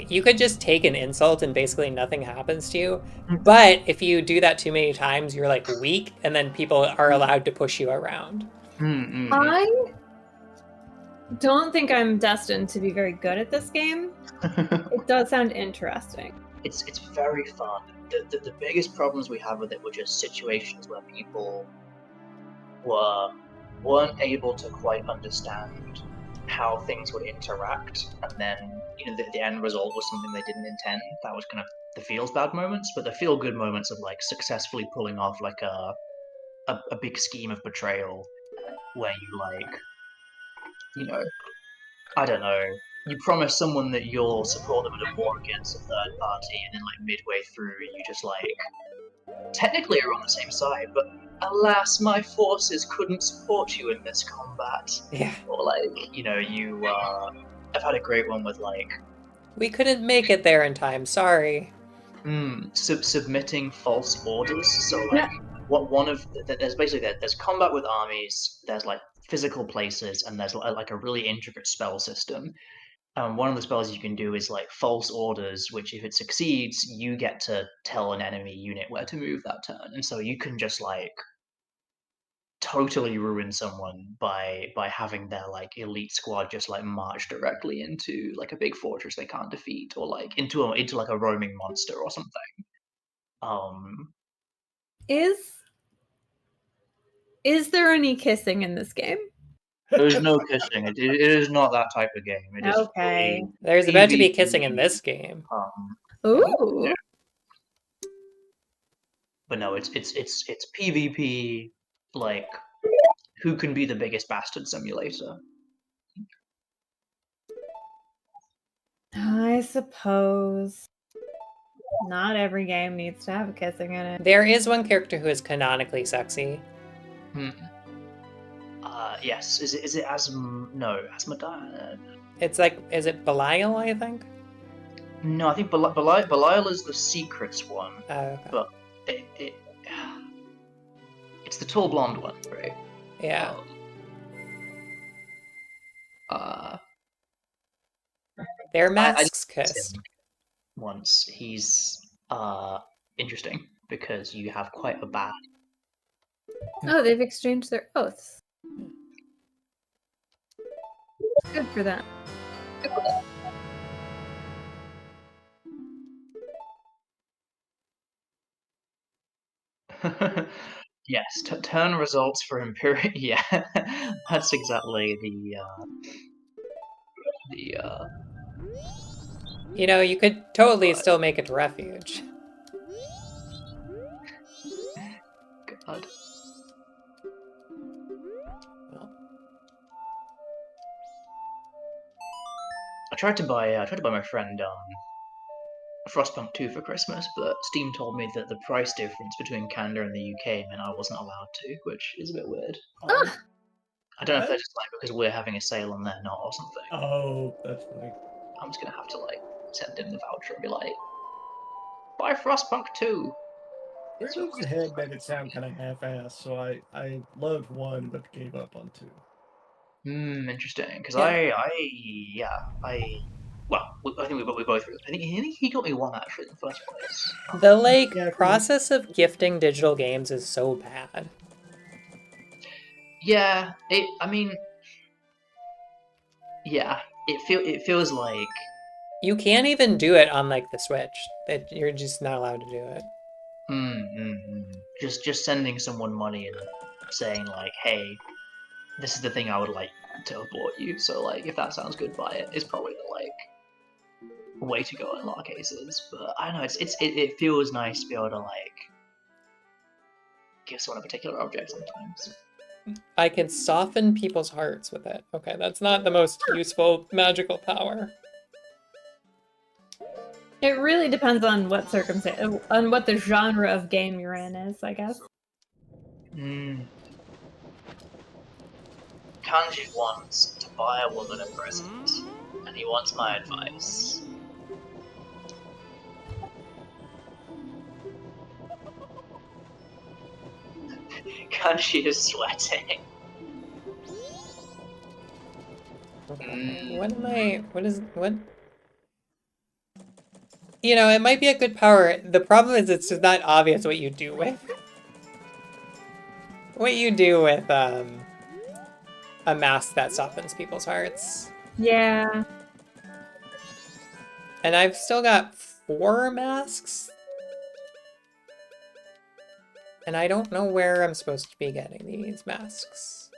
Speaker 1: you could just take an insult and basically nothing happens to you, but if you do that too many times you're like weak, and then people are allowed to push you around.
Speaker 2: I don't think I'm destined to be very good at this game. It does sound interesting.
Speaker 6: It's very fun. The biggest problems we have with it were just situations where people weren't able to quite understand how things would interact, and then the end result was something they didn't intend. That was kind of the feels bad moments, but the feel good moments of like successfully pulling off like a big scheme of betrayal, where you like, I don't know, you promise someone that you'll support them in a war against a third party, and then like midway through you just like technically are on the same side, but alas, my forces couldn't support you in this combat.
Speaker 1: Yeah.
Speaker 6: Or like, I've had a great one with like,
Speaker 1: we couldn't make it there in time, sorry.
Speaker 6: Submitting false orders. So like, there's basically there's combat with armies, there's like physical places, and there's like a really intricate spell system. One of the spells you can do is like false orders, which if it succeeds, you get to tell an enemy unit where to move that turn, and so you can just like totally ruin someone by having their like elite squad just like march directly into like a big fortress they can't defeat, or like into like a roaming monster or something.
Speaker 2: Is there any kissing in this game?
Speaker 6: There's no kissing. It is not that type of game. It is
Speaker 2: okay.
Speaker 1: There's about to be kissing in this game.
Speaker 2: Ooh.
Speaker 6: Yeah. But no, it's PvP, like who can be the biggest bastard simulator.
Speaker 2: I suppose not every game needs to have kissing in it.
Speaker 1: There is one character who is canonically sexy.
Speaker 6: Yes. Is it Asmodai?
Speaker 1: It's like, is it Belial, I think?
Speaker 6: No, I think Belial is the secrets one,
Speaker 1: Okay.
Speaker 6: but it's the tall blonde one, right?
Speaker 1: Yeah. Their masks kissed.
Speaker 6: Once he's interesting because you have quite a bad.
Speaker 2: Oh, they've exchanged their oaths. Good for them.
Speaker 6: Yes, turn results for Imperial. Yeah, that's exactly the.
Speaker 1: You know, you could totally still make it to Refuge.
Speaker 6: God.
Speaker 1: Well,
Speaker 6: I tried to buy my friend Frostpunk 2 for Christmas, but Steam told me that the price difference between Canada and the UK meant I wasn't allowed to, which is a bit weird. I don't know if they're just like because we're having a sale and they're not or something.
Speaker 5: Oh, that's funny.
Speaker 6: I'm just gonna have to like send him the voucher and be like, buy Frostpunk 2.
Speaker 5: Three Moves Ahead made it sound kind of half-assed, so I loved 1 but gave up on 2.
Speaker 6: Interesting. Because
Speaker 1: Yeah.
Speaker 6: well, I think we both. I think he got me 1 actually in the first place.
Speaker 1: The like
Speaker 5: Yeah,
Speaker 1: process of gifting digital games is so bad.
Speaker 6: Yeah, I mean, yeah, it feels like
Speaker 1: You can't even do it on like the Switch. That you're just not allowed to do it.
Speaker 6: just sending someone money and saying like, hey, this is the thing I would like to have bought you. So like, if that sounds good, buy it. Is probably the like way to go in a lot of cases. But I don't know, it feels nice to be able to like give someone a particular object sometimes.
Speaker 1: I can soften people's hearts with it. Okay, that's not the most useful magical power.
Speaker 2: It really depends on what circumstance, on what the genre of game you're in is, I guess.
Speaker 6: Kanji wants to buy a woman a present, and he wants my advice. Kanji is sweating.
Speaker 1: Okay. What? You know, it might be a good power. The problem is it's just not obvious what you do with a mask that softens people's hearts.
Speaker 2: Yeah.
Speaker 1: And I've still got 4 masks. And I don't know where I'm supposed to be getting these masks.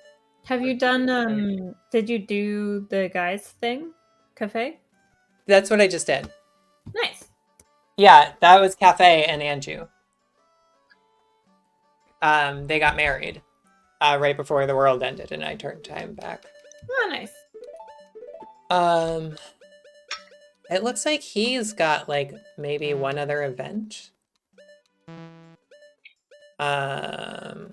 Speaker 2: Have you done, did you do the guys thing? Cafe?
Speaker 1: That's what I just did.
Speaker 2: Nice.
Speaker 1: Yeah, that was Cafe and Anju. They got married right before the world ended and I turned time back.
Speaker 2: Oh, nice.
Speaker 1: It looks like he's got like maybe one other event. The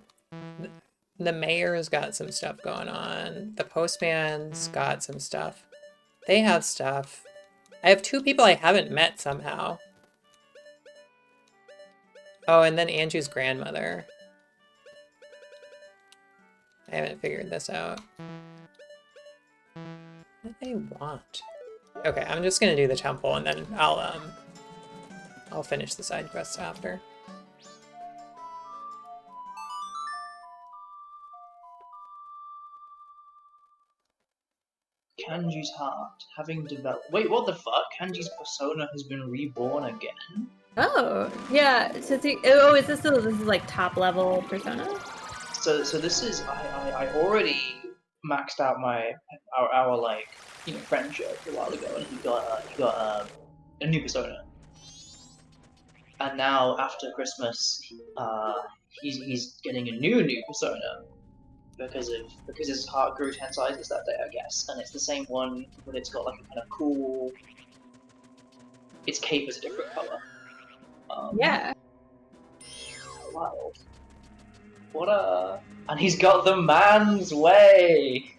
Speaker 1: mayor's got some stuff going on. The postman's got some stuff. They have stuff. I have 2 people I haven't met somehow. Oh, and then Andrew's grandmother. I haven't figured this out. What do they want? Okay, I'm just gonna do the temple and then I'll finish the side quests after.
Speaker 6: Kanji's heart, having developed. Wait, what the fuck? Kanji's persona has been reborn again.
Speaker 2: Oh, yeah. So is this is like top level persona?
Speaker 6: So this is I already maxed out our like friendship a while ago, and he got a new persona, and now after Christmas, he's getting a new persona because his heart grew 10 sizes that day, I guess, and it's the same one, but it's got like a kind of cool its cape is a different color.
Speaker 2: Yeah.
Speaker 6: Wild. What a... And he's got the man's way!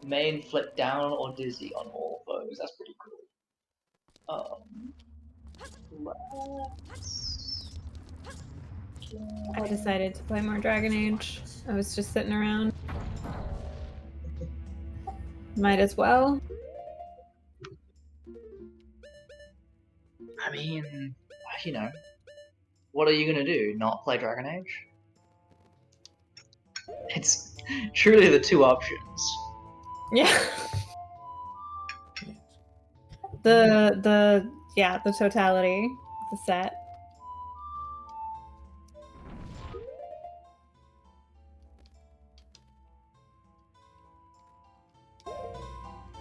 Speaker 6: Main flip down or dizzy on all foes. That's pretty cool. Let's...
Speaker 2: I decided to play more Dragon Age. I was just sitting around. Might as well.
Speaker 6: I mean, you know, what are you gonna do? Not play Dragon Age? It's truly the two options.
Speaker 2: Yeah. The totality, the set.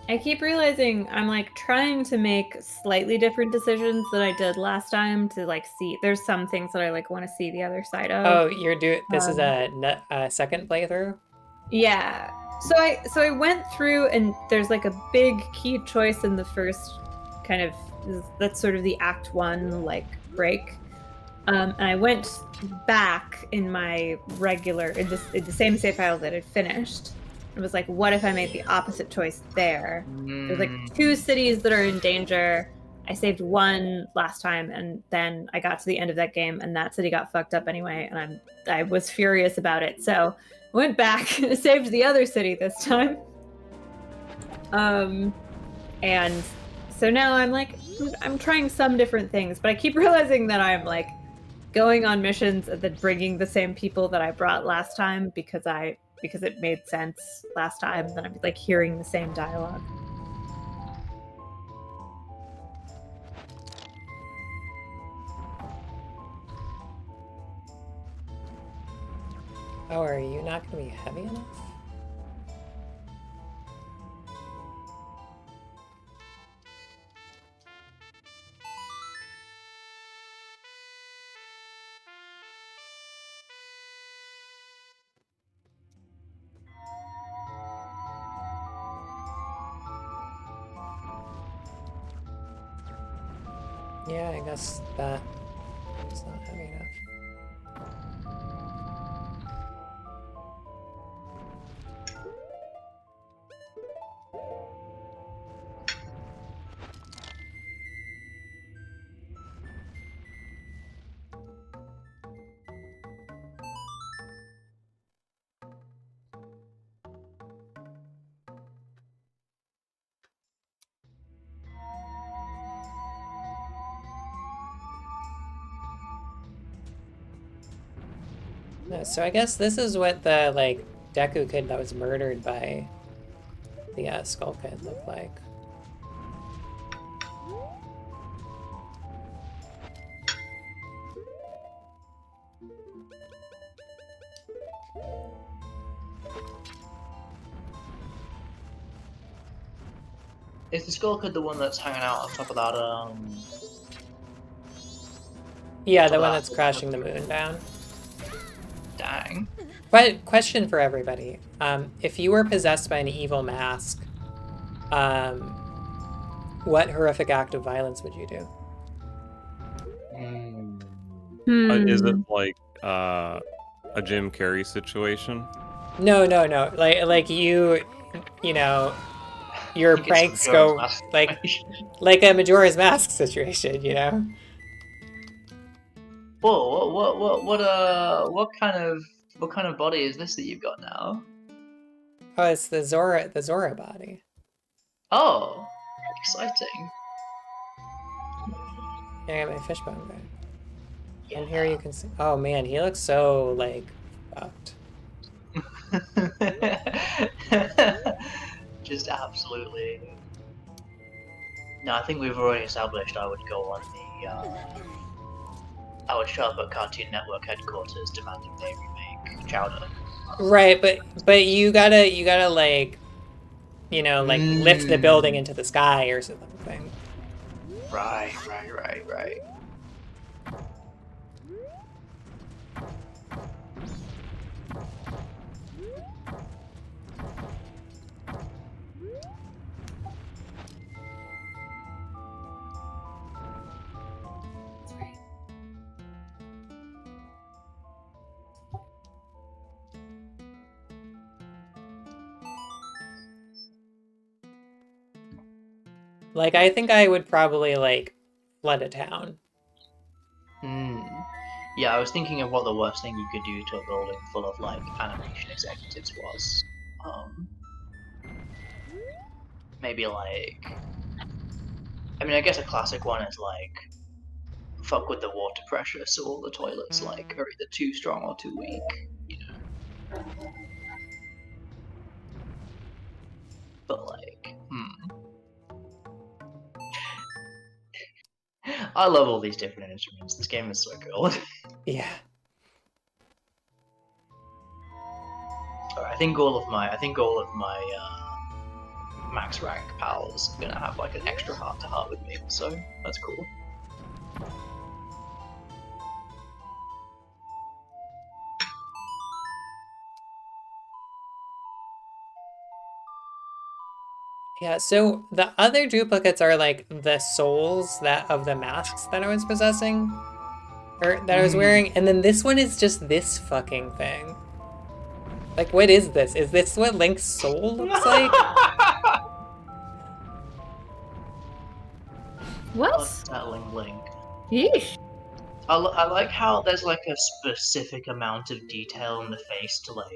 Speaker 2: I keep realizing I'm like trying to make slightly different decisions than I did last time to like see. There's some things that I like want to see the other side of.
Speaker 1: Oh, you're doing this is a second playthrough?
Speaker 2: Yeah. So I went through and there's like a big key choice in the first kind of that's sort of the act 1 like break. And I went back in my regular in the same save file that I'd finished. It was like, what if I made the opposite choice there? There's like 2 cities that are in danger. I saved one last time, and then I got to the end of that game, and that city got fucked up anyway, and I was furious about it. So I went back and saved the other city this time. And so now I'm trying some different things, but I keep realizing that I'm like going on missions and then bringing the same people that I brought last time because it made sense last time. Then I'm like hearing the same dialogue.
Speaker 1: Oh, are you not going to be heavy enough? Yeah, I guess that is not heavy enough. No, so I guess this is what the, like, Deku kid that was murdered by the Skull Kid looked like.
Speaker 6: Is the Skull Kid the one that's hanging out on top of that,
Speaker 1: Yeah, the one that's crashing the moon down.
Speaker 6: Dang.
Speaker 1: But question for everybody. If you were possessed by an evil mask, what horrific act of violence would you do?
Speaker 4: Is it like a Jim Carrey situation?
Speaker 1: No. Like you know, your pranks go like a Majora's Mask situation, you know?
Speaker 6: Whoa, what kind of body is this that you've got now?
Speaker 1: Oh, it's the Zora body.
Speaker 6: Oh, exciting.
Speaker 1: Yeah, I got my fishbone back.
Speaker 6: Yeah.
Speaker 1: And here you can see. Oh man, he looks so like fucked.
Speaker 6: Just absolutely. No, I think we've already established I would go on I would show up at Cartoon Network headquarters demanding they remake Chowder.
Speaker 1: Right, but you gotta like, you know, like lift the building into the sky or something.
Speaker 6: Right.
Speaker 1: Like, I think I would probably, like, flood a town.
Speaker 6: Yeah, I was thinking of what the worst thing you could do to a building full of like animation executives was. Maybe like, I mean, I guess a classic one is like fuck with the water pressure, so all the toilets like are either too strong or too weak. You know. But like, I love all these different instruments. This game is so cool.
Speaker 1: Yeah.
Speaker 6: I think all of my max rank pals are gonna have like an extra heart to heart with me, so that's cool.
Speaker 1: Yeah, so the other duplicates are like the souls that of the masks that I was possessing. Or that I was wearing, and then this one is just this fucking thing. Like, what is this? Is this what Link's soul looks like?
Speaker 2: What?
Speaker 6: Unsettling Link.
Speaker 2: Yeesh.
Speaker 6: I like how there's like a specific amount of detail in the face to like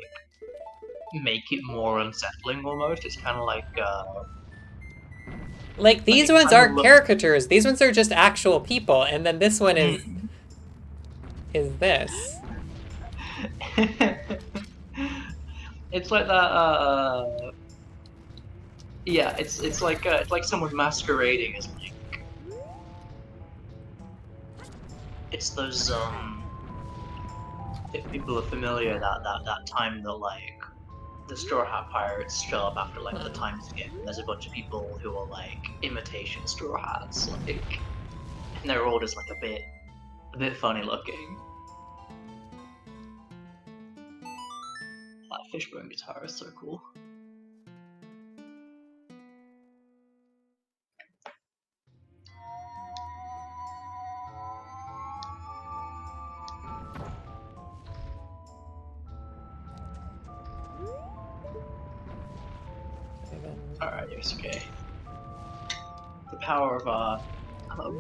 Speaker 6: make it more unsettling almost. It's kind of
Speaker 1: like these ones aren't caricatures. These ones are just actual people, and then this one is this.
Speaker 6: It's like that. Yeah, it's like someone masquerading as Link. It's those if people are familiar that time that like the Straw Hat Pirates show up after like the time skip, and there's a bunch of people who are like imitation Straw Hats, like, and they're all just like a bit funny looking. That fishbone guitar is so cool. Alright, Yosuke. The power of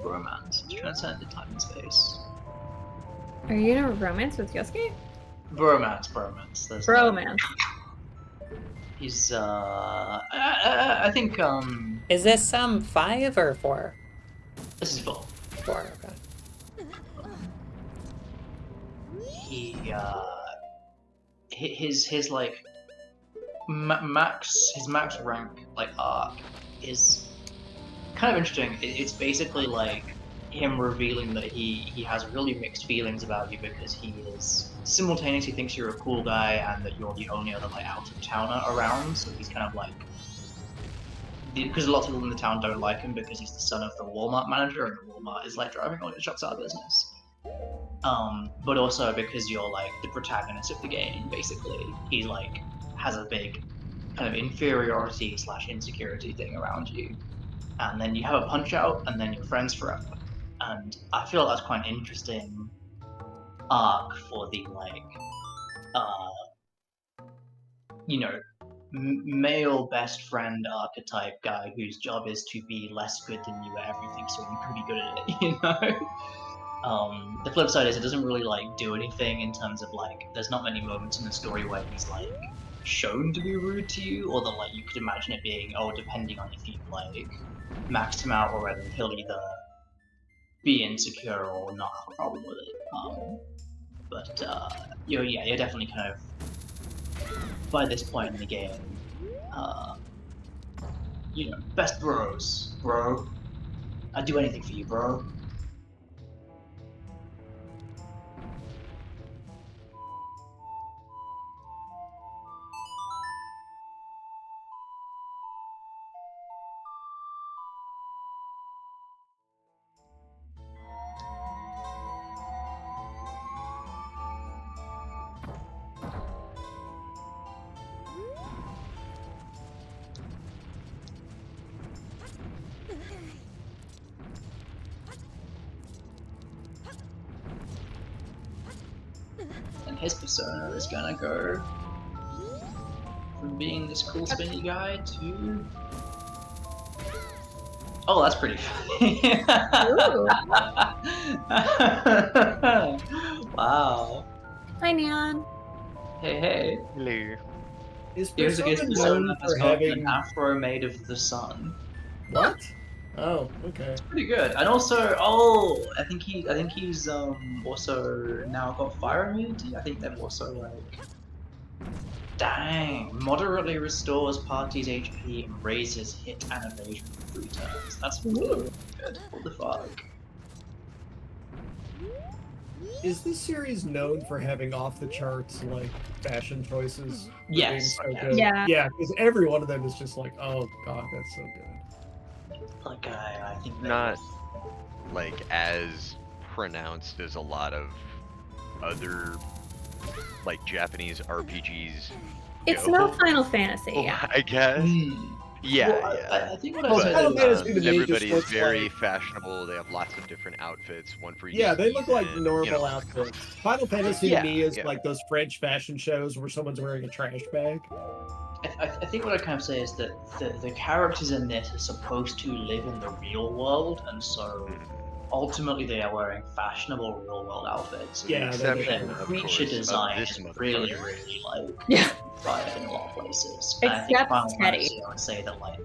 Speaker 6: bromance has transcended time and space.
Speaker 2: Are you in a romance with Yosuke?
Speaker 6: Bromance. There's
Speaker 2: Bromance.
Speaker 6: He's I think
Speaker 1: Is this 5 or 4?
Speaker 6: This is 4.
Speaker 1: 4, okay.
Speaker 6: He his like max rank like arc is kind of interesting. It's basically like him revealing that he has really mixed feelings about you because he is simultaneously thinks you're a cool guy and that you're the only other like out of towner around. So he's kind of like, because a lot of people in the town don't like him because he's the son of the Walmart manager and the Walmart is like driving all the shops out of business. But also because you're like the protagonist of the game, basically. He like has a big kind of inferiority / insecurity thing around you. And then you have a punch out and then you're friends forever. And I feel that's quite an interesting arc for the like you know, male best friend archetype guy whose job is to be less good than you at everything so you can be good at it, you know? The flip side is it doesn't really like do anything in terms of like there's not many moments in the story where he's like shown to be rude to you, or that like you could imagine it being, oh, depending on if you like maxed him out or whether he'll either be insecure or not have a problem with it. But you're definitely kind of by this point in the game, you know, best bros, bro. I'd do anything for you, bro. And his persona is gonna go from being this cool spinny guy to Oh, that's pretty funny. Wow.
Speaker 2: Hi, Neon.
Speaker 6: Hey.
Speaker 4: Hello.
Speaker 5: Is
Speaker 6: Here's a guess
Speaker 5: Persona
Speaker 6: Persona
Speaker 5: known
Speaker 6: has
Speaker 5: for
Speaker 6: got an
Speaker 5: having
Speaker 6: afro made of the sun.
Speaker 5: what? Oh, okay.
Speaker 6: Pretty good. And also, I think he's also now got fire immunity. I think they've also like dang, moderately restores party's HP and raises hit and evasion for 3 turns. That's
Speaker 2: Ooh.
Speaker 6: good. What the fuck?
Speaker 5: Is this series known for having off the charts like fashion choices? For
Speaker 6: Yes,
Speaker 5: being so
Speaker 6: yes.
Speaker 5: good?
Speaker 2: Yeah.
Speaker 5: Yeah, because every one of them is just like, oh god, that's so good.
Speaker 6: Like I think
Speaker 7: Not like as pronounced as a lot of other like Japanese RPGs.
Speaker 2: It's
Speaker 7: go.
Speaker 2: no Final Fantasy. Yeah.
Speaker 7: I guess.
Speaker 6: Hmm.
Speaker 7: Yeah,
Speaker 6: Well,
Speaker 7: yeah.
Speaker 6: I think what I
Speaker 5: Well,
Speaker 6: said
Speaker 5: Final
Speaker 6: is
Speaker 5: Fantasy to me just
Speaker 7: Everybody is
Speaker 5: looks
Speaker 7: very
Speaker 5: like
Speaker 7: fashionable. They have lots of different outfits, one for each
Speaker 5: yeah, they look like
Speaker 7: season,
Speaker 5: normal
Speaker 7: all that kind of
Speaker 5: outfits. Final Fantasy to
Speaker 7: Yeah,
Speaker 5: me is
Speaker 7: yeah.
Speaker 5: like those French fashion shows where someone's wearing a trash bag.
Speaker 6: I think what I kind of say is that the characters in this are supposed to live in the real world, and so
Speaker 7: Mhm.
Speaker 6: ultimately they are wearing fashionable real world outfits.
Speaker 7: With the
Speaker 5: Yeah, they
Speaker 7: exception,
Speaker 6: The
Speaker 7: of
Speaker 6: creature
Speaker 7: course, of
Speaker 6: design
Speaker 7: this
Speaker 6: is really,
Speaker 7: motherfucker.
Speaker 6: really like
Speaker 2: Yeah.
Speaker 6: fired in a lot of places. And I think
Speaker 2: Except
Speaker 6: Final
Speaker 2: Teddy.
Speaker 6: Fantasy, I would say that like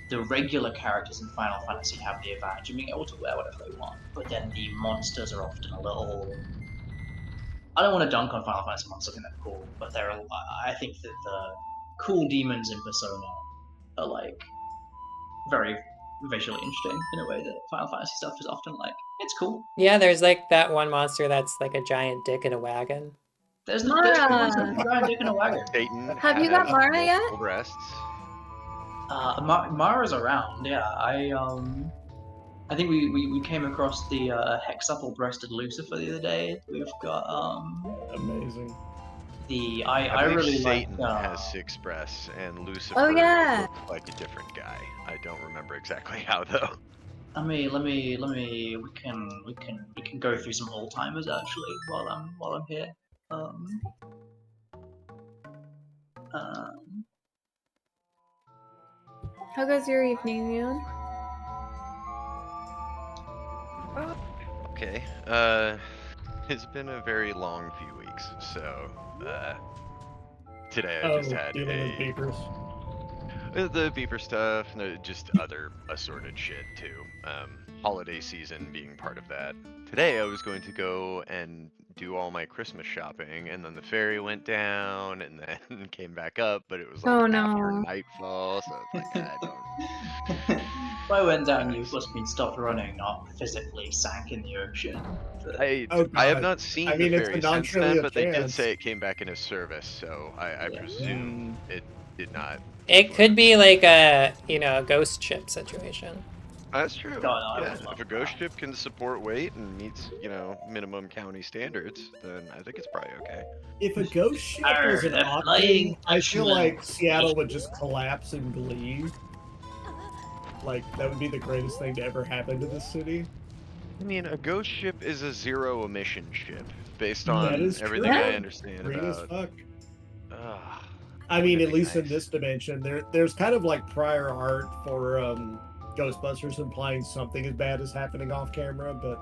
Speaker 6: the regular characters in Final Fantasy have the advantage of being able to wear whatever they want, but then the monsters are often a little. I don't want to dunk on Final Fantasy monsters, I think they're cool, but I think that the cool demons in Persona are like very visually interesting in a way that Final Fantasy stuff is often like. It's cool.
Speaker 1: Yeah, there's like that one monster that's like a giant dick in a wagon.
Speaker 6: There's
Speaker 2: Mara.
Speaker 6: cool ones with a giant dick in a wagon.
Speaker 7: Satan
Speaker 2: Have you
Speaker 7: has
Speaker 2: got Mara yet?
Speaker 7: multiple breasts.
Speaker 6: Mara's around, yeah. I think we came across the hexapple-breasted Lucifer the other day. We've got
Speaker 5: Amazing.
Speaker 6: I
Speaker 7: believe
Speaker 6: really like
Speaker 7: Satan has 6 breasts, and Lucifer
Speaker 2: Oh, yeah.
Speaker 7: looks like a different guy. I don't remember exactly how though.
Speaker 6: let me we can go through some old timers actually while I'm here. Um,
Speaker 2: How goes your evening, Neon?
Speaker 7: Okay. It's been a very long few weeks, so today I just had
Speaker 5: Dealing with beepers.
Speaker 7: the beeper stuff, and just other assorted shit too. Holiday season being part of that. Today I was going to go and do all my Christmas shopping, and then the ferry went down, and then came back up, but it was like
Speaker 2: Oh,
Speaker 7: after
Speaker 2: no.
Speaker 7: nightfall, so it's like I don't.
Speaker 6: if I went down, you must have been stopped running, not physically sank in the ocean. But
Speaker 5: Oh
Speaker 7: I have
Speaker 5: god.
Speaker 7: not seen
Speaker 5: I mean,
Speaker 7: the
Speaker 5: it's a
Speaker 7: ferry since then,
Speaker 5: non-trivial
Speaker 7: but they did
Speaker 5: chance.
Speaker 7: say it came back into service, so I
Speaker 6: Yeah.
Speaker 7: presume it did not.
Speaker 1: It could be like a, a ghost ship situation.
Speaker 7: That's true.
Speaker 6: God, I
Speaker 7: Yeah,
Speaker 6: would love
Speaker 7: if a ghost
Speaker 6: that.
Speaker 7: ship can support weight and meets, minimum county standards, then I think it's probably okay.
Speaker 5: If a ghost ship
Speaker 6: Arr,
Speaker 5: was an
Speaker 6: they're
Speaker 5: option,
Speaker 6: flying
Speaker 5: I feel
Speaker 6: Dutchman.
Speaker 5: like Seattle would just collapse in glee. Like, that would be the greatest thing to ever happen to this city.
Speaker 7: I mean, a ghost ship is a zero emission ship, based
Speaker 5: That
Speaker 7: on
Speaker 5: is
Speaker 7: everything
Speaker 5: true.
Speaker 7: I understand
Speaker 5: Green as
Speaker 7: about.
Speaker 5: fuck.
Speaker 7: Ah,
Speaker 5: I mean,
Speaker 7: wouldn't it
Speaker 5: at
Speaker 7: be
Speaker 5: least in
Speaker 7: nice?
Speaker 5: this dimension, there's kind of like prior art for Ghostbusters implying something as bad is happening off camera, but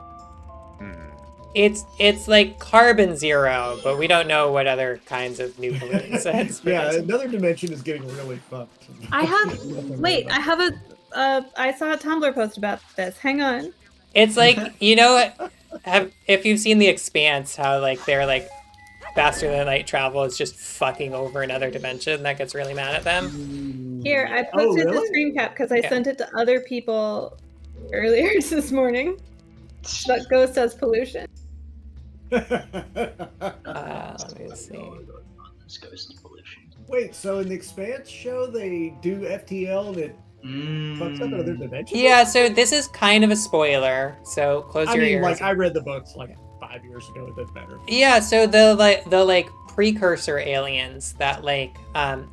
Speaker 1: It's like carbon zero, but we don't know what other kinds of new pollutants it's
Speaker 5: yeah,
Speaker 1: producing.
Speaker 5: another dimension is getting really fucked.
Speaker 2: I have I saw a Tumblr post about this. Hang on.
Speaker 1: It's like, if you've seen The Expanse, how like they're like faster than light travel is just fucking over another dimension that gets really mad at them.
Speaker 2: Here, I
Speaker 5: Oh,
Speaker 2: posted the
Speaker 5: really?
Speaker 2: screen cap because I
Speaker 1: Yeah.
Speaker 2: sent it to other people earlier this morning. But Ghost has pollution.
Speaker 1: Let me see.
Speaker 6: This goes into pollution.
Speaker 5: Wait, so in the Expanse show, they do FTL and it fucks up another dimension?
Speaker 1: Yeah, so this is kind of a spoiler, so close
Speaker 5: I
Speaker 1: your
Speaker 5: mean,
Speaker 1: ears.
Speaker 5: like, I read the books like 5 years ago. It doesn't matter.
Speaker 1: Yeah, so the precursor aliens that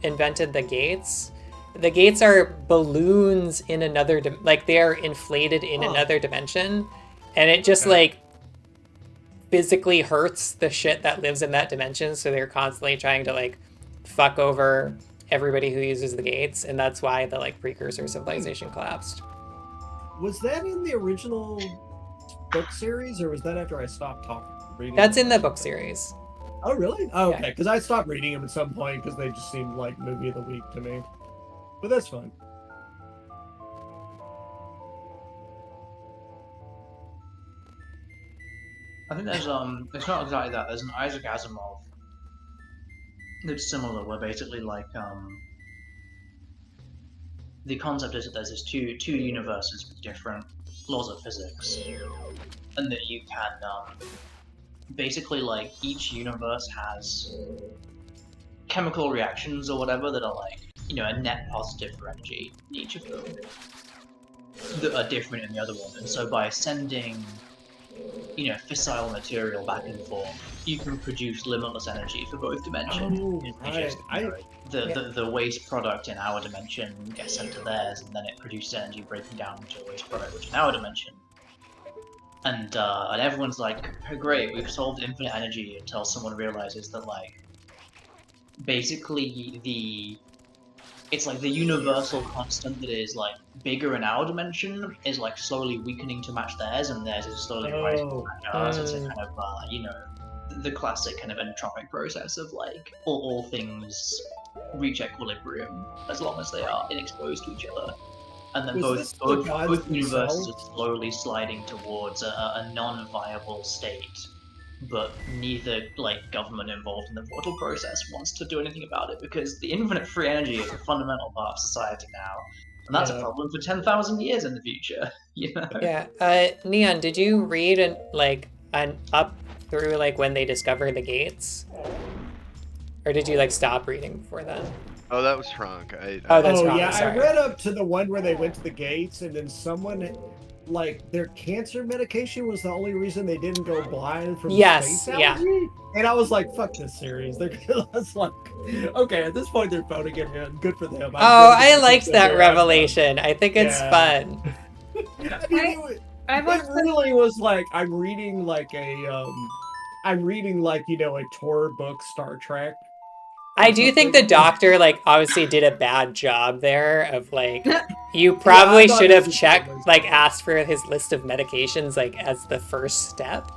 Speaker 1: invented the gates. The gates are balloons in another they are inflated in another dimension, and it just physically hurts the shit that lives in that dimension. So they're constantly trying to fuck over everybody who uses the gates, and that's why the like precursor civilization collapsed.
Speaker 5: Was that in the original book series, or was that after I stopped reading?
Speaker 1: That's in the book series.
Speaker 5: Oh, really? Oh, okay.
Speaker 1: Yeah.
Speaker 5: Because I stopped reading them at some point because they just seemed like movie of the week to me. But that's fun.
Speaker 6: I think there's it's not exactly that. There's an Isaac Asimov that's similar, where basically like the concept is that there's this two universes with different laws of physics, and that you can basically like each universe has chemical reactions or whatever that are like, you know, a net positive for energy in each of them that are different in the other one. And so by sending, you know, fissile material back and forth, you can produce limitless energy for both dimensions.
Speaker 5: Oh,
Speaker 6: It's
Speaker 5: right.
Speaker 6: just, you know, the waste product in our dimension gets sent to theirs, and then it produces energy breaking down into a waste product which in our dimension. And everyone's like, oh, great, we've solved infinite energy, until someone realizes that like basically it's like the universal constant that is like bigger in our dimension is like slowly weakening to match theirs, and theirs is slowly rising to match ours. It's a kind of you know, the classic kind of entropic process of like all things reach equilibrium as long as they are inexposed to each other, and then both universes are slowly sliding towards a non-viable state. But neither like government involved in the portal process wants to do anything about it, because the infinite free energy is a fundamental part of society now, and that's a problem for 10,000 years in the future. You know?
Speaker 1: Yeah. Neon, did you read an up through like when they discovered the gates, or did you like stop reading before then?
Speaker 7: Oh, that was Frank.
Speaker 1: Oh, that's wrong.
Speaker 5: Yeah,
Speaker 1: Sorry.
Speaker 5: I read up to the one where they went to the gates, and then someone, like, their cancer medication was the only reason they didn't go blind from space allergy.
Speaker 1: Yeah.
Speaker 5: And I was like, fuck this series. I was like, okay, at this point they're voting it in. Good for them.
Speaker 1: I liked that revelation. I think it's fun.
Speaker 5: I mean, it really was like I'm reading like, you know, a tour book Star Trek.
Speaker 1: I do think the doctor like obviously did a bad job there of like, you probably should have asked for his list of medications like as the first step.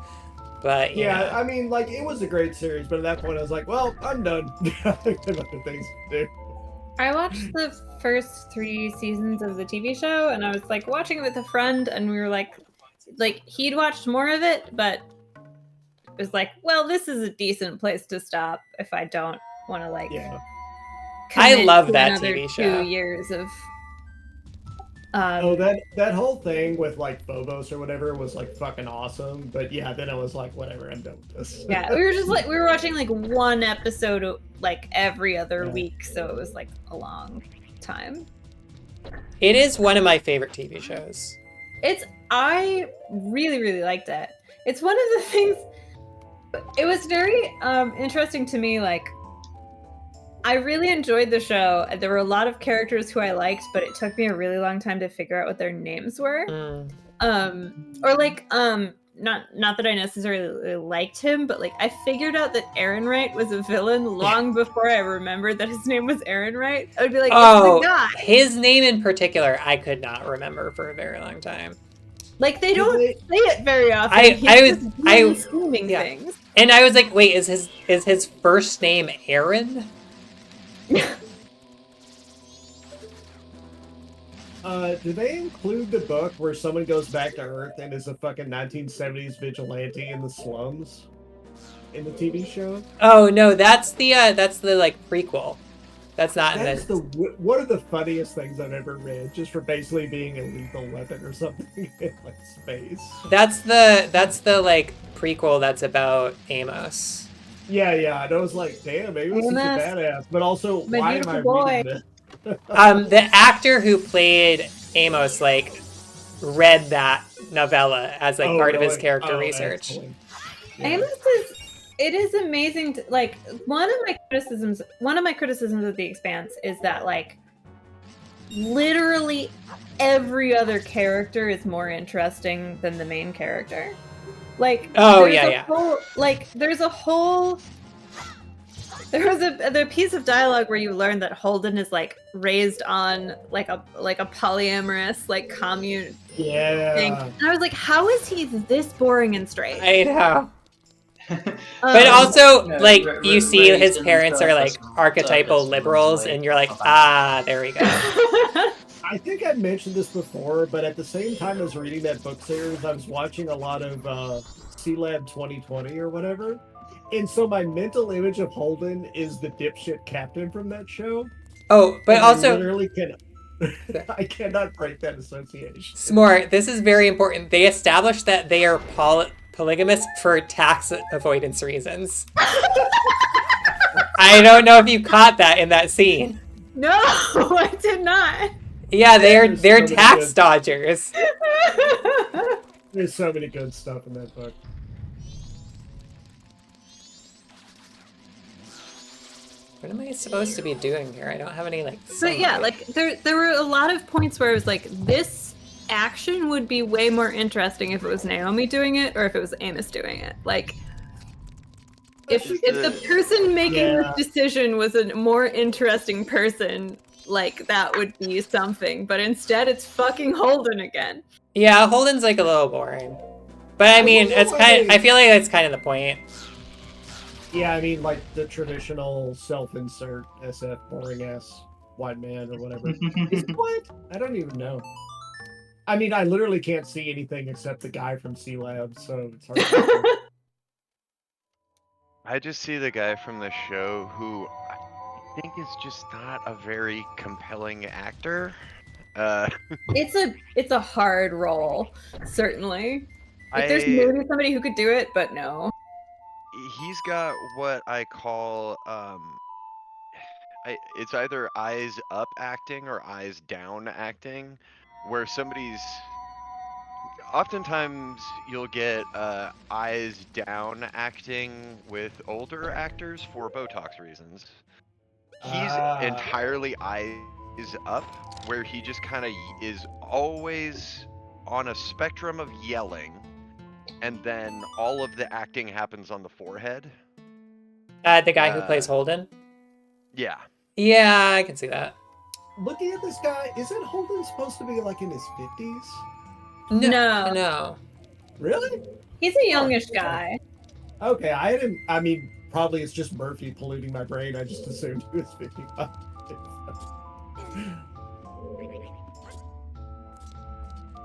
Speaker 1: But
Speaker 5: yeah, I mean, like, it was a great series, but at that point I was like, well, I'm done. I have other things to do.
Speaker 2: I watched the first 3 seasons of the TV show, and I was like watching it with a friend, and we were like he'd watched more of it, but it was like, well, this is a decent place to stop if I don't want to like.
Speaker 5: Yeah.
Speaker 1: I love that TV show.
Speaker 2: 2 years of.
Speaker 5: That whole thing with like Phobos or whatever was like fucking awesome, but yeah, then I was like, whatever, I'm done with this.
Speaker 2: Yeah, we were watching like one episode like every other week, so it was like a long time.
Speaker 1: It is one of my favorite TV shows.
Speaker 2: I really liked it. It's one of the things. It was very interesting to me. Like, I really enjoyed the show. There were a lot of characters who I liked, but it took me a really long time to figure out what their names were. Or like, not that I necessarily liked him, but like I figured out that Aaron Wright was a villain long before I remembered that his name was Aaron Wright. I would be like,
Speaker 1: oh,
Speaker 2: it's the guy.
Speaker 1: His name in particular, I could not remember for a very long time.
Speaker 2: Like, they don't say it very often.
Speaker 1: I was
Speaker 2: scheming things.
Speaker 1: And I was like, wait, is his first name Aaron?
Speaker 5: Do they include the book where someone goes back to Earth and is a fucking 1970s vigilante in the slums in the TV show?
Speaker 1: Oh no, that's the like prequel. That's not.
Speaker 5: That's one of the funniest things I've ever read, just for basically being a lethal weapon or something in like space.
Speaker 1: That's the like prequel that's about Amos.
Speaker 5: Yeah, and I was like, damn, maybe this is a badass, but also, why am I reading this?
Speaker 1: The actor who played Amos like read that novella as like part of his character research.
Speaker 2: Amos is amazing to, like, one of my criticisms of The Expanse is that like literally every other character is more interesting than the main character. Like, there's a whole There was the piece of dialogue where you learn that Holden is like raised on like a polyamorous like commune thing.
Speaker 5: Yeah.
Speaker 2: And I was like, how is he this boring and straight?
Speaker 1: I know. But also,
Speaker 6: No,
Speaker 1: like, you see
Speaker 6: raised
Speaker 1: his
Speaker 6: in
Speaker 1: parents are like
Speaker 6: circus
Speaker 1: archetypal liberals,
Speaker 6: runs
Speaker 1: and you're
Speaker 6: away
Speaker 1: like,
Speaker 6: for
Speaker 1: ah, there we go.
Speaker 5: I think I mentioned this before, but at the same time as reading that book series, I was watching a lot of C-Lab 2020 or whatever. And so my mental image of Holden is the dipshit captain from that show.
Speaker 1: Oh, but
Speaker 5: And
Speaker 1: also,
Speaker 5: I literally I cannot break that association.
Speaker 1: S'more, this is very important. They established that they are polygamous for tax avoidance reasons. I don't know if you caught that in that scene.
Speaker 2: No, I did not.
Speaker 1: Yeah, they're
Speaker 5: There's so
Speaker 1: tax
Speaker 5: many
Speaker 1: dodgers.
Speaker 5: There's so many good stuff in that book.
Speaker 1: What am I supposed to be doing here? I don't have any, like,
Speaker 2: But yeah,
Speaker 1: sunlight.
Speaker 2: like there were a lot of points where I was like, this action would be way more interesting if it was Naomi doing it or if it was Amos doing it. Like, if the person making
Speaker 5: Yeah.
Speaker 2: this decision was a more interesting person, like that would be something. But instead, it's fucking Holden again.
Speaker 1: Yeah, Holden's, like, a little boring. But, I mean,
Speaker 5: wonder
Speaker 1: it's
Speaker 5: why
Speaker 1: kind of,
Speaker 5: they-
Speaker 1: I feel like that's kind of the point.
Speaker 5: Yeah, I mean, like the traditional self-insert SF boring ass white man or whatever. Is it what? I don't even know. I mean, I literally can't see anything except the guy from C-Lab, so it's hard to
Speaker 7: I just see the guy from the show who I think is just not a very compelling actor.
Speaker 2: It's a hard role, certainly. Like, there's maybe somebody who could do it, but no.
Speaker 7: He's got what I call it's either eyes up acting or eyes down acting, where somebody's oftentimes you'll get eyes down acting with older actors for Botox reasons. He's entirely eyes up, where he just kind of is always on a spectrum of yelling, and then all of the acting happens on the forehead.
Speaker 1: The guy who plays Holden?
Speaker 7: Yeah.
Speaker 1: Yeah, I can see that.
Speaker 5: Looking at this guy, isn't Holden supposed to be like in his 50s?
Speaker 2: No.
Speaker 1: No.
Speaker 5: Really?
Speaker 2: He's a youngish guy.
Speaker 5: Okay, I didn't. I mean, probably it's just Murphy polluting my brain. I just assumed he was 55.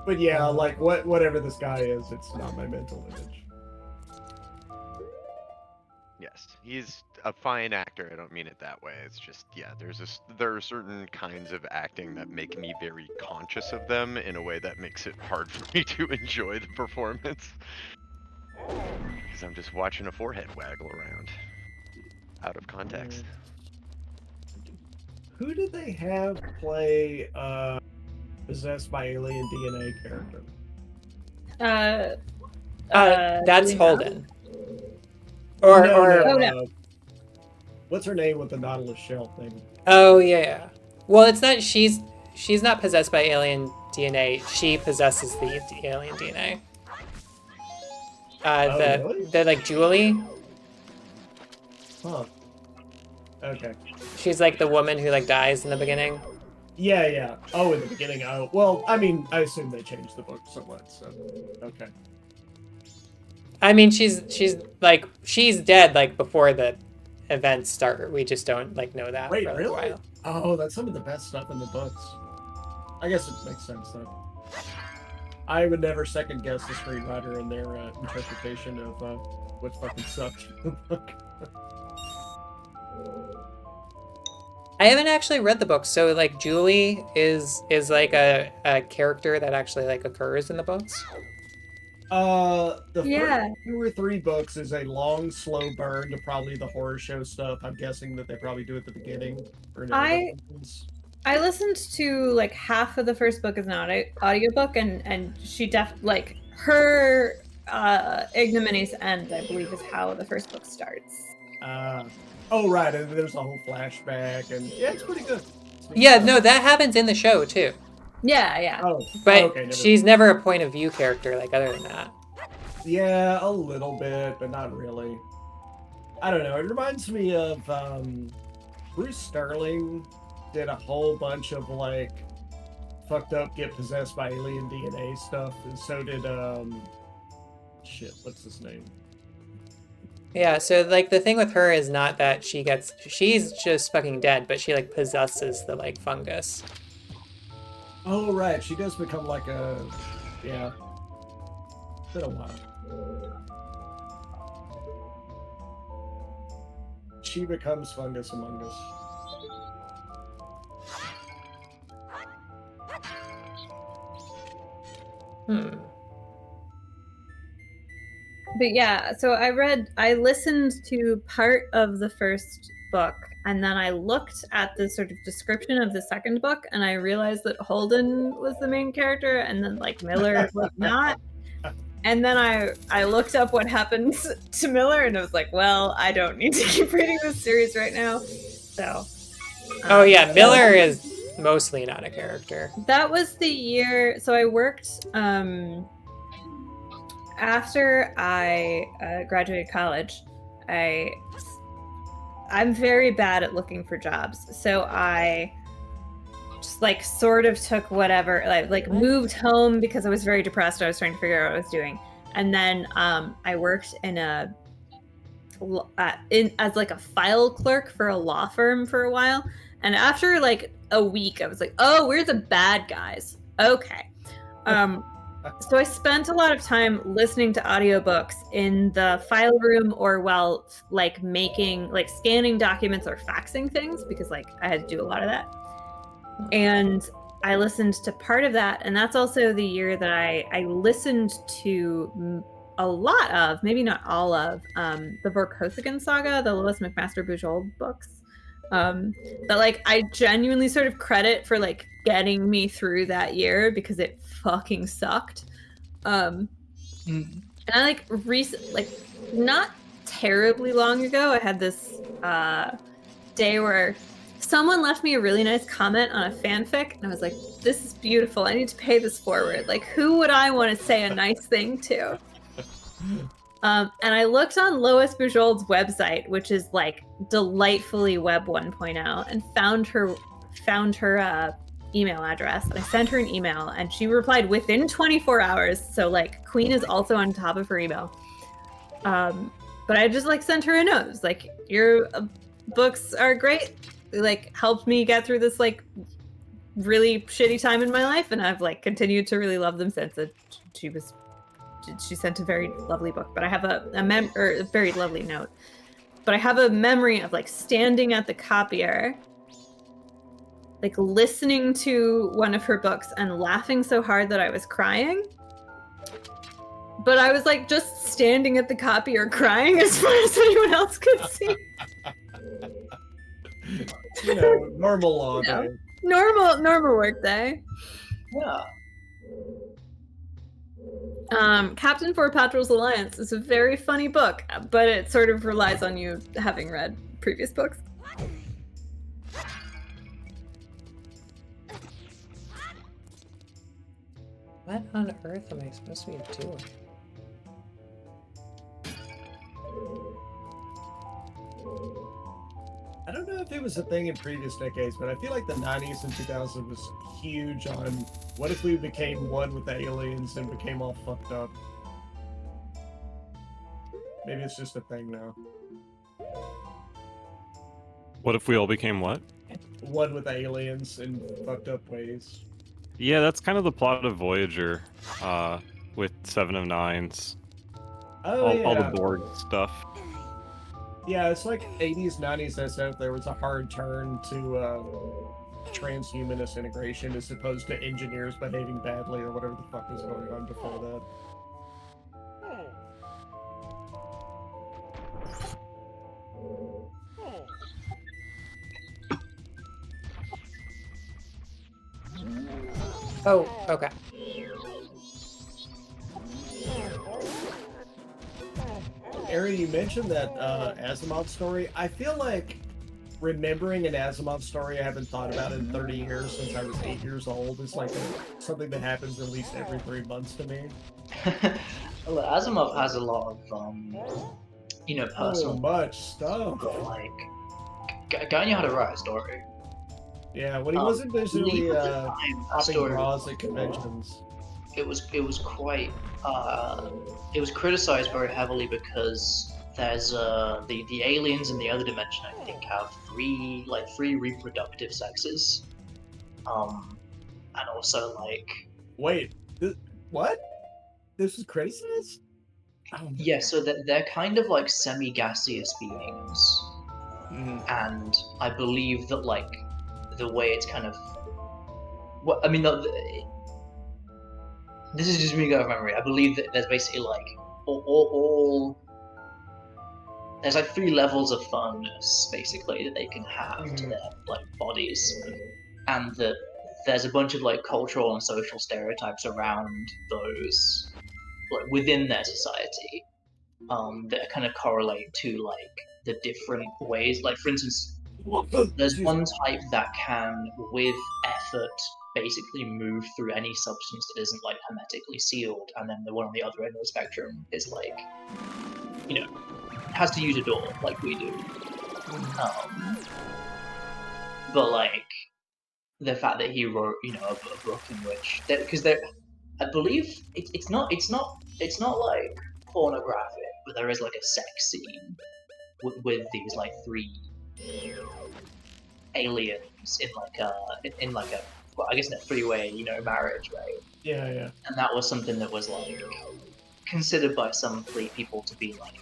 Speaker 5: But yeah, like whatever this guy is, it's not my mental image.
Speaker 7: Yes, he's a fine actor. I don't mean it that way. It's just, yeah, there are certain kinds of acting that make me very conscious of them in a way that makes it hard for me to enjoy the performance. Because I'm just watching a forehead waggle around out of context.
Speaker 5: Who did they have play possessed by alien DNA character?
Speaker 1: That's
Speaker 2: Julie
Speaker 1: Holden.
Speaker 5: What's her name with the Nautilus shell thing?
Speaker 1: Oh yeah. Well, it's not. She's not possessed by alien DNA. She possesses the alien DNA.
Speaker 5: Really?
Speaker 1: The like Julie.
Speaker 5: Huh. Okay.
Speaker 1: She's like the woman who like dies in the beginning.
Speaker 5: Yeah, yeah. Oh, in the beginning. Oh, well, I mean, I assume they changed the book somewhat, so okay.
Speaker 1: I mean, she's dead like before the events start. We just don't like know that
Speaker 5: Wait,
Speaker 1: for like,
Speaker 5: really?
Speaker 1: a while.
Speaker 5: Oh, that's some of the best stuff in the books. I guess it makes sense though. I would never second guess the screenwriter and their interpretation of what fucking sucked in the book.
Speaker 1: I haven't actually read the book, so like Julie is like a character that actually like occurs in the books.
Speaker 5: The
Speaker 2: Yeah.
Speaker 5: first 2 or 3 books is a long, slow burn to probably the horror show stuff. I'm guessing that they probably do at the beginning. Or in
Speaker 2: I listened to like half of the first book as an audiobook, and she like her ignominious end, I believe, is how the first book starts.
Speaker 5: Oh right, and there's a whole flashback, and yeah, it's pretty good.
Speaker 1: Yeah, no, that happens in the show too.
Speaker 2: Yeah, yeah.
Speaker 5: Oh,
Speaker 1: But
Speaker 5: okay,
Speaker 1: she's never a point of view character, like other than that.
Speaker 5: Yeah, a little bit, but not really. I don't know. It reminds me of Bruce Sterling did a whole bunch of like fucked up get possessed by alien DNA stuff, and so did shit, what's his name?
Speaker 1: Yeah, so like the thing with her is not that she's just fucking dead, but she like possesses the like fungus.
Speaker 5: Oh right, she does become like a yeah. Been a while. She becomes fungus among us.
Speaker 1: Hmm.
Speaker 2: But yeah, so I listened to part of the first book, and then I looked at the sort of description of the second book, and I realized that Holden was the main character, and then like Miller was not. And then I looked up what happened to Miller, and I was like, well, I don't need to keep reading this series right now. So.
Speaker 1: Oh yeah, Miller is mostly not a character.
Speaker 2: That was the year. So I worked. After I graduated college, I'm very bad at looking for jobs. So I just like sort of took whatever, like moved home because I was very depressed. I was trying to figure out what I was doing, and then I worked in as like a file clerk for a law firm for a while. And after like a week, I was like, oh, we're the bad guys. Okay. So I spent a lot of time listening to audiobooks in the file room or while like scanning documents or faxing things, because like I had to do a lot of that. And I listened to part of that, and that's also the year that I listened to a lot of, maybe not all of, the Vorkosigan saga, the Lois McMaster Bujold books. That like I genuinely sort of credit for like getting me through that year, because it fucking sucked. And I like not terribly long ago, I had this day where someone left me a really nice comment on a fanfic, and I was like, this is beautiful, I need to pay this forward. Like, who would I want to say a nice thing to? And I looked on Lois Bujold's website, which is like delightfully Web 1.0, and found her email address. And I sent her an email, and she replied within 24 hours. So like Queen is also on top of her email. But I just like sent her a note. It was like, your books are great. They like helped me get through this like really shitty time in my life, and I've like continued to really love them since. She sent a very lovely book, but I have a very lovely note. But I have a memory of like standing at the copier, like listening to one of her books and laughing so hard that I was crying. But I was like just standing at the copier crying as far as anyone else could see.
Speaker 5: You know, normal law day.
Speaker 2: Normal work day.
Speaker 6: Yeah.
Speaker 2: Captain Four Patrol's Alliance is a very funny book, but it sort of relies on you having read previous books.
Speaker 1: What on earth am I supposed to be doing?
Speaker 5: I don't know if it was a thing in previous decades, but I feel like the 90s and 2000s was huge on what if we became one with the aliens and became all fucked up. Maybe it's just a thing now.
Speaker 4: What if we all became what?
Speaker 5: One with aliens in fucked up ways.
Speaker 4: Yeah, that's kind of the plot of Voyager, with Seven of Nines.
Speaker 5: Oh, yeah.
Speaker 4: All the Borg stuff.
Speaker 5: Yeah, it's like 80s, 90s SF. There was a hard turn to transhumanist integration as opposed to engineers behaving badly or whatever the fuck was going on before that.
Speaker 1: Oh, okay.
Speaker 5: Aaron, you mentioned that Asimov story. I feel like remembering an Asimov story I haven't thought about in 30 years since I was 8 years old is like something that happens at least every 3 months to me.
Speaker 6: Well, Asimov has a lot of
Speaker 5: So
Speaker 6: personal.
Speaker 5: much stuff.
Speaker 6: But, like, guy knew how to write a story.
Speaker 5: Yeah, when he wasn't
Speaker 6: I believe
Speaker 5: busily
Speaker 6: at the time that
Speaker 5: popping
Speaker 6: story
Speaker 5: bras at conventions.
Speaker 6: it was quite it was criticized very heavily because there's the aliens in the other dimension I think have three reproductive sexes, and also like
Speaker 5: Wait, what? This is craziness? Oh,
Speaker 6: yeah, so they're kind of like semi-gaseous beings, and I believe that like the way it's kind of what I mean this is just me going off memory. I believe that there's basically like all there's like 3 levels of firmness basically that they can have to their like bodies, and that there's a bunch of like cultural and social stereotypes around those like within their society, that kind of correlate to like the different ways. Like for instance, there's one type that can, with effort, basically move through any substance that isn't like hermetically sealed, and then the one on the other end of the spectrum is like, has to use a door like we do. But like the fact that he wrote, a book in which because there, I believe it's not like pornographic, but there is like a sex scene with these like 3 aliens in like a well, I guess in a 3-way marriage, right?
Speaker 5: Yeah.
Speaker 6: And that was something that was like considered by some people to be like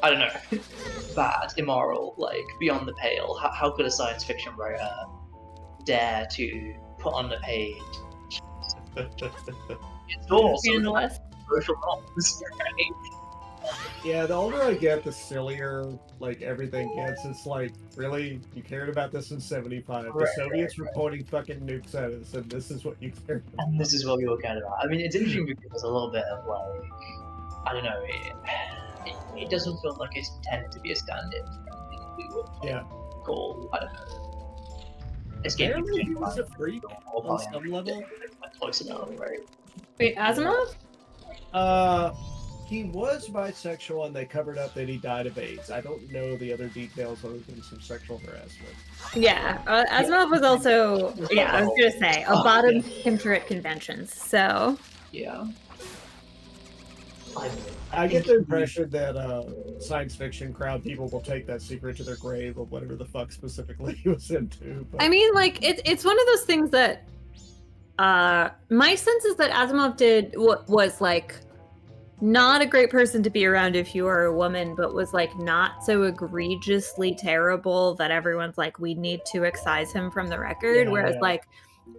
Speaker 6: I don't know, bad, immoral, like beyond the pale. How could a science fiction writer dare to put on the page? It's all social norms, right?
Speaker 5: Yeah, the older I get, the sillier like everything gets. It's like, really, you cared about this in '75? The Soviets were pointing fucking nukes at us, and this is what you cared about.
Speaker 6: And this is what we were kind about. I mean, it's interesting because there's a little bit of like, I don't know, it doesn't feel like it's intended to be a stand-in for anything we would call, I don't know,
Speaker 5: Apparently he was a freak on some level.
Speaker 6: Close enough, right?
Speaker 2: Wait, Asimov?
Speaker 5: He was bisexual, and they covered up that he died of AIDS. I don't know the other details other than some sexual harassment.
Speaker 2: Yeah, Asimov was also, yeah, I was gonna say, a bottom pincher at conventions, so.
Speaker 6: Yeah.
Speaker 5: I get the impression that science fiction crowd people will take that secret to their grave of whatever the fuck specifically he was into. But...
Speaker 2: I mean, like, it's one of those things that my sense is that Asimov did what was like not a great person to be around if you are a woman, but was like not so egregiously terrible that everyone's like, we need to excise him from the record. Whereas like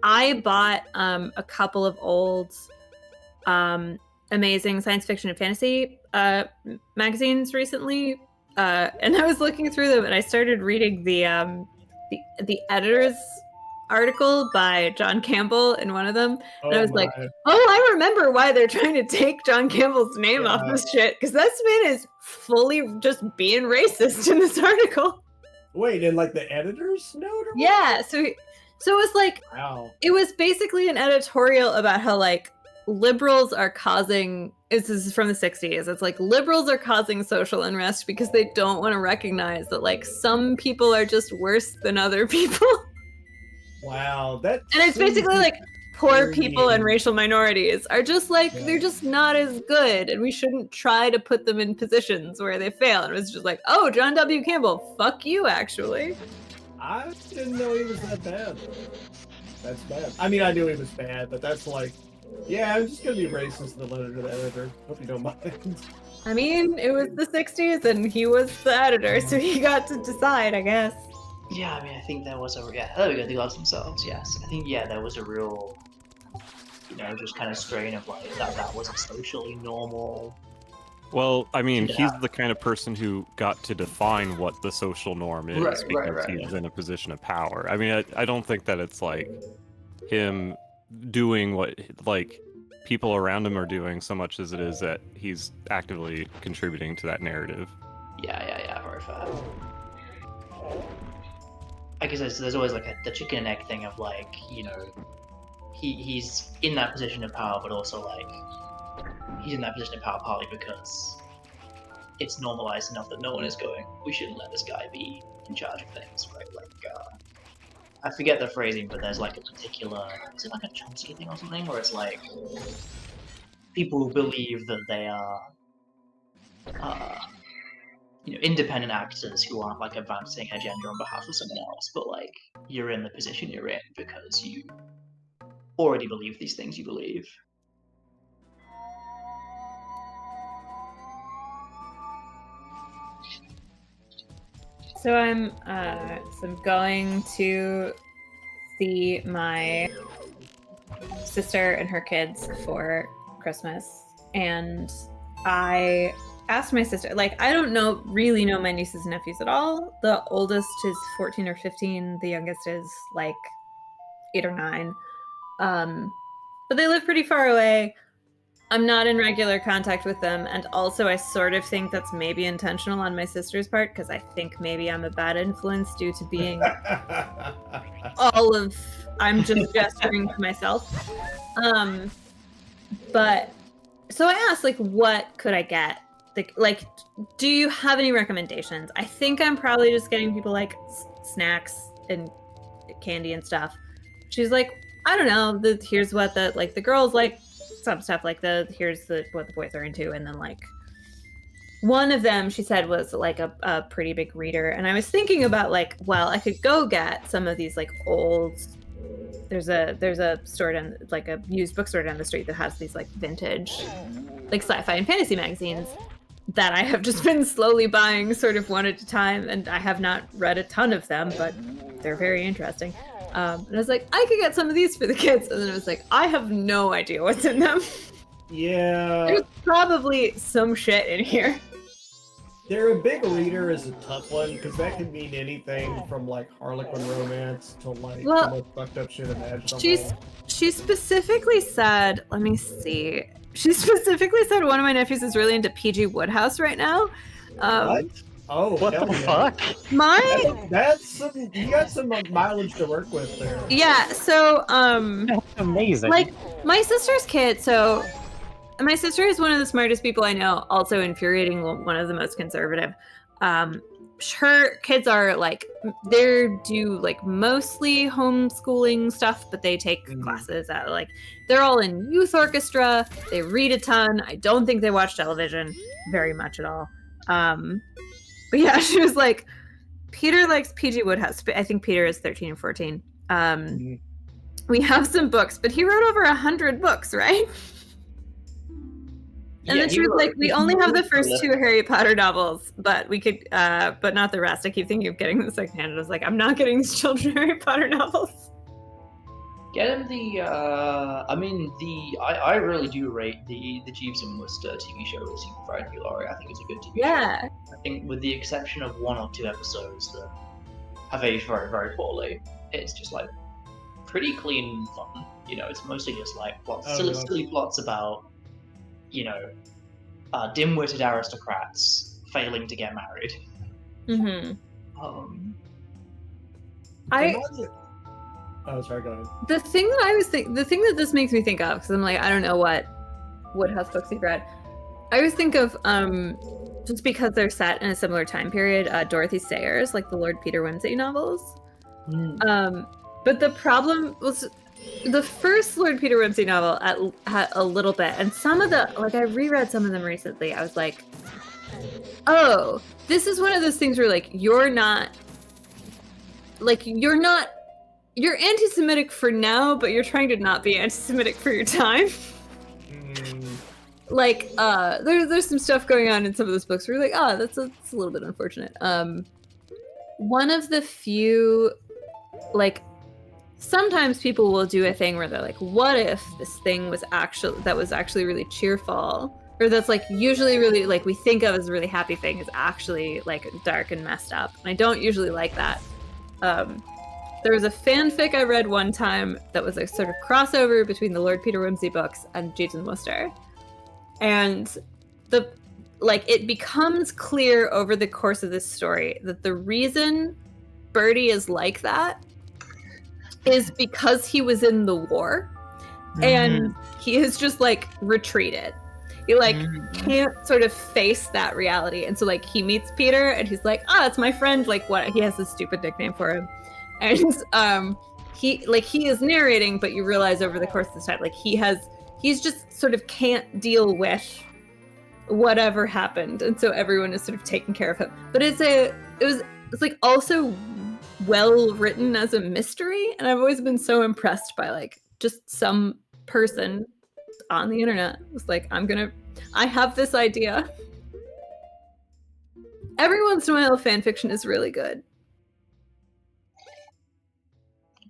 Speaker 2: I bought a couple of old amazing science fiction and fantasy magazines recently, and I was looking through them and I started reading the editor's article by John Campbell in one of them, and I was like, oh, I remember why they're trying to take John Campbell's name off this shit, because this man is fully just being racist in this article.
Speaker 5: Wait, and like the editor's note?
Speaker 2: Yeah, so it was like, it was basically an editorial about how like liberals are causing, this is from the 60s, it's like liberals are causing social unrest because they don't want to recognize that like some people are just worse than other people.
Speaker 5: Wow, that.
Speaker 2: And it's basically like poor people and racial minorities are just like, they're just not as good, and we shouldn't try to put them in positions where they fail. And it was just like, oh, John W. Campbell, fuck you, actually.
Speaker 5: I didn't know he was that bad. That's bad. I mean, I knew he was bad, but that's like, yeah, I'm just gonna be racist in the letter to the editor. Hope you don't mind.
Speaker 2: I mean, it was the 60s, and he was the editor, so he got to decide, I guess.
Speaker 6: Yeah, I mean, I think there was there we go, the gods themselves, yes. I think, there was a real, just kind of strain of like, that wasn't socially normal.
Speaker 4: Well, I mean, he's the kind of person who got to define what the social norm is because he's in a position of power. I mean, I don't think that it's like him doing what like people around him are doing so much as it is that he's actively contributing to that narrative.
Speaker 6: Yeah, very fair. I guess there's always like the chicken and egg thing of like, he's in that position of power, but also like he's in that position of power partly because it's normalized enough that no one is going, we shouldn't let this guy be in charge of things, right? Like, I forget the phrasing, but there's like a particular, is it like a Chomsky thing or something, where it's like, people who believe that they are, independent actors who aren't like advancing an agenda on behalf of someone else, but like, you're in the position you're in because you already believe these things you believe.
Speaker 2: So I'm going to see my sister and her kids for Christmas, and I asked my sister, like, I don't really know my nieces and nephews at all. The oldest is 14 or 15, the youngest is like 8 or 9. But they live pretty far away. I'm not in regular contact with them, and also I sort of think that's maybe intentional on my sister's part, because I think maybe I'm a bad influence due to being I'm just gesturing to myself. But so I asked, like, what could I get? Like, do you have any recommendations? I think I'm probably just getting people like snacks and candy and stuff. She's like, I don't know. Here's what the girls like, some stuff like here's what the boys are into, and then like one of them she said was like a pretty big reader, and I was thinking about like, well, I could go get some of these like old. There's a store down, like a used bookstore down the street that has these like vintage, like sci-fi and fantasy magazines that I have just been slowly buying sort of one at a time, and I have not read a ton of them, but they're very interesting. And I was like, I could get some of these for the kids, and then I was like, I have no idea what's in them.
Speaker 5: Yeah.
Speaker 2: There's probably some shit in here.
Speaker 5: They're a big reader is a tough one, because that could mean anything from like Harlequin romance to like the most fucked up shit imaginable.
Speaker 2: She specifically said, let me see. She specifically said one of my nephews is really into PG Woodhouse right now.
Speaker 5: What? Oh,
Speaker 8: what the fuck?
Speaker 5: That's some. You got some mileage to work with there.
Speaker 2: Yeah. So
Speaker 8: That's amazing.
Speaker 2: Like my sister's kid. So my sister is one of the smartest people I know. Also infuriating, one of the most conservative. Her kids are like, they do like mostly homeschooling stuff, but they take classes at like, they're all in youth orchestra. They read a ton. I don't think they watch television very much at all. But yeah, she was like, Peter likes PG Woodhouse. I think Peter is 13 and 14. We have some books, but he wrote over 100 books, right? And then she was like, we only have the first 2 Harry Potter novels, but we could, but not the rest. I keep thinking of getting them secondhand. I was like, I'm not getting these children Harry Potter novels.
Speaker 6: Get him I really do rate the Jeeves and Wooster TV show with Super Fried Glory. I think it's a good TV show.
Speaker 2: Yeah.
Speaker 6: I think with the exception of 1 or 2 episodes that have aged very, very poorly, it's just like pretty clean fun. You know, it's mostly just like silly plots about, dim-witted aristocrats failing to get married.
Speaker 2: Mm-hmm.
Speaker 5: Oh, sorry, go ahead.
Speaker 2: The thing that this makes me think of, because I'm like, I don't know what Woodhouse books you've read. I always think of, just because they're set in a similar time period, Dorothy Sayers, like the Lord Peter Wimsey novels. But the problem was, the first Lord Peter Wimsey novel had a little bit, and some of the, like, I reread some of them recently. I was like, oh, this is one of those things where, like, you're anti-Semitic for now, but you're trying to not be anti-Semitic for your time. Like, there's some stuff going on in some of those books where you're like, oh, that's a little bit unfortunate. One of the few, like, sometimes people will do a thing where they're like, what if this thing was actually really cheerful, or that's like usually really, like, we think of as a really happy thing is actually like dark and messed up. And I don't usually like that. There was a fanfic I read one time that was a sort of crossover between the Lord Peter Wimsey books and Jeeves and Wooster. And it becomes clear over the course of this story that the reason Bertie is like that is because he was in the war, and he has just like retreated. He like can't sort of face that reality, and so like he meets Peter, and he's like, "Ah, it's my friend." Like what? He has this stupid nickname for him, and he is narrating, but you realize over the course of this time, like he's just sort of can't deal with whatever happened, and so everyone is sort of taking care of him. But it's like also well written as a mystery, and I've always been so impressed by like just some person on the internet was like, I have this idea. Every once in a while fan fiction is really good,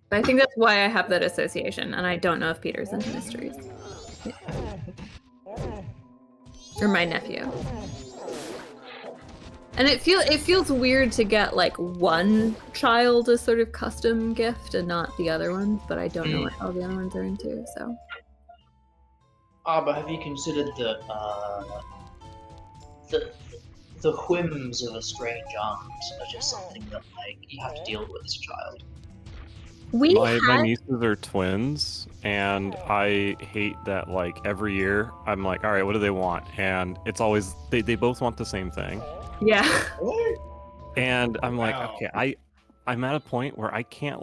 Speaker 2: but I think that's why I have that association, and I don't know if Peter's into mysteries. Or my nephew. And it feels weird to get like one child a sort of custom gift and not the other ones, but I don't know what all the other ones are into, so.
Speaker 6: But have you considered that the whims of a strange aunt are just something that like you have to deal with as a child?
Speaker 4: My nieces are twins, and I hate that like every year I'm like, all right, what do they want? And it's always they both want the same thing.
Speaker 2: Yeah.
Speaker 5: What?
Speaker 4: And I'm like,
Speaker 5: Wow.
Speaker 4: okay, I'm at a point where I cannot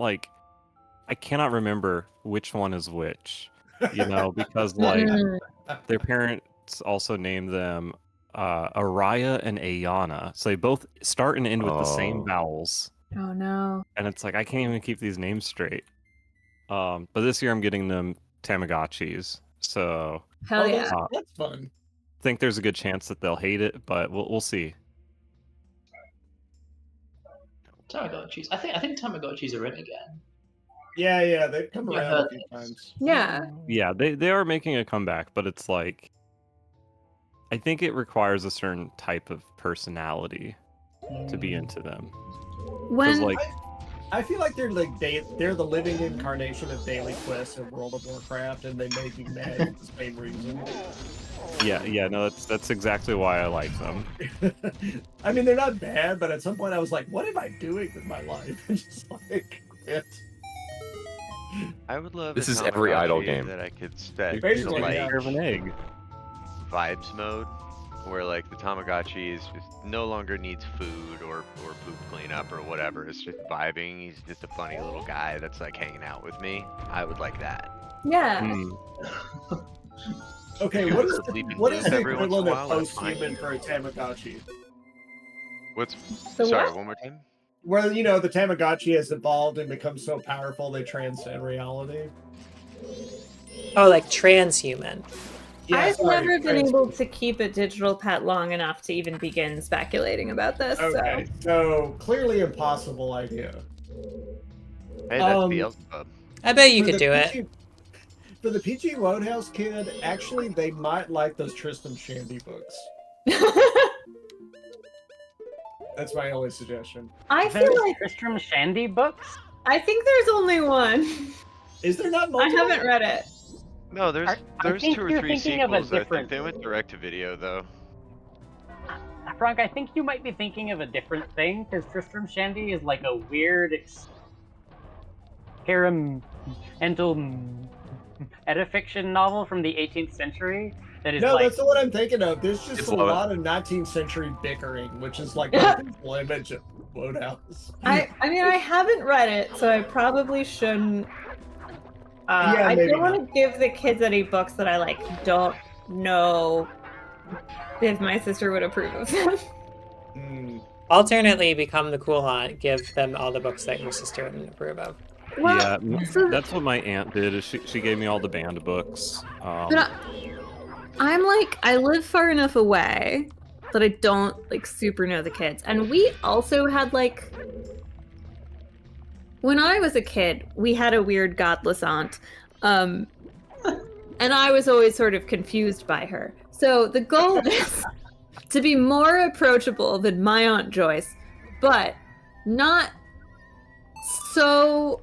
Speaker 4: remember which one is which, because like their parents also named them Araya and Ayana, so they both start and end with the same vowels.
Speaker 2: Oh no.
Speaker 4: And it's like I can't even keep these names straight. But this year I'm getting them Tamagotchis, so
Speaker 2: Hell yeah.
Speaker 5: That's fun.
Speaker 4: I think there's a good chance that they'll hate it, but we'll see.
Speaker 6: Tamagotchis. I think Tamagotchis are in again.
Speaker 5: Yeah, they've come around a few times.
Speaker 2: Yeah.
Speaker 4: Yeah, they are making a comeback, but it's like I think it requires a certain type of personality to be into them.
Speaker 2: When
Speaker 4: like
Speaker 5: I feel like they're they're the living incarnation of daily quests in World of Warcraft, and they may be mad for the same reason.
Speaker 4: Yeah, no, that's exactly why I like them.
Speaker 5: I mean, they're not bad, but at some point I was like, "What am I doing with my life?" Just like quit.
Speaker 7: I would love.
Speaker 9: This
Speaker 7: a
Speaker 9: is every idle
Speaker 7: Tamagotchi
Speaker 9: game.
Speaker 7: that I could set
Speaker 5: Basically,
Speaker 7: to like
Speaker 5: yeah.
Speaker 4: Of an egg.
Speaker 7: vibes mode, where like the Tamagotchi is just no longer needs food or poop cleanup or whatever. It's just vibing. He's just a funny little guy that's like hanging out with me. I would like that.
Speaker 2: Yeah.
Speaker 5: Okay,
Speaker 7: You
Speaker 5: what
Speaker 7: go
Speaker 5: is
Speaker 7: to sleep in
Speaker 5: what is
Speaker 7: bed
Speaker 5: the
Speaker 7: every once in a
Speaker 5: equivalent of
Speaker 7: while, that's fine.
Speaker 5: post-human for a Tamagotchi?
Speaker 7: What's
Speaker 2: The
Speaker 7: sorry?
Speaker 2: what?
Speaker 7: One more time.
Speaker 5: Where the Tamagotchi has evolved and become so powerful they transcend reality.
Speaker 1: Oh, like transhuman.
Speaker 2: I've never been able to keep a digital pet long enough to even begin speculating about this.
Speaker 5: Okay, so clearly impossible idea.
Speaker 7: Hey, that's Beelzebub.
Speaker 1: I bet you
Speaker 5: For
Speaker 1: could
Speaker 5: the
Speaker 1: do
Speaker 5: PG
Speaker 1: it.
Speaker 5: For the PG Wodehouse kid, actually, they might like those Tristram Shandy books. That's my only suggestion.
Speaker 2: I
Speaker 8: There's
Speaker 2: feel like
Speaker 8: Tristram Shandy books?
Speaker 2: I think there's only one.
Speaker 5: Is there not
Speaker 2: I
Speaker 5: multiple?
Speaker 2: haven't read it.
Speaker 7: No, there's
Speaker 8: I think
Speaker 7: two or
Speaker 8: you're
Speaker 7: three
Speaker 8: thinking of a
Speaker 7: sequels. I think
Speaker 8: different-
Speaker 7: they went direct to video though.
Speaker 8: Frank, I think you might be thinking of a different thing, because Tristram Shandy is like a weird experimental metafiction novel from the 18th century that is
Speaker 5: No,
Speaker 8: like...
Speaker 5: that's not what I'm thinking of. There's just
Speaker 9: It's
Speaker 5: a
Speaker 9: love it.
Speaker 5: lot of 19th century bickering, which is like the visual image of Wodehouse.
Speaker 2: I mean, I haven't read it, so I probably shouldn't.
Speaker 5: Yeah,
Speaker 2: I
Speaker 5: maybe
Speaker 2: don't want to give the kids any books that I like don't know if my sister would approve of them.
Speaker 1: Alternately, become the cool aunt. Give them all the books that your sister wouldn't approve of.
Speaker 4: Yeah, that's what my aunt did. Is she gave me all the banned books.
Speaker 2: But I'm like, I live far enough away that I don't like super know the kids. And we also had like, when I was a kid, we had a weird godless aunt. And I was always sort of confused by her. So the goal is to be more approachable than my Aunt Joyce, but not so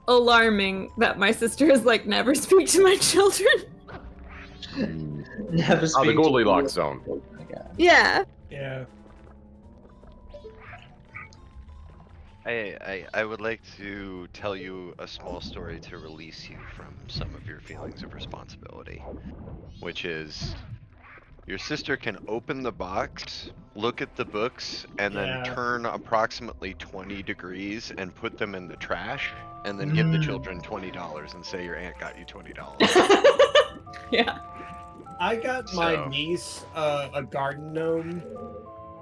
Speaker 2: alarming that my sister is like, never speak to my children.
Speaker 6: Never speak
Speaker 9: the
Speaker 6: to
Speaker 9: Goldilocks
Speaker 6: you.
Speaker 9: zone.
Speaker 2: Yeah.
Speaker 5: Yeah.
Speaker 7: I would like to tell you a small story to release you from some of your feelings of responsibility, which is Your sister can open the box, look at the books, and then
Speaker 5: Yeah.
Speaker 7: turn approximately 20 degrees and put them in the trash, and then give the children $20 and say your aunt got you $20.
Speaker 2: Yeah.
Speaker 5: I got my
Speaker 7: So-
Speaker 5: niece a garden gnome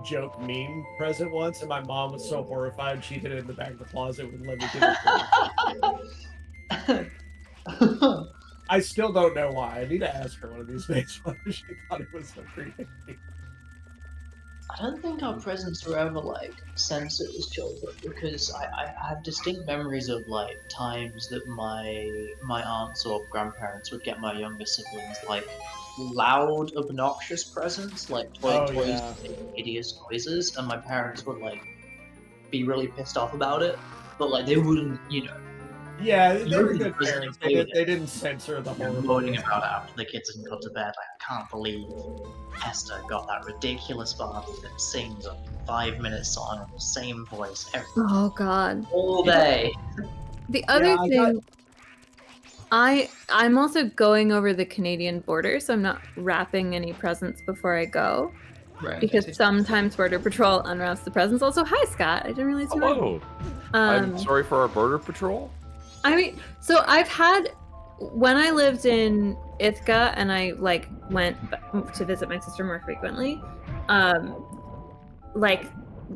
Speaker 5: joke meme present once, and my mom was so horrified she hid it in the back of the closet, wouldn't let me give it to her. I still don't know why. I need to ask her one of these days whether she thought it was so creepy.
Speaker 6: I don't think our presents were ever like censored as children because I have distinct memories of like times that my aunts or grandparents would get my younger siblings like loud, obnoxious presents, like toys
Speaker 5: yeah.
Speaker 6: that make hideous noises, and my parents would like be really pissed off about it, but like they wouldn't,
Speaker 5: Yeah, they were
Speaker 6: open the
Speaker 5: good
Speaker 6: present
Speaker 5: parents.
Speaker 6: and play with
Speaker 5: They didn't censor the horrible.
Speaker 6: moaning about it after the kids had gone to bed. Like, I can't believe Esther got that ridiculous Barbie that sings a 5-minute song in the same voice
Speaker 2: Oh God.
Speaker 6: all day.
Speaker 2: The other
Speaker 5: Yeah, I got-
Speaker 2: thing, I'm also going over the Canadian border, so I'm not wrapping any presents before I go.
Speaker 6: Right.
Speaker 2: Because sometimes Border Patrol unwraps the presents. Also, hi Scott. I didn't realize you were.
Speaker 9: Hello. I'm sorry for our Border Patrol.
Speaker 2: I mean, so I've had when I lived in Ithaca and I like went to visit my sister more frequently. Like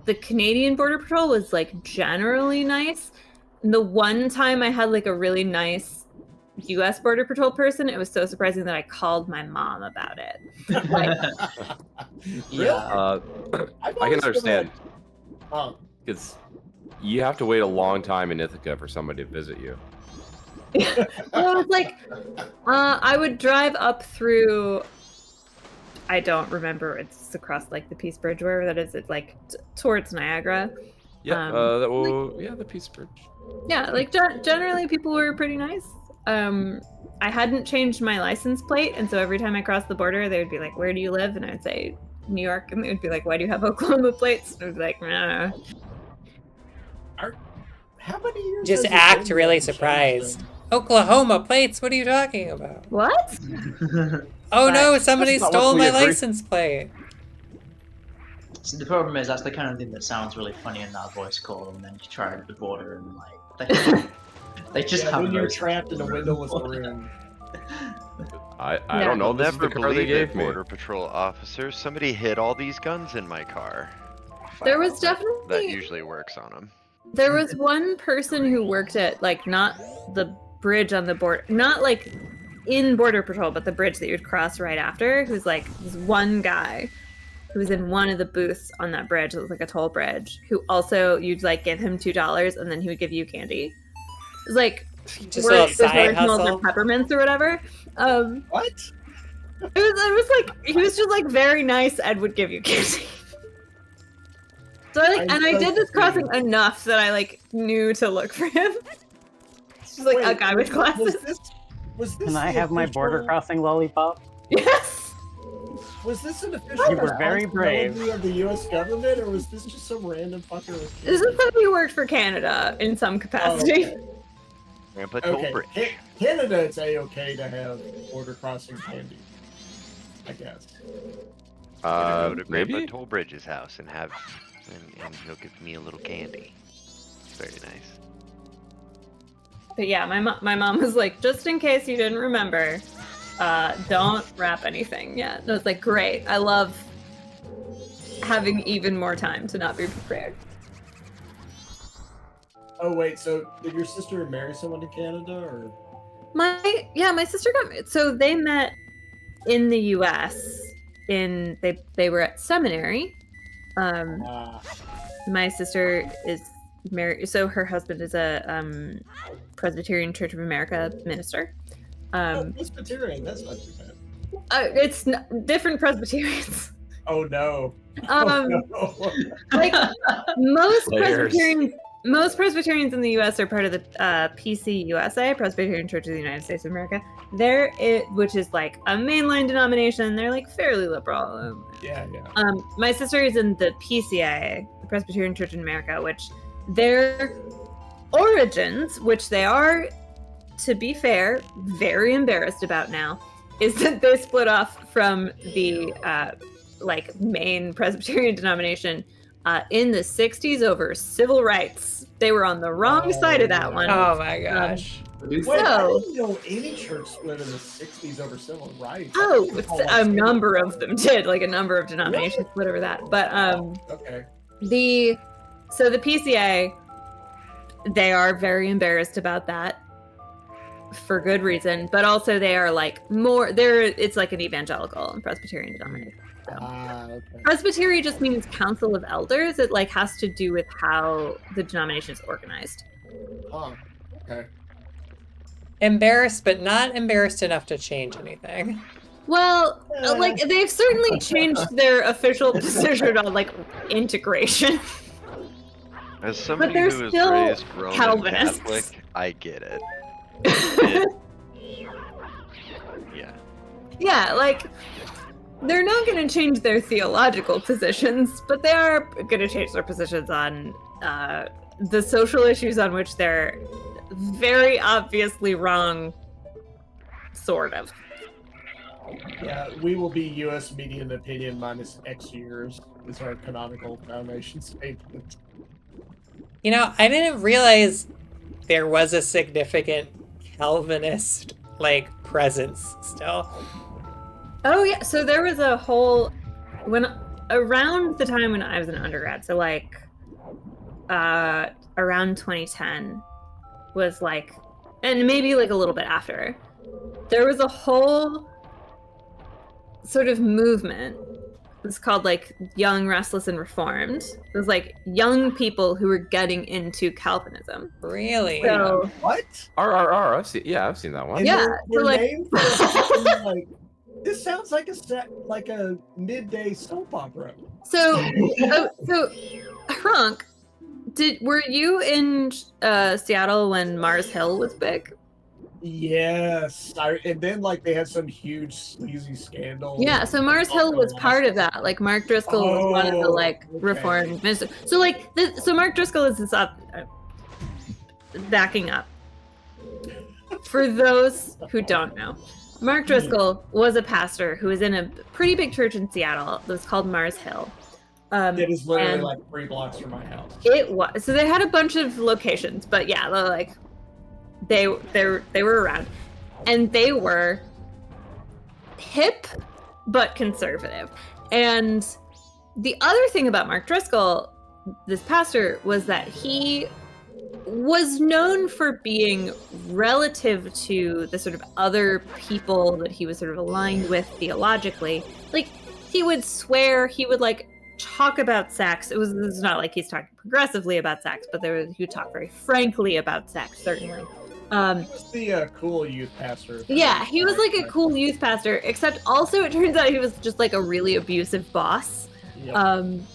Speaker 2: the Canadian Border Patrol was like generally nice. And the one time I had like a really nice U.S. Border Patrol person, it was so surprising that I called my mom about it. Like,
Speaker 6: Yeah.
Speaker 9: I can understand
Speaker 5: Oh,
Speaker 9: because you have to wait a long time in Ithaca for somebody to visit you.
Speaker 2: well, it's like I would drive up through. I don't remember. It's across like the Peace Bridge, wherever that is. It's like towards Niagara.
Speaker 9: Yeah, the Peace Bridge.
Speaker 2: Yeah, like generally people were pretty nice. I hadn't changed my license plate, and so every time I crossed the border, they would be like, "Where do you live?" And I'd say New York, and they would be like, "Why do you have Oklahoma plates?" And I'd be like, "Nah."
Speaker 5: how many years?
Speaker 1: Just
Speaker 5: has it
Speaker 1: act
Speaker 5: been
Speaker 1: really
Speaker 5: since
Speaker 1: surprised.
Speaker 5: then?
Speaker 1: Oklahoma plates? What are you talking about?
Speaker 2: What?
Speaker 1: Oh no,
Speaker 2: But-
Speaker 1: somebody
Speaker 9: That's not
Speaker 1: stole
Speaker 9: what we
Speaker 1: my
Speaker 9: agreed.
Speaker 1: license plate.
Speaker 6: So the problem is that's the kind of thing that sounds really funny in that voice call, and then you try it at the border, and like they just
Speaker 5: Yeah,
Speaker 6: have
Speaker 5: then you're
Speaker 6: no
Speaker 5: trapped in a windowless room.
Speaker 9: I
Speaker 2: Yeah.
Speaker 9: don't know.
Speaker 7: I'll
Speaker 9: This is
Speaker 7: never
Speaker 9: the car they
Speaker 7: believe it,
Speaker 9: gave me.
Speaker 7: Border Patrol officer. Somebody hid all these guns in my car.
Speaker 2: There was
Speaker 7: That
Speaker 2: definitely
Speaker 7: usually works on them.
Speaker 2: there was one person who worked at like not the bridge on the border, not like in Border Patrol, but the bridge that you'd cross right after. Who's like this one guy who was in one of the booths on that bridge. It was like a toll bridge. Who also you'd like give him $2 and then he would give you candy. It was like
Speaker 1: Just a little
Speaker 2: Worth
Speaker 1: side
Speaker 2: originals
Speaker 1: hustle.
Speaker 2: or peppermints or whatever.
Speaker 5: What?
Speaker 2: It was like he was just like very nice and would give you candy. So I like,
Speaker 5: I'm
Speaker 2: and I
Speaker 5: so
Speaker 2: did this crossing
Speaker 5: confused.
Speaker 2: enough that I like knew to look for him. It's just like a
Speaker 5: Wait,
Speaker 2: guy with glasses.
Speaker 5: Was this
Speaker 8: Can I
Speaker 5: the
Speaker 8: have my border
Speaker 5: official-
Speaker 8: crossing lollipop?
Speaker 2: Yes.
Speaker 5: Was this an official
Speaker 8: You were very brave.
Speaker 5: responsibility of the U.S. government, or was this just some random fucker?
Speaker 2: This is somebody who worked for Canada in some capacity.
Speaker 5: Oh, okay.
Speaker 7: Grandpa
Speaker 5: Okay,
Speaker 7: Tollbridge.
Speaker 5: Canada, it's a-okay to have border crossing candy, I guess.
Speaker 7: I'm gonna go to
Speaker 9: Maybe.
Speaker 7: Grandpa Tollbridge's house and and he'll give me a little candy. It's very nice.
Speaker 2: But yeah, my mom was like, just in case you didn't remember, don't wrap anything yet. And I was like, great. I love having even more time to not be prepared.
Speaker 5: Oh wait, so did your sister marry someone in Canada, or?
Speaker 2: My sister got married. So they met in the U.S. They were at seminary. My sister is married. So her husband is a Presbyterian Church of America minister.
Speaker 5: Presbyterian, that's not too bad.
Speaker 2: It's different Presbyterians.
Speaker 5: Oh no. No.
Speaker 2: Like most
Speaker 9: Layers.
Speaker 2: Presbyterians in the U.S. are part of the PCUSA, Presbyterian Church of the United States of America. Which is like a mainline denomination. They're like fairly liberal.
Speaker 5: Yeah.
Speaker 2: My sister is in the PCIA, the Presbyterian Church in America, which their origins, which they are, to be fair, very embarrassed about now, is that they split off from the like main Presbyterian denomination in the 60s over civil rights. They were on the wrong side of that one.
Speaker 1: Oh my gosh.
Speaker 5: Wait, I didn't know any church split in the 60s over civil rights.
Speaker 2: Oh, a number of them did. Like a number of denominations split over that. But
Speaker 5: okay.
Speaker 2: the PCA, they are very embarrassed about that for good reason, but also they are like it's like an evangelical and Presbyterian denomination. So.
Speaker 5: Okay.
Speaker 2: Presbytery just means council of elders. It like has to do with how the denomination is organized.
Speaker 5: Oh, okay.
Speaker 1: Embarrassed, but not embarrassed enough to change anything.
Speaker 2: Well, like they've certainly changed their official position on like integration.
Speaker 7: As somebody
Speaker 2: they're
Speaker 7: who is
Speaker 2: still
Speaker 7: raised Roman
Speaker 2: Calvinists.
Speaker 7: Catholic, I get it. Yeah.
Speaker 2: Yeah, like they're not going to change their theological positions, but they are going to change their positions on the social issues on which they're very obviously wrong, sort of.
Speaker 5: Yeah, we will be U.S. median opinion minus X years is our canonical foundation statement.
Speaker 1: You know, I didn't realize there was a significant Calvinist, like, presence still.
Speaker 2: Oh yeah, so there was a whole around the time when I was an undergrad, so like around 2010 was like, and maybe like a little bit after, there was a whole sort of movement. It's called like Young, Restless, and Reformed. It was like young people who were getting into Calvinism.
Speaker 1: Really?
Speaker 2: So
Speaker 5: what?
Speaker 9: I've seen that one.
Speaker 5: And
Speaker 2: yeah,
Speaker 5: their
Speaker 2: so like,
Speaker 5: names are like, this sounds like a midday soap opera.
Speaker 2: so Hrunk, were you in Seattle when Mars Hill was big?
Speaker 5: Yes, and then like they had some huge sleazy scandal.
Speaker 2: Yeah, so Mars Hill was part of that. Like Mark Driscoll was one of the like reformed ministers. So like, so Mark Driscoll is this backing up. For those who don't know, Mark Driscoll was a pastor who was in a pretty big church in Seattle that was called Mars Hill.
Speaker 5: It is literally like 3 blocks from my house.
Speaker 2: It was. So they had a bunch of locations, but yeah, like they were around, and they were hip but conservative. And the other thing about Mark Driscoll, this pastor, was that he was known for being relative to the sort of other people that he was sort of aligned with theologically. Like, he would swear, he would like talk about sex. It was not like he's talking progressively about sex, but he would talk very frankly about sex, certainly.
Speaker 5: The cool youth pastor.
Speaker 2: Yeah, he was like a cool youth pastor, except also it turns out he was just like a really abusive boss.
Speaker 5: Yep.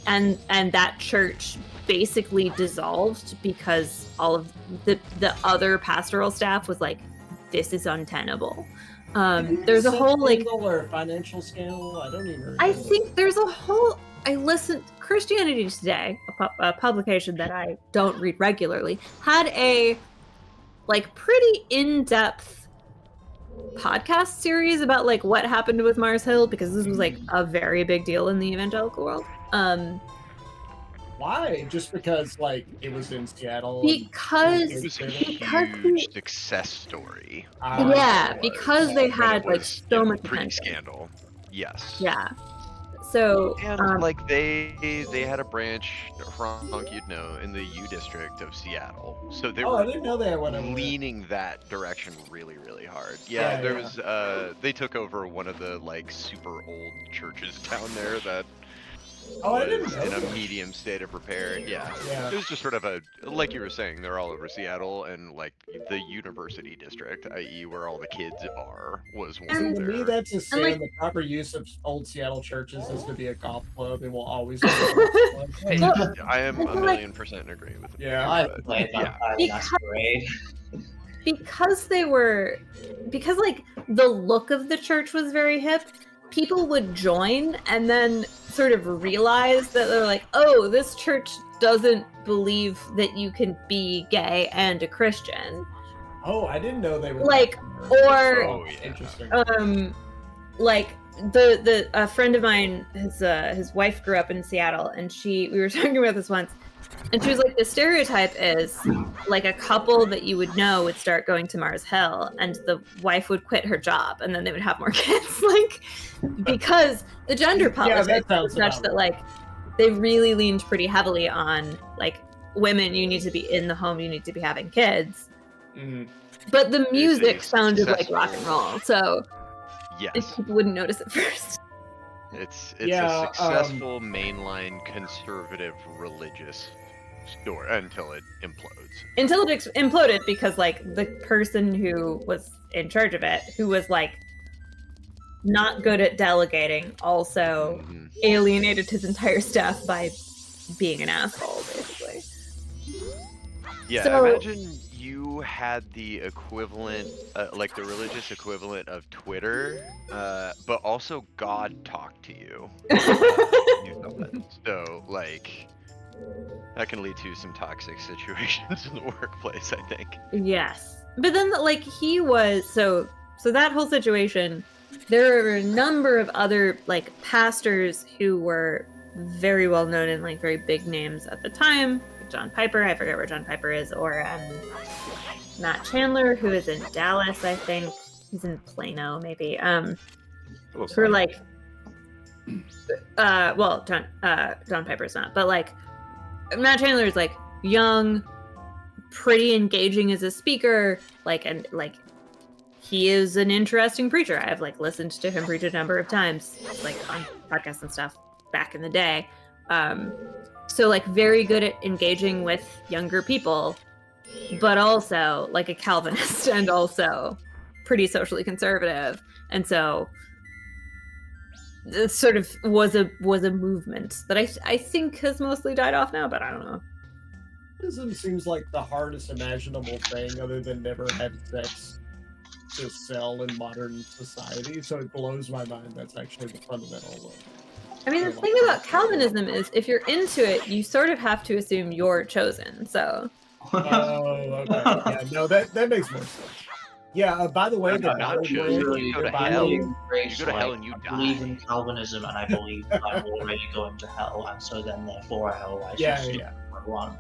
Speaker 2: And that church basically dissolved because all of the other pastoral staff was like, this is untenable. There's a whole like
Speaker 5: or financial scandal. I don't even remember.
Speaker 2: I think there's a whole. I listened. Christianity Today, a publication that I don't read regularly, had a like pretty in-depth podcast series about like what happened with Mars Hill, because this was like a very big deal in the evangelical world.
Speaker 7: Why? Just because like it was in Seattle?
Speaker 2: Because
Speaker 7: it was a
Speaker 2: huge
Speaker 7: success story.
Speaker 2: Yeah, because they had like so much
Speaker 7: pre-scandal. Yes.
Speaker 2: Yeah. So
Speaker 7: and like they had a branch, Frank, you'd know, in the U district of Seattle. So they were
Speaker 5: I didn't know they went
Speaker 7: leaning that direction really, really hard. Yeah, there was they took over one of the like super old churches down there that
Speaker 5: I didn't
Speaker 7: was
Speaker 5: know
Speaker 7: in a
Speaker 5: that.
Speaker 7: medium state of repair. Yeah.
Speaker 5: Yeah.
Speaker 7: It was just sort of a, like you were saying, they're all over Seattle, and like the university district, i.e. where all the kids are, was one
Speaker 5: See,
Speaker 7: of
Speaker 5: to
Speaker 7: their...
Speaker 5: me, that's a sin.
Speaker 2: like-
Speaker 5: The proper use of old Seattle churches is to be a golf club, and will always.
Speaker 7: Hey,
Speaker 2: Well,
Speaker 7: I am a
Speaker 2: like-
Speaker 7: million% in agreement with you.
Speaker 5: Yeah.
Speaker 6: I
Speaker 7: but-
Speaker 6: played
Speaker 7: yeah.
Speaker 6: Vampire Masquerade.
Speaker 2: because like the look of the church was very hip, people would join and then sort of realize that they're like, oh, this church doesn't believe that you can be gay and a Christian.
Speaker 5: Oh, I didn't know they were
Speaker 2: Like, or
Speaker 7: Oh, yeah.
Speaker 5: interesting.
Speaker 2: like the a friend of mine, his wife grew up in Seattle, and we were talking about this once, and she was like, the stereotype is like a couple that you would know would start going to Mars Hill, and the wife would quit her job, and then they would have more kids, like, because the gender politics was such that like they really leaned pretty heavily on like women, you need to be in the home, you need to be having kids. But the music sounded like rock and roll, so
Speaker 7: yes,
Speaker 2: people wouldn't notice at first.
Speaker 7: It's a successful mainline conservative religious story until it implodes.
Speaker 2: Until it imploded because like the person who was in charge of it, who was like not good at delegating, also alienated his entire staff by being an asshole, basically.
Speaker 7: Yeah,
Speaker 2: so,
Speaker 7: imagine you had the equivalent, like the religious equivalent of Twitter, but also God talked to you. So, like, that can lead to some toxic situations in the workplace, I think.
Speaker 2: Yes. But then, like, he was, so that whole situation, there were a number of other, like, pastors who were very well known and, like, very big names at the time. John Piper, I forget where John Piper is, or Matt Chandler, who is in Dallas, I think. He's in Plano, maybe. For like, well, John Piper's not, but like, Matt Chandler is like young, pretty engaging as a speaker, like, and like, he is an interesting preacher. I've like listened to him preach a number of times, like on podcasts and stuff back in the day. So like very good at engaging with younger people, but also like a Calvinist and also pretty socially conservative. And so this sort of was a movement that I think has mostly died off now, but I don't know.
Speaker 5: Buddhism seems like the hardest imaginable thing other than never had sex to sell in modern society, so it blows my mind that's actually the fundamental
Speaker 2: I mean, the thing about Calvinism is if you're into it, you sort of have to assume you're chosen, so.
Speaker 5: Oh, okay. Yeah, no, that makes more sense. Yeah, by the way, the
Speaker 7: not chosen. You go to hell. You go to hell and you die.
Speaker 6: I believe in Calvinism, and I believe I'm already going to hell, and so then therefore I should one.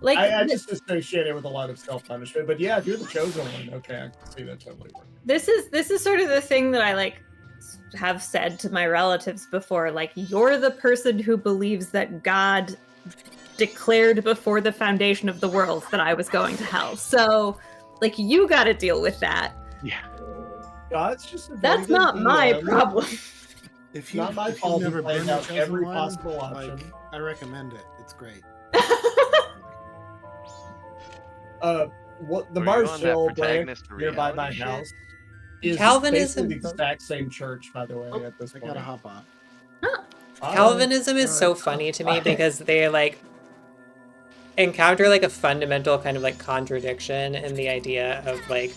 Speaker 2: Like,
Speaker 5: I just associate it with a lot of self-punishment, but yeah, if you're the chosen one, okay, I can see that totally working.
Speaker 2: This is sort of the thing that I like have said to my relatives before, like, you're the person who believes that God declared before the foundation of the world that I was going to hell. So, like, you got to deal with that.
Speaker 7: Yeah.
Speaker 5: God's just
Speaker 2: that's not my problem.
Speaker 3: If you
Speaker 5: not my fault.
Speaker 3: Never been
Speaker 5: out every
Speaker 3: one,
Speaker 5: possible option.
Speaker 3: Like, I recommend it. It's great.
Speaker 5: What the Mars Hill branch nearby my house is
Speaker 1: Calvinism.
Speaker 5: basically the exact same church, by the way. At this point,
Speaker 3: gotta hop off.
Speaker 1: Calvinism is so funny to me because they like encounter like a fundamental kind of like contradiction in the idea of like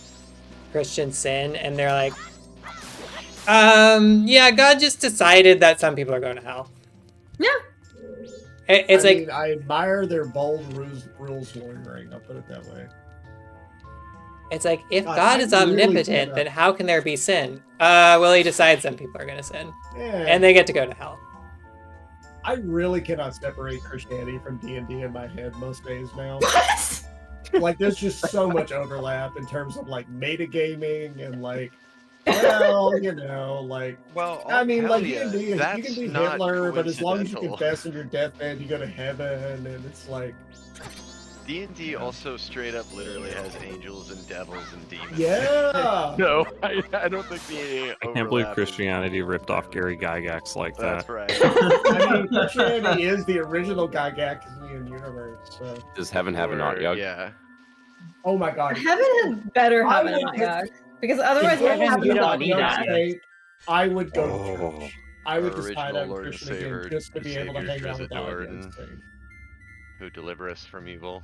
Speaker 1: Christian sin, and they're like, yeah, God just decided that some people are going to hell.
Speaker 2: Yeah.
Speaker 1: It's
Speaker 5: I mean, I admire their bold rules lawyering. I'll put it that way.
Speaker 1: It's like, if God is omnipotent, then how can there be sin? Well, he decides some people are going to sin.
Speaker 5: Yeah.
Speaker 1: And they get to go to hell.
Speaker 5: I really cannot separate Christianity from D&D in my head most days now.
Speaker 2: What?
Speaker 5: Like, there's just so much overlap in terms of, like, metagaming and, like, well, you know, like...
Speaker 7: Well,
Speaker 5: I mean, like,
Speaker 7: yeah,
Speaker 5: D&D, you can be Hitler, but as long as you confess on your deathbed, you go to heaven, and it's like...
Speaker 7: D&D also straight up literally has angels and devils and demons.
Speaker 5: Yeah!
Speaker 7: No, I don't think the
Speaker 4: I can't believe Christianity ripped off Gary Gygax like that.
Speaker 7: That's right.
Speaker 5: I mean, Christianity is the original Gygaxian universe, so...
Speaker 9: Does heaven have an Aunt Yug?
Speaker 7: Yeah.
Speaker 5: Oh my god.
Speaker 2: Heaven had better have an Aunt Yug. Because otherwise,
Speaker 8: you don't need that.
Speaker 5: I would go to church. I would decide I'm
Speaker 7: Lord
Speaker 5: Christian
Speaker 7: and
Speaker 5: again just to be able to hang out with
Speaker 7: Jordan, who deliver us from evil.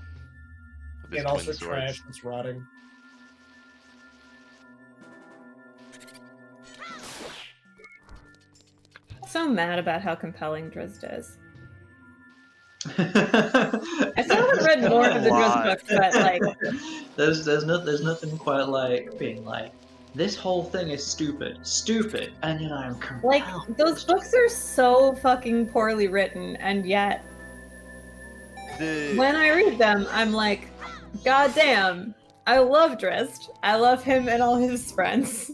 Speaker 5: And also trash that's rotting.
Speaker 2: So mad about how compelling Drizzt is. I still haven't read more of the Drizzt books, but like,
Speaker 6: there's nothing quite like being like, this whole thing is stupid, and yet I am compelled.
Speaker 2: Like, those books are so fucking poorly written, and yet when I read them, I'm like, God damn, I love Drizzt. I love him and all his friends.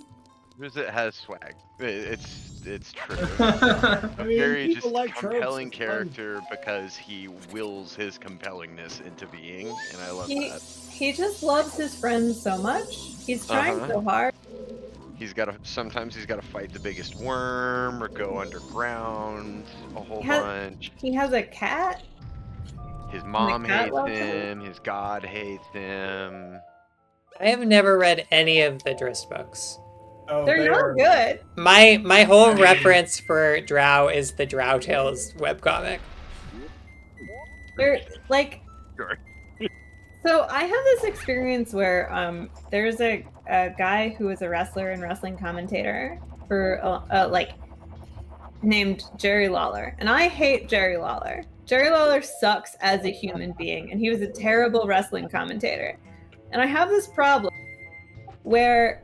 Speaker 7: It has swag. It's true.
Speaker 5: I
Speaker 7: A
Speaker 5: mean,
Speaker 7: very
Speaker 5: people
Speaker 7: just
Speaker 5: like tropes,
Speaker 7: compelling
Speaker 5: it's fun.
Speaker 7: character because he wills his compellingness into being, and I love that.
Speaker 2: He just loves his friends so much. He's trying so hard.
Speaker 7: Sometimes he's gotta fight the biggest worm or go underground a whole bunch.
Speaker 2: He has a cat.
Speaker 7: His mom hates
Speaker 2: loves
Speaker 7: him, his god hates him.
Speaker 1: I have never read any of the Drizzt books.
Speaker 5: Oh,
Speaker 2: They're not good.
Speaker 1: My whole reference for Drow is the Drow Tales webcomic.
Speaker 2: They're like.
Speaker 7: Sure.
Speaker 2: So I have this experience where there's a guy who is a wrestler and wrestling commentator for like named Jerry Lawler, and I hate Jerry Lawler. Jerry Lawler sucks as a human being, and he was a terrible wrestling commentator. And I have this problem where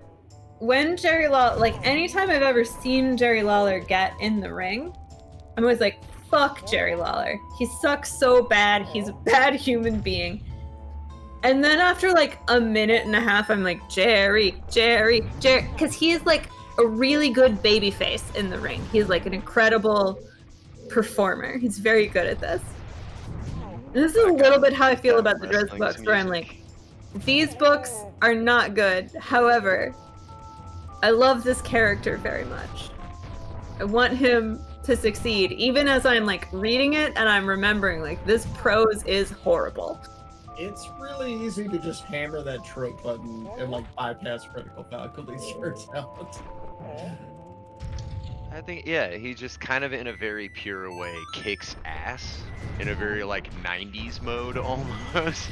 Speaker 2: when Jerry Lawler, like anytime I've ever seen Jerry Lawler get in the ring, I'm always like, fuck Jerry Lawler. He sucks so bad. He's a bad human being. And then after like a minute and a half, I'm like, Jerry, because he is like a really good baby face in the ring. He's like an incredible performer. He's very good at this. And this is a little bit how I feel about the Drizzt books, where I'm like, these books are not good. However, I love this character very much. I want him to succeed, even as I'm like reading it and I'm remembering like this prose is horrible.
Speaker 5: It's really easy to just hammer that trope button and like bypass critical faculties for talent.
Speaker 7: I think, yeah, he just kind of in a very pure way kicks ass in a very like 90s mode almost.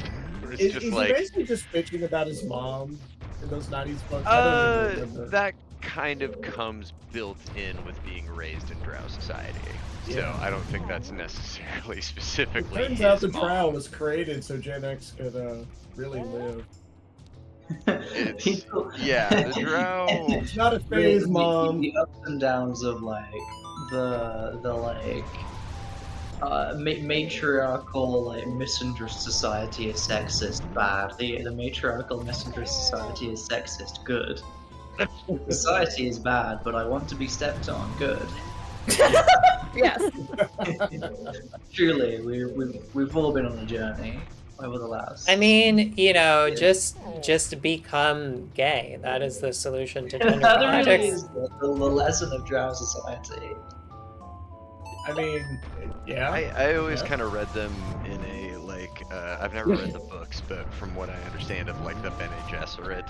Speaker 7: It's just
Speaker 5: is
Speaker 7: like,
Speaker 5: he basically just bitching about his mom in those 90s books? I don't even remember.
Speaker 7: that kind of comes built in with being raised in Drow society.
Speaker 5: Yeah.
Speaker 7: So I don't think that's necessarily specifically.
Speaker 5: It turns out the Drow was created so Gen X could really live.
Speaker 7: Yeah, the Drow.
Speaker 5: It's not a phase, Mom.
Speaker 6: The ups and downs of like the like matriarchal like misandrist society is sexist bad. The matriarchal misandrist society is sexist good. Society is bad, but I want to be stepped on good.
Speaker 2: Yes.
Speaker 6: Truly, we've all been on a journey over the last.
Speaker 1: I mean, you know, just become gay. That is the solution to gender
Speaker 6: that really
Speaker 1: politics.
Speaker 6: is the lesson of Drow society.
Speaker 5: I mean, yeah.
Speaker 7: I always kind of read them in a like I've never read the books, but from what I understand of like the Bene Gesserit,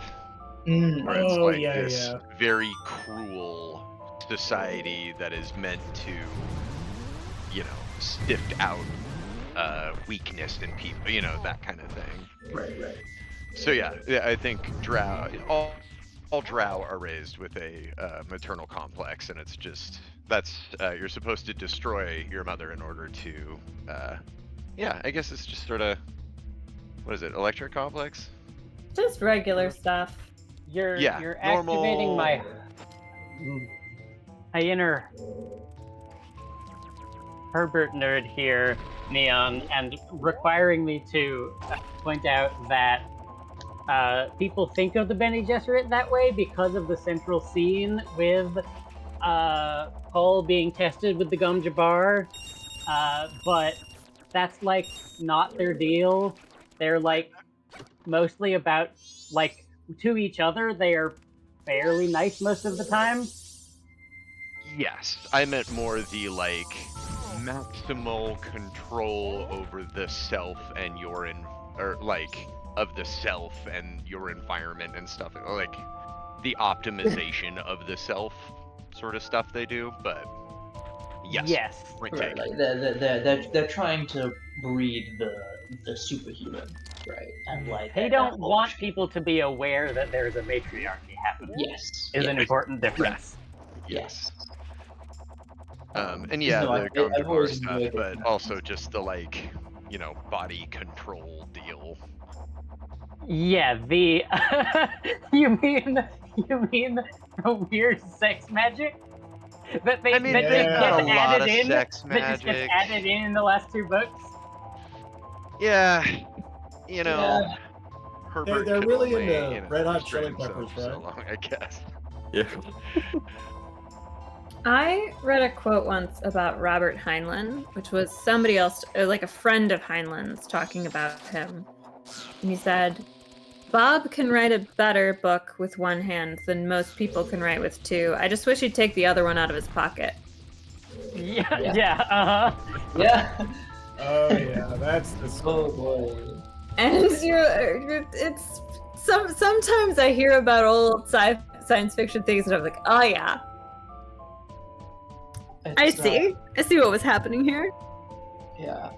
Speaker 7: where it's like this very cruel society that is meant to, you know, sift out weakness in people, you know, that kind of thing.
Speaker 6: Right.
Speaker 7: So yeah, I think Drow, all Drow are raised with a maternal complex, and it's just that's you're supposed to destroy your mother in order to, yeah, I guess it's just sort of, what is it, electric complex?
Speaker 2: Just regular stuff.
Speaker 8: You're
Speaker 7: normal...
Speaker 8: activating my inner Herbert nerd here, Neon, and requiring me to point out that people think of the Bene Gesserit that way because of the central scene with Cole being tested with the Gom Jabbar, but that's like not their deal. They're like mostly about like to each other. They are fairly nice most of the time.
Speaker 7: Yes, I meant more the like maximal control over the self and your or like of the self and your environment and stuff, like the optimization of the self sort of stuff they do. But yes.
Speaker 6: Right, like they're trying to breed the superhuman, right? And like
Speaker 8: they don't want people to be aware that there's a matriarchy happening.
Speaker 6: Yes,
Speaker 8: is an important difference.
Speaker 6: Yes.
Speaker 7: And yeah, the Gom Jabbar stuff, but also just the like, you know, body control deal.
Speaker 8: Yeah, the you mean You mean the weird sex magic? That they
Speaker 7: I mean,
Speaker 8: that
Speaker 5: they've
Speaker 8: just
Speaker 5: got
Speaker 8: gets
Speaker 5: a
Speaker 7: lot
Speaker 8: added
Speaker 7: of
Speaker 8: in.
Speaker 7: sex
Speaker 8: That just gets
Speaker 7: magic.
Speaker 8: added in the last 2 books.
Speaker 7: Yeah, you know,
Speaker 6: Yeah.
Speaker 7: Herbert
Speaker 5: They're
Speaker 7: could
Speaker 5: really
Speaker 7: only,
Speaker 5: into Red Hot
Speaker 7: restrain
Speaker 5: Chili Peppers,
Speaker 7: himself so
Speaker 5: right?
Speaker 7: long, I guess.
Speaker 9: Yeah.
Speaker 2: I read a quote once about Robert Heinlein, which was somebody else, like a friend of Heinlein's, talking about him. And he said, Bob can write a better book with one hand than most people can write with two. I just wish he'd take the other one out of his pocket.
Speaker 8: Yeah,
Speaker 6: Yeah.
Speaker 8: yeah, uh-huh.
Speaker 6: Yeah.
Speaker 5: Oh yeah, that's the.
Speaker 6: Oh boy.
Speaker 2: And it's sometimes I hear about old science fiction things and I'm like, oh yeah, I
Speaker 6: It's,
Speaker 2: see what was happening here.
Speaker 6: Yeah,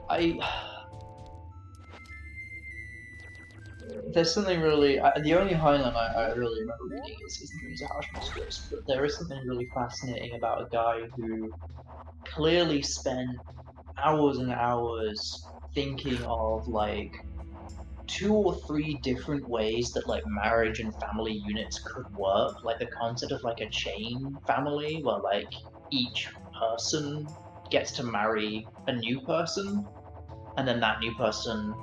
Speaker 6: there's something really. The only Highland I really remember reading is the Dreams of Harsh Mistress, but there is something really fascinating about a guy who clearly spent hours and hours thinking of like 2 or 3 different ways that like marriage and family units could work, like the concept of like a chain family where like each person gets to marry a new person, and then that new person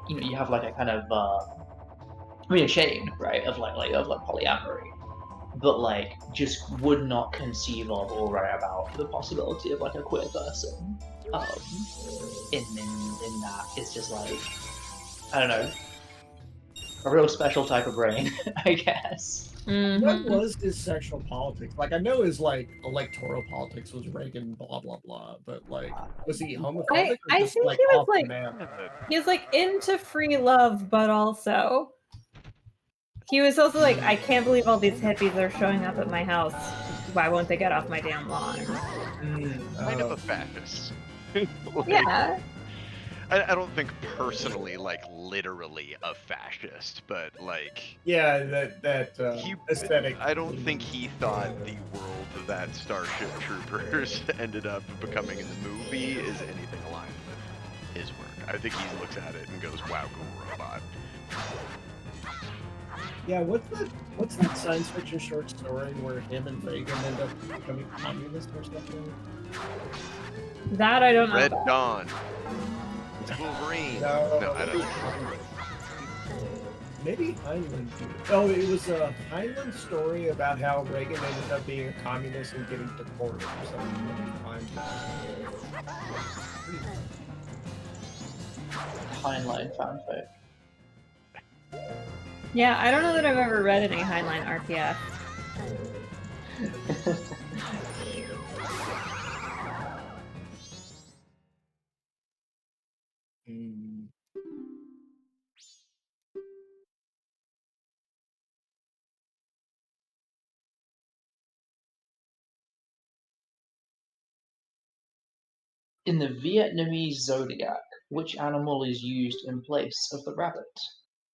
Speaker 6: you have like a kind of a chain, right, of polyamory, but like just would not conceive of or write about the possibility of like a queer person. Um, in that, it's just like, I don't know, a real special type of brain, I guess.
Speaker 5: What was his sexual politics? Like, I know his like electoral politics was Reagan, blah blah blah, but like, was he homophobic or
Speaker 2: I
Speaker 5: just
Speaker 2: think
Speaker 5: like
Speaker 2: he was
Speaker 5: off the
Speaker 2: like
Speaker 5: map?
Speaker 2: he was like into free love, but also he was also like, I can't believe all these hippies are showing up at my house. Why won't they get off my damn lawn?
Speaker 7: Kind of a fascist. Like,
Speaker 2: Yeah.
Speaker 7: I don't think personally, like literally a fascist, but like
Speaker 5: Yeah, that
Speaker 7: he
Speaker 5: aesthetic.
Speaker 7: I don't think he thought the world that Starship Troopers ended up becoming in the movie is anything aligned with his work. I think he looks at it and goes, "Wow, cool robot."
Speaker 5: Yeah, what's that science fiction short story where him and Reagan end up becoming communists or something?
Speaker 2: That I don't know.
Speaker 7: Red
Speaker 2: about.
Speaker 7: Dawn. It's Wolverine. No, I don't know.
Speaker 5: Maybe Heinlein. Oh, it was a Heinlein story about how Reagan ended up being a communist and getting deported or something.
Speaker 6: Heinlein fanfic.
Speaker 2: Yeah, I don't know that I've ever read any Heinlein RPF.
Speaker 6: In the Vietnamese zodiac, which animal is used in place of the rabbit?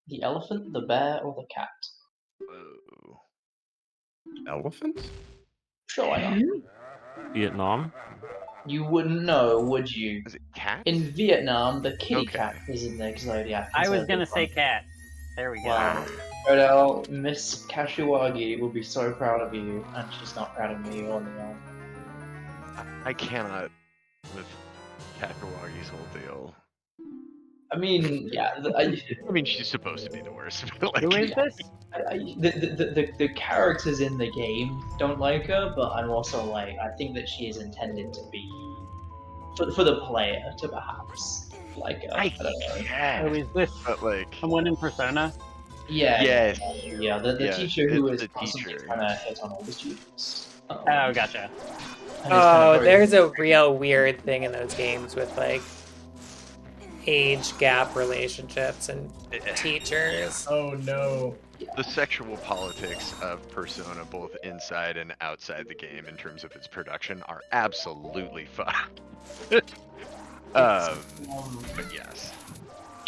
Speaker 6: The elephant, the bear, or the cat?
Speaker 7: Whoa.
Speaker 9: Elephant?
Speaker 6: Sure, why not?
Speaker 4: Vietnam?
Speaker 6: You wouldn't know, would you?
Speaker 7: Is it cat?
Speaker 6: In Vietnam, the kitty
Speaker 7: Okay.
Speaker 6: cat is in the zodiac.
Speaker 8: I was
Speaker 6: instead
Speaker 8: gonna
Speaker 6: of the
Speaker 8: say
Speaker 6: front.
Speaker 8: cat. There we go.
Speaker 6: Wow. Odell, Miss Kashiwagi would be so proud of you, and she's not proud of me or anyone.
Speaker 7: I cannot with Takawagi's whole deal.
Speaker 6: I mean, yeah.
Speaker 7: I mean, she's supposed to be the worst. But like,
Speaker 8: Who is this?
Speaker 6: The characters in the game don't like her, but I'm also like, I think that she is intended to be for the player to perhaps like her. I don't know.
Speaker 8: Who is this?
Speaker 7: But like,
Speaker 8: Someone in Persona?
Speaker 6: Yeah.
Speaker 7: Yes.
Speaker 6: Yeah. The
Speaker 7: Yeah,
Speaker 6: teacher who
Speaker 7: it's
Speaker 6: is
Speaker 7: the
Speaker 6: constantly
Speaker 7: teacher.
Speaker 6: trying to hit on all the students.
Speaker 8: Oh, gotcha.
Speaker 6: And it's kind
Speaker 1: Oh,
Speaker 6: of very-
Speaker 1: there's a real weird thing in those games with like age gap relationships and teachers.
Speaker 5: Oh no.
Speaker 7: the sexual politics of Persona, both inside and outside the game, in terms of its production, are absolutely fucked. But yes.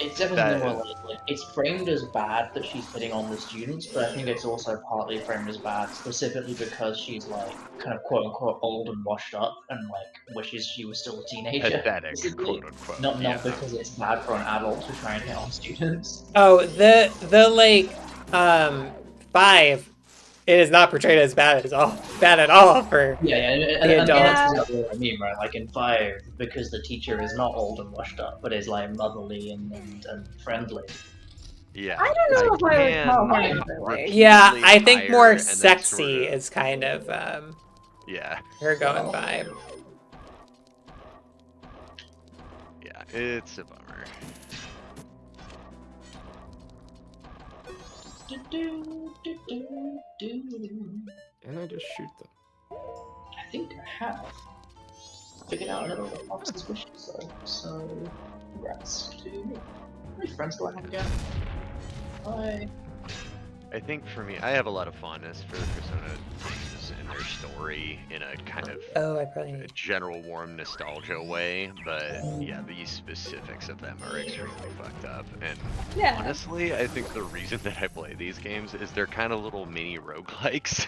Speaker 6: It's definitely more like it's framed as bad that she's hitting on the students, but I think it's also partly framed as bad specifically because she's like kind of quote unquote old and washed up and like wishes she was still a teenager.
Speaker 7: Pathetic,
Speaker 6: basically.
Speaker 7: quote unquote.
Speaker 6: Not
Speaker 7: yeah.
Speaker 6: because it's bad for an adult to try and hit on students.
Speaker 1: Oh, the like 5, it is not portrayed as bad at all for
Speaker 6: Yeah, and
Speaker 1: the
Speaker 6: that's
Speaker 1: adults.
Speaker 6: exactly what I mean, right? Like in 5, because the teacher is not old and washed up, but is like motherly and friendly.
Speaker 7: Yeah.
Speaker 2: I don't know if I would call her
Speaker 7: I
Speaker 2: motherly.
Speaker 1: Yeah,
Speaker 7: repeatedly
Speaker 1: I think
Speaker 7: hire
Speaker 1: more
Speaker 7: and then
Speaker 1: sexy
Speaker 7: sort of-
Speaker 1: is kind of
Speaker 7: Yeah.
Speaker 1: her going
Speaker 6: Well,
Speaker 1: vibe.
Speaker 7: Yeah, it's a bummer.
Speaker 9: And I just shoot them.
Speaker 6: I think I have figured out another one of Fox's wishes, though. So, congrats to me. How many friends do I have again? Hi.
Speaker 7: I think for me, I have a lot of fondness for the Persona games and their story in a kind of
Speaker 1: Oh, I probably
Speaker 7: a
Speaker 1: need.
Speaker 7: general warm nostalgia way, but yeah, these specifics of them are extremely fucked up. And
Speaker 2: Yeah.
Speaker 7: honestly, I think the reason that I play these games is they're kind of little mini roguelikes.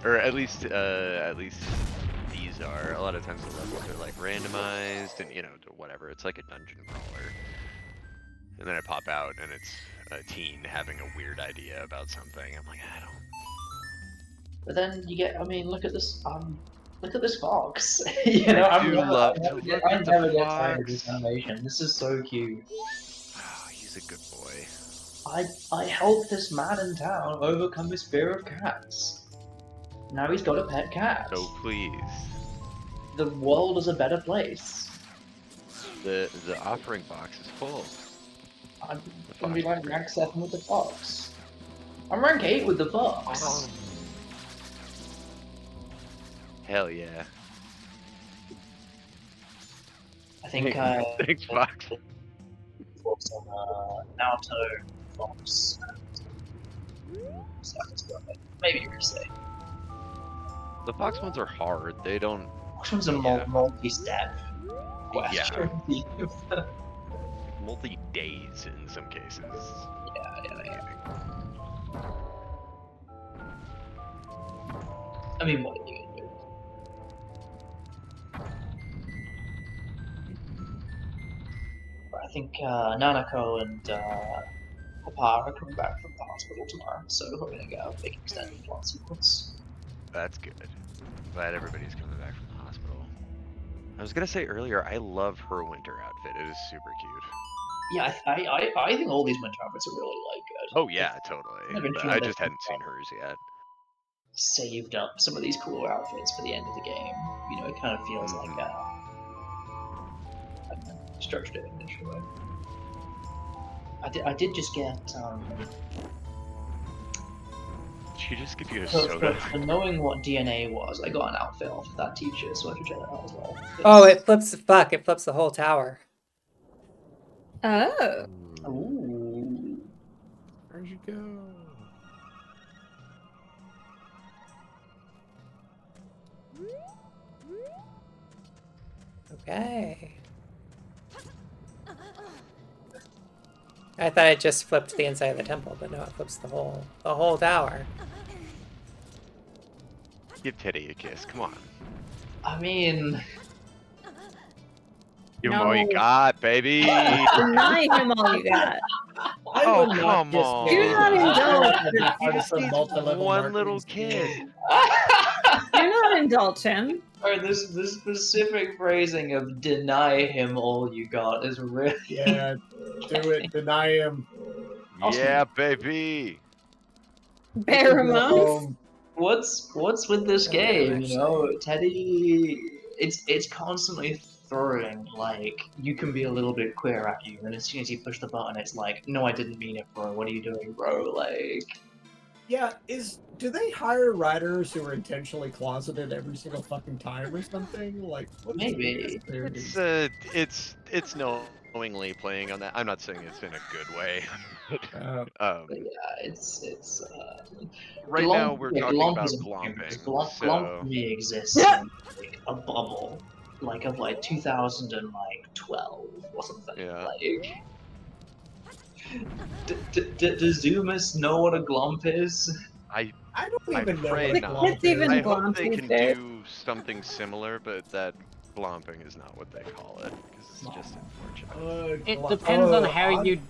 Speaker 7: Or at least these are. A lot of times the levels are like randomized and whatever. It's like a dungeon crawler. And then I pop out and it's a teen having a weird idea about something. I'm like, I don't.
Speaker 6: But then you get, I mean, look at this fox.
Speaker 7: I do love to look
Speaker 6: I
Speaker 7: at the
Speaker 6: never get tired of this
Speaker 7: fox.
Speaker 6: animation. This is so cute.
Speaker 7: Oh, he's a good boy.
Speaker 6: I helped this man in town overcome his fear of cats. Now he's got a pet cat.
Speaker 7: So pleased.
Speaker 6: The world is a better place.
Speaker 7: The offering box is full.
Speaker 6: I'm
Speaker 7: The
Speaker 6: gonna be
Speaker 7: fox
Speaker 6: like
Speaker 7: is
Speaker 6: rank 7 with the fox. I'm rank 8 with the fox.
Speaker 7: Oh. Hell yeah.
Speaker 6: I think
Speaker 7: Thanks, Fox.
Speaker 6: Fox on Naruto, Fox, and maybe you could say.
Speaker 7: The Fox ones are hard. They don't.
Speaker 6: Fox one's a
Speaker 7: Yeah.
Speaker 6: multi-step question.
Speaker 7: Yeah. Multi-days in some cases.
Speaker 6: Yeah. I mean, what are you gonna do? But I think Nanako and Papa are coming back from the hospital tomorrow, so we're gonna get a big extended plot sequence.
Speaker 7: That's good. Glad everybody's coming back from the hospital. I was gonna say earlier, I love her winter outfit. It is super cute.
Speaker 6: Yeah, I think all these winter outfits are really good.
Speaker 7: Oh yeah, totally.
Speaker 6: I've been
Speaker 7: But
Speaker 6: feeling
Speaker 7: I
Speaker 6: that
Speaker 7: just hadn't seen hers yet.
Speaker 6: saved up some of these cooler outfits for the end of the game. You know, it kind of feels like I don't know, structured it in a different way. I did just get
Speaker 7: She just give you a
Speaker 6: for,
Speaker 7: soda.
Speaker 6: for knowing what DNA was, I got an outfit off of that teacher, so I should check that out as well.
Speaker 1: Oh, it flips. Fuck! It flips the whole tower.
Speaker 2: Oh.
Speaker 6: Ooh.
Speaker 9: Where'd you go?
Speaker 1: Okay. I thought it just flipped the inside of the temple, but no, it flips the whole tower.
Speaker 7: Give Teddy a kiss. Come on.
Speaker 6: I mean,
Speaker 7: Give him all you
Speaker 2: No.
Speaker 7: got, baby.
Speaker 2: Deny him all you got.
Speaker 5: I
Speaker 7: Oh,
Speaker 5: would not
Speaker 7: come
Speaker 5: kiss
Speaker 7: on.
Speaker 5: Mary.
Speaker 2: Do not indulge.
Speaker 7: He just needs
Speaker 5: Multi-level
Speaker 7: one little
Speaker 5: marketing
Speaker 7: kid.
Speaker 5: scheme.
Speaker 2: Do not indulge him.
Speaker 6: or this specific phrasing of "deny him all you got" is really
Speaker 5: Yeah, do it. Deny him.
Speaker 7: Yeah, baby.
Speaker 2: Bear him
Speaker 5: Go
Speaker 2: up.
Speaker 5: home.
Speaker 6: what's with this
Speaker 1: Oh,
Speaker 6: game,
Speaker 1: actually.
Speaker 6: you know? Teddy, it's constantly throwing like you can be a little bit queer at you, and as soon as you push the button, it's like, no, I didn't mean it, bro. What are you doing, bro? Like,
Speaker 5: Yeah, do they hire writers who are intentionally closeted every single fucking time or something? Like, what is
Speaker 6: Maybe.
Speaker 7: It's knowingly playing on that. I'm not saying it's in a good way.
Speaker 6: but yeah, it's
Speaker 7: Right
Speaker 6: Glomp,
Speaker 7: now we're
Speaker 6: yeah,
Speaker 7: talking
Speaker 6: Glomp
Speaker 7: about
Speaker 6: is a game, because
Speaker 7: glomping,
Speaker 6: Glomp
Speaker 7: so
Speaker 6: for me exists in like a bubble, like of like 2012 or something.
Speaker 7: yeah.
Speaker 6: Like, does Zoomus know what a Glomp is?
Speaker 5: I don't
Speaker 7: I
Speaker 5: even know
Speaker 7: pray
Speaker 5: what a
Speaker 7: not.
Speaker 5: glomp
Speaker 2: Kids even
Speaker 5: is.
Speaker 7: I hope
Speaker 2: glomp
Speaker 7: they
Speaker 2: these
Speaker 7: can
Speaker 2: days.
Speaker 7: do something similar, but that glomping is not what they call it because it's just unfortunate.
Speaker 8: It depends on how you,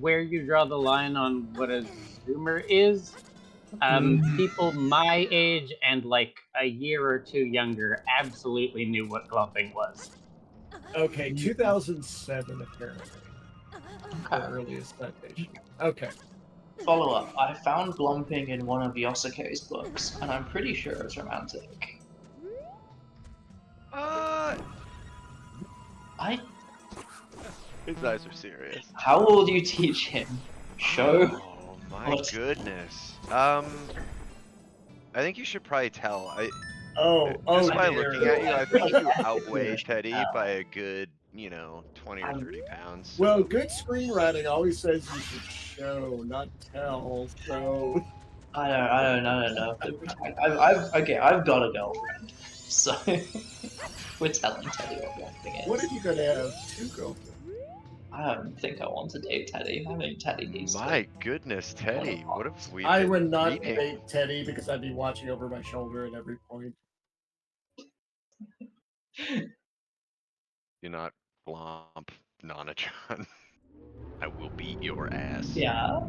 Speaker 8: where you draw the line on what a zoomer is. People my age and like a year or two younger absolutely knew what glomping was.
Speaker 5: Okay, 2007 apparently. The
Speaker 6: Okay.
Speaker 5: earliest citation. Okay.
Speaker 6: Follow up. I found glomping in one of Yosuke's books, and I'm pretty sure it's romantic. I.
Speaker 7: His eyes are serious.
Speaker 6: How will you teach him? Show.
Speaker 7: Oh my
Speaker 6: What?
Speaker 7: goodness. I think you should probably tell.
Speaker 5: Oh,
Speaker 7: Just by
Speaker 5: dear.
Speaker 7: looking at you, I think you
Speaker 6: I
Speaker 7: outweigh
Speaker 6: should
Speaker 7: Teddy
Speaker 6: tell.
Speaker 7: by a good, 20 or 30 pounds.
Speaker 5: Well, good screenwriting always says you should show, not tell. So
Speaker 6: I don't know. I've got a girlfriend, so we're telling Teddy what glomping
Speaker 5: what
Speaker 6: is.
Speaker 5: if you're gonna have two girlfriends?
Speaker 6: I don't think I want to date Teddy. I think Teddy needs to.
Speaker 7: My goodness, Teddy, what have we
Speaker 5: I
Speaker 7: been
Speaker 5: would not
Speaker 7: reading?
Speaker 5: date Teddy because I'd be watching over my shoulder at every point.
Speaker 7: Do not glomp, Nana-chan. I will beat your ass.
Speaker 6: Yeah.